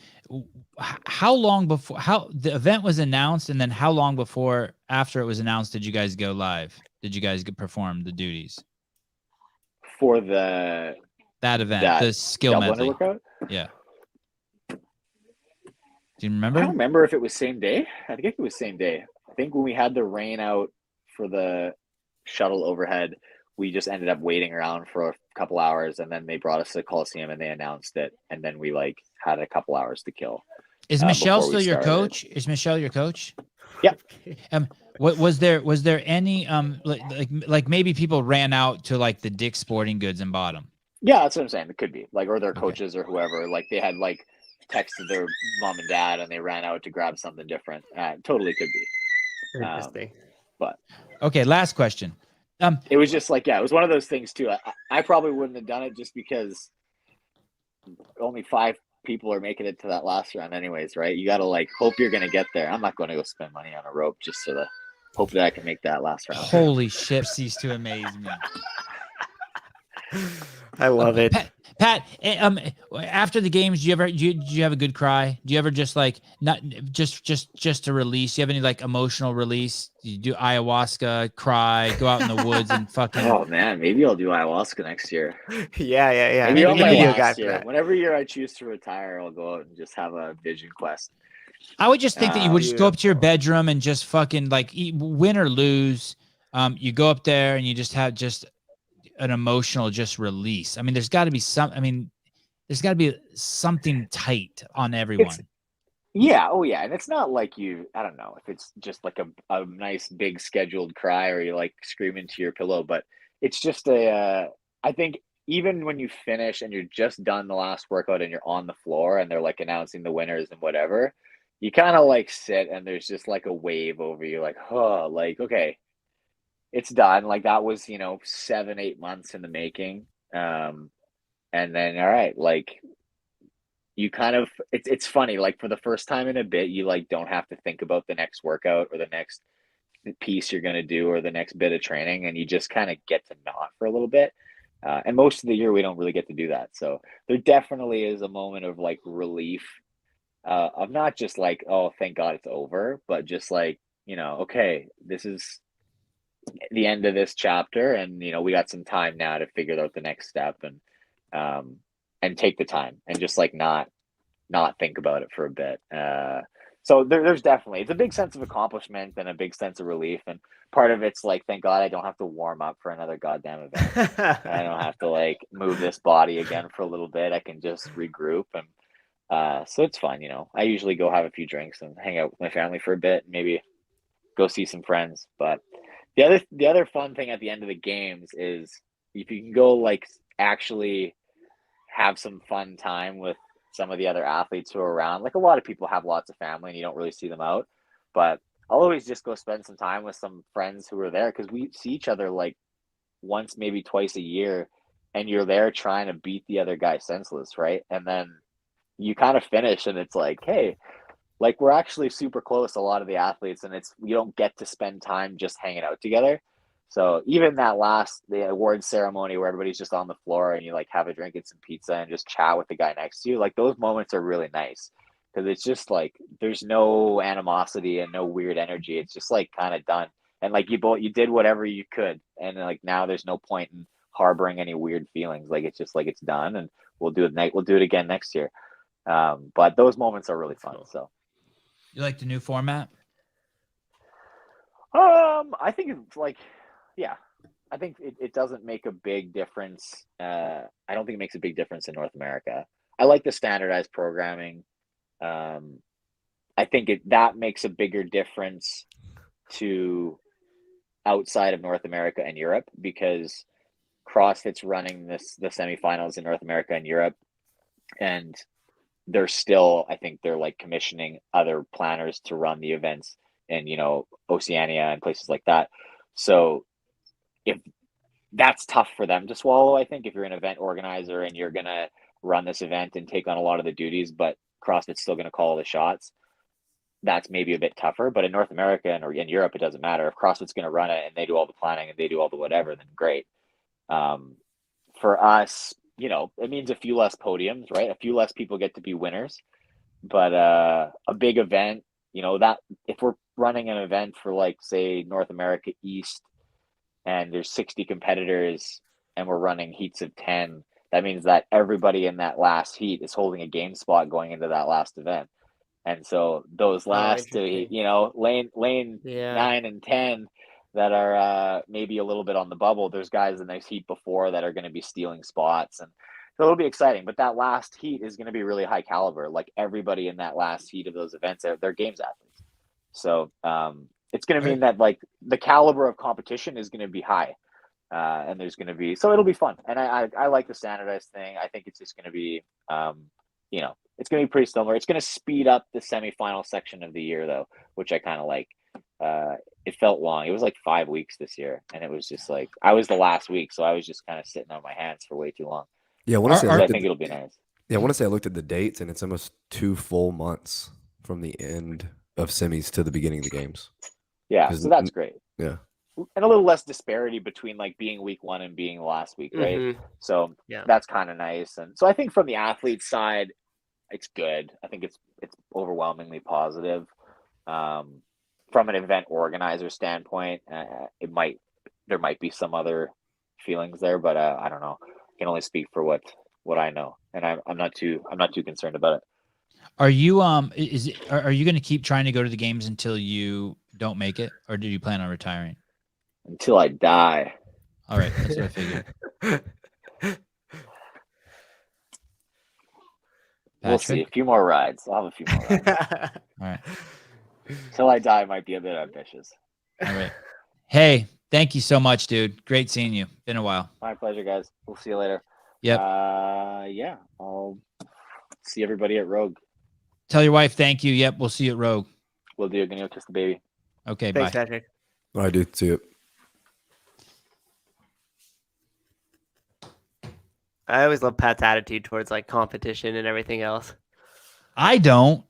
How long before the event was announced, and then how long before after it was announced did you guys go live? Did you guys perform the duties for that event, the skill medley workout? Yeah. Do you remember? I don't remember if it was same day. I think it was same day. I think when we had the rain out for the shuttle overhead, we just ended up waiting around for a couple hours, and then they brought us to the Coliseum and they announced it, and then we like had a couple hours to kill. Is Michelle still your coach? Is Michelle your coach? Yeah. What was there any like maybe people ran out to like the Dick's Sporting Goods and bought them? Yeah, that's what I'm saying. It could be like, or their coaches or whoever, like they had like texted their mom and dad and they ran out to grab something different. Totally could be. Interesting. But okay, last question. It was just like, yeah, it was one of those things too. I probably wouldn't have done it just because only 5 people are making it to that last round anyways, right? You got to like hope you're going to get there. I'm not going to go spend money on a rope just to hope that I can make that last round. Holy shit, cease to amaze me. I love it. Pat, after the games, do you have a good cry? Do you ever just like not just to release? Do you have any like emotional release? Do you do ayahuasca, cry, go out in the woods and fucking? Oh man, maybe I'll do ayahuasca next year. Yeah. Maybe whenever year I choose to retire, I'll go out and just have a vision quest. I would just think that you would just go up to your bedroom and just fucking like win or lose. You go up there and you just have just an emotional release. I mean, there's got to be something tight on everyone. And it's not like I don't know if it's just like a nice big scheduled cry or you like scream into your pillow, but it's just I think even when you finish and you're just done the last workout and you're on the floor and they're like announcing the winners and whatever, you kind of like sit and there's just like a wave over you, like, oh, like, okay, it's done. Like that was, 7-8 months in the making. And then, all right, like you kind of, it's funny, like for the first time in a bit, you like don't have to think about the next workout or the next piece you're going to do or the next bit of training. And you just kind of get to not for a little bit. And most of the year we don't really get to do that. So there definitely is a moment of like relief of not just like, oh, thank God it's over, but just like, okay, this is the end of this chapter, and we got some time now to figure out the next step and take the time and just like not think about it for a bit. So there's definitely, it's a big sense of accomplishment and a big sense of relief, and part of it's like, thank God I don't have to warm up for another goddamn event. I don't have to like move this body again for a little bit. I can just regroup, and so it's fun. I usually go have a few drinks and hang out with my family for a bit, maybe go see some friends. But the other fun thing at the end of the games is if you can go like actually have some fun time with some of the other athletes who are around. Like a lot of people have lots of family and you don't really see them out, but I'll always just go spend some time with some friends who are there, because we see each other like once, maybe twice a year, and you're there trying to beat the other guy senseless, right? And then you kind of finish and it's like, hey, like we're actually super close, a lot of the athletes, and you don't get to spend time just hanging out together. So even the award ceremony where everybody's just on the floor and you like have a drink and some pizza and just chat with the guy next to you, like those moments are really nice because it's just like there's no animosity and no weird energy. It's just like kind of done. And like you did whatever you could, and like now there's no point in harboring any weird feelings. Like it's just like it's done, and we'll do it again next year. But those moments are really fun. So you like the new format? I think it's like, yeah, I think it doesn't make a big difference. I don't think it makes a big difference in North America. I like the standardized programming. I think that makes a bigger difference to outside of North America and Europe, because CrossFit's running the semifinals in North America and Europe, and I think they're like commissioning other planners to run the events in, Oceania and places like that. So if that's tough for them to swallow, I think if you're an event organizer and you're going to run this event and take on a lot of the duties, but CrossFit's still going to call the shots, that's maybe a bit tougher. But in North America and in Europe, it doesn't matter. If CrossFit's going to run it and they do all the planning and they do all the whatever, then great. For us, it means a few less podiums, right? A few less people get to be winners. But a big event, that if we're running an event for like, say, North America East, and there's 60 competitors and we're running heats of 10, that means that everybody in that last heat is holding a game spot going into that last event. And so those last two, lane 9 and 10 that are maybe a little bit on the bubble, there's guys in this heat before that are going to be stealing spots. And so it'll be exciting. But that last heat is going to be really high caliber. Like everybody in that last heat of those events, they're games athletes. So it's going to mean that like the caliber of competition is going to be high. And there's going to be, so it'll be fun. And I like the standardized thing. I think it's just going to be, it's going to be pretty similar. It's going to speed up the semifinal section of the year though, which I kind of like. It felt long. It was like 5 weeks this year. And it was just like, I was the last week. So I was just kind of sitting on my hands for way too long. Yeah. I think it'll be nice. Yeah. I want to say I looked at the dates and it's almost 2 full months from the end of semis to the beginning of the games. Yeah. So that's great. Yeah. And a little less disparity between like being week 1 and being the last week, right? Mm-hmm. So that's kind of nice. And so I think from the athlete side, it's good. I think it's overwhelmingly positive. From an event organizer standpoint, there might be some other feelings there, but I don't know. I can only speak for what I know, and I'm not too concerned about it. Are you are you going to keep trying to go to the games until you don't make it, or do you plan on retiring? Until I die. All right, that's what I figured. We'll see. A few more rides. I'll have a few more rides. All right. Till I die might be a bit ambitious. All right. Hey, thank you so much, dude. Great seeing you. Been a while. My pleasure, guys. We'll see you later. Yep. Yeah. I'll see everybody at Rogue. Tell your wife thank you. Yep. We'll see you at Rogue. We'll do. Gonna go kiss the baby. Okay. Thanks, bye. Patrick. All right, dude. See you. I always love Pat's attitude towards like competition and everything else. I don't.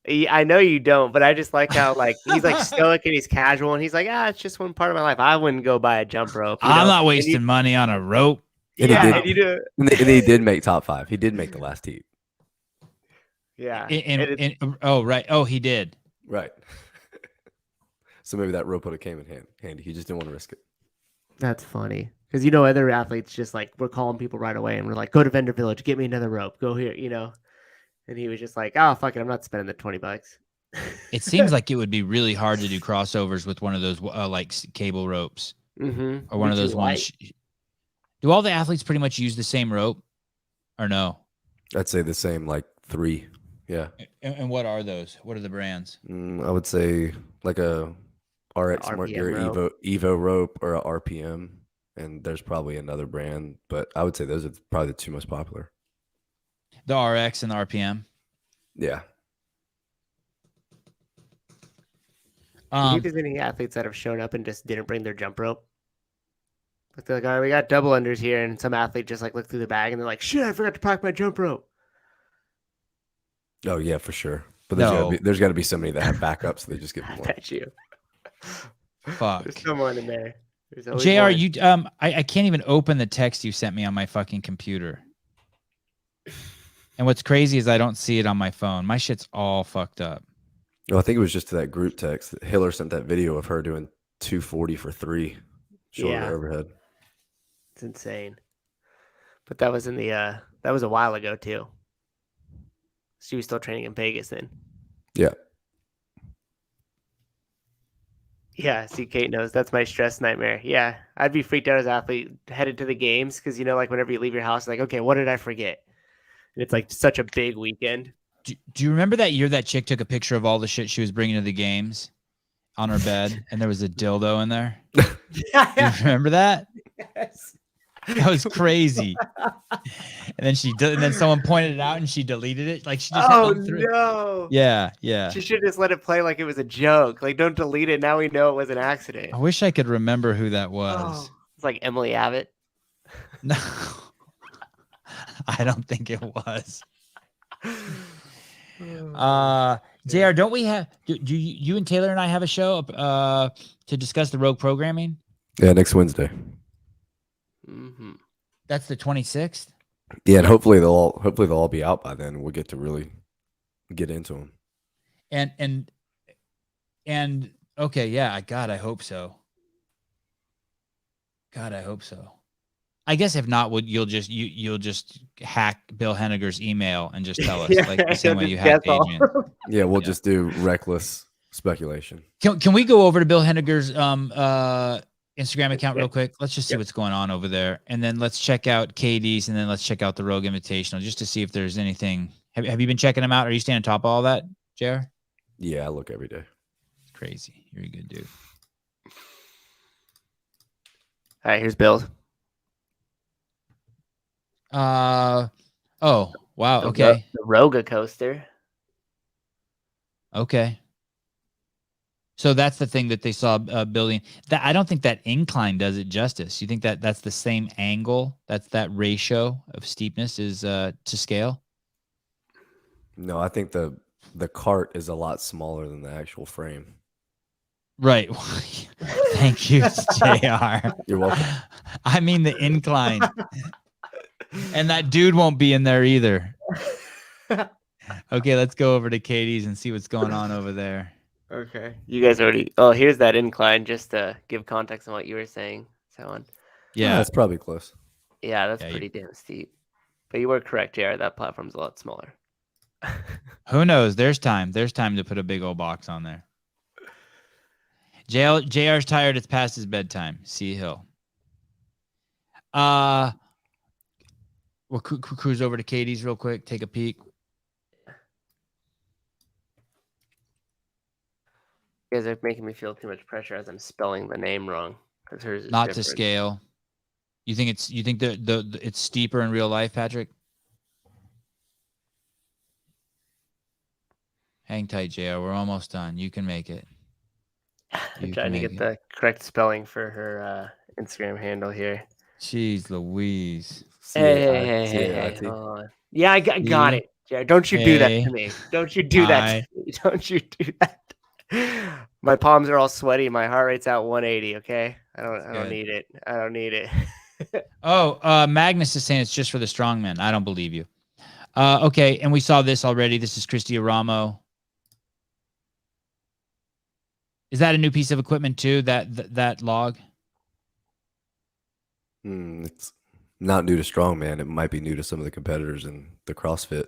I know you don't, but I just like how like he's like stoic and he's casual and he's like, it's just one part of my life. I wouldn't go buy a jump rope. I'm not wasting money on a rope. And he did make top 5. He did make the last heat. Yeah. Oh, right. Oh, he did. Right. So maybe that rope would have came in handy. He just didn't want to risk it. That's funny. Because, other athletes just like, we're calling people right away and we're like, go to Vendor Village, get me another rope, go here, And he was just like, oh, fuck it, I'm not spending the $20. It seems like it would be really hard to do crossovers with one of those like cable ropes or one of those ones. Do all the athletes pretty much use the same rope or no? I'd say the same, like 3. Yeah. And what are those? What are the brands? I would say like a RX Smart Gear Evo rope or a RPM. And there's probably another brand, but I would say those are probably the 2 most popular. The RX and the RPM. Yeah. Do you think there's any athletes that have shown up and just didn't bring their jump rope? Like they're like, all right, we got double unders here, and some athlete just like looked through the bag and they're like, shit, I forgot to pack my jump rope. Oh yeah, for sure. But No. there's gotta be somebody that have backups. So they just give them I one. bet you. Fuck. There's someone in there. There's always JR, one. you I can't even open the text you sent me on my fucking computer. And what's crazy is I don't see it on my phone. My shit's all fucked up. No, I think it was just to that group text. Hiller sent that video of her doing 240 for 3 shoulder Yeah. overhead. It's insane. But that was in the that was a while ago too. She was still training in Vegas then. Yeah. Yeah, see, Kate knows that's my stress nightmare. Yeah, I'd be freaked out as an athlete headed to the games because like whenever you leave your house, like, okay, what did I forget? And it's like such a big weekend. Do you remember that year that chick took a picture of all the shit she was bringing to the games on her bed, and there was a dildo in there? You remember that? Yes. That was crazy. And then someone pointed it out, and she deleted it. Like she just Oh had through it. no! Yeah. She should just let it play like it was a joke. Like, don't delete it. Now we know it was an accident. I wish I could remember who that was. Oh, it's like Emily Abbott. No, I don't think it was. JR, don't we have? Do you and Taylor and I have a show to discuss the Rogue programming? Yeah, next Wednesday. Mm-hmm. That's the 26th. Yeah, and hopefully they'll all be out by then. We'll get to really get into them. And okay, yeah. God, I hope so. God, I hope so. I guess if not, you'll just hack Bill Henniger's email and just tell us like the same way you hacked Adrian. Yeah, we'll just do reckless speculation. Can we go over to Bill Henniger's Instagram account real quick? Let's just see what's going on over there, and then let's check out KD's, and then let's check out the Rogue Invitational just to see if there's anything. Have you been checking them out? Are you staying on top of all that, JR? Yeah, I look every day. It's crazy. You're a good dude. All right, here's Bill. Oh, wow. Okay. The Roga coaster. Okay. So that's the thing that they saw building. That I don't think that incline does it justice. You think that that's the same angle? That's that ratio of steepness is to scale? No, I think the cart is a lot smaller than the actual frame. Right. Thank you, JR. You're welcome. I mean the incline. And that dude won't be in there either. Okay, let's go over to Katie's and see what's going on over there. Okay. You guys already... Oh, here's that incline, just to give context on what you were saying, Sevan. Yeah. That's probably close. Yeah, that's pretty damn steep. But you were correct, JR. That platform's a lot smaller. Who knows? There's time. There's time to put a big old box on there. JR's tired. It's past his bedtime. See Hill. We'll cruise over to Katie's real quick. Take a peek. You guys are making me feel too much pressure as I'm spelling the name wrong. Because hers is Not different. to scale. You think it's steeper in real life, Patrick? Hang tight, JR. We're almost done. You can make it. I'm trying to get the correct spelling for her Instagram handle here. Jeez Louise. Hey. Hold on. Yeah, I got it. JR, don't you do that to me. Don't you do that to me. Don't you do that. My palms are all sweaty. My heart rate's at 180. Okay, I don't need it. I don't need it. Oh, Magnus is saying it's just for the strongmen. I don't believe you. Okay, and we saw this already. This is Christy Aramo. Is that a new piece of equipment too? That log? It's not new to strongman. It might be new to some of the competitors in the CrossFit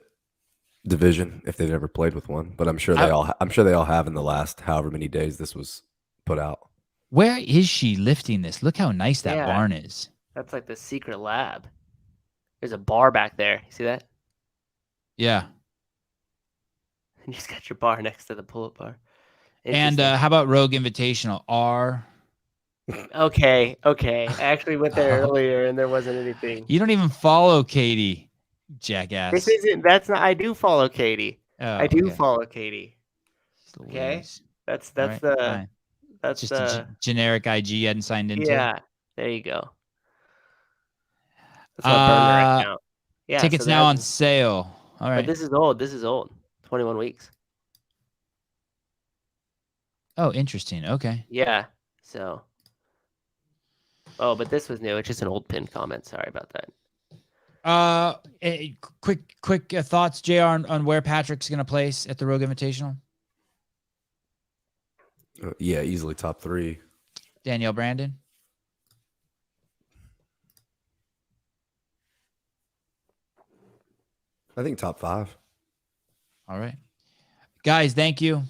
division if they've never played with one. But I'm sure they all have in the last however many days this was put out. Where is she lifting this? Look how nice that barn is. That's like the secret lab. There's a bar back there. You see that? Yeah. You just got your bar next to the pull-up bar. And how about Rogue Invitational? R. Okay. I actually went there earlier and there wasn't anything. You don't even follow Katie, jackass. This isn't. That's not. I do follow Katie. Oh, I do follow Katie. Okay. That's right, the. fine. That's just the a generic IG you hadn't signed into. Yeah. There you go. That's my burner account. Yeah. Tickets now on sale. All right. But this is old. 21 weeks. Oh, interesting. Okay. Yeah. So. Oh, but this was new. It's just an old pinned comment. Sorry about that. Quick thoughts, JR, on where Patrick's going to place at the Rogue Invitational? Yeah, easily top 3. Danielle Brandon? I think top 5. All right. Guys, thank you.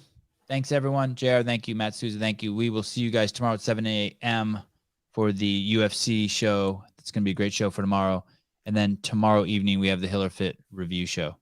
Thanks, everyone. JR, thank you. Matt Souza, thank you. We will see you guys tomorrow at 7 a.m. for the UFC show. It's going to be a great show for tomorrow. And then tomorrow evening, we have the Hiller Fit review show.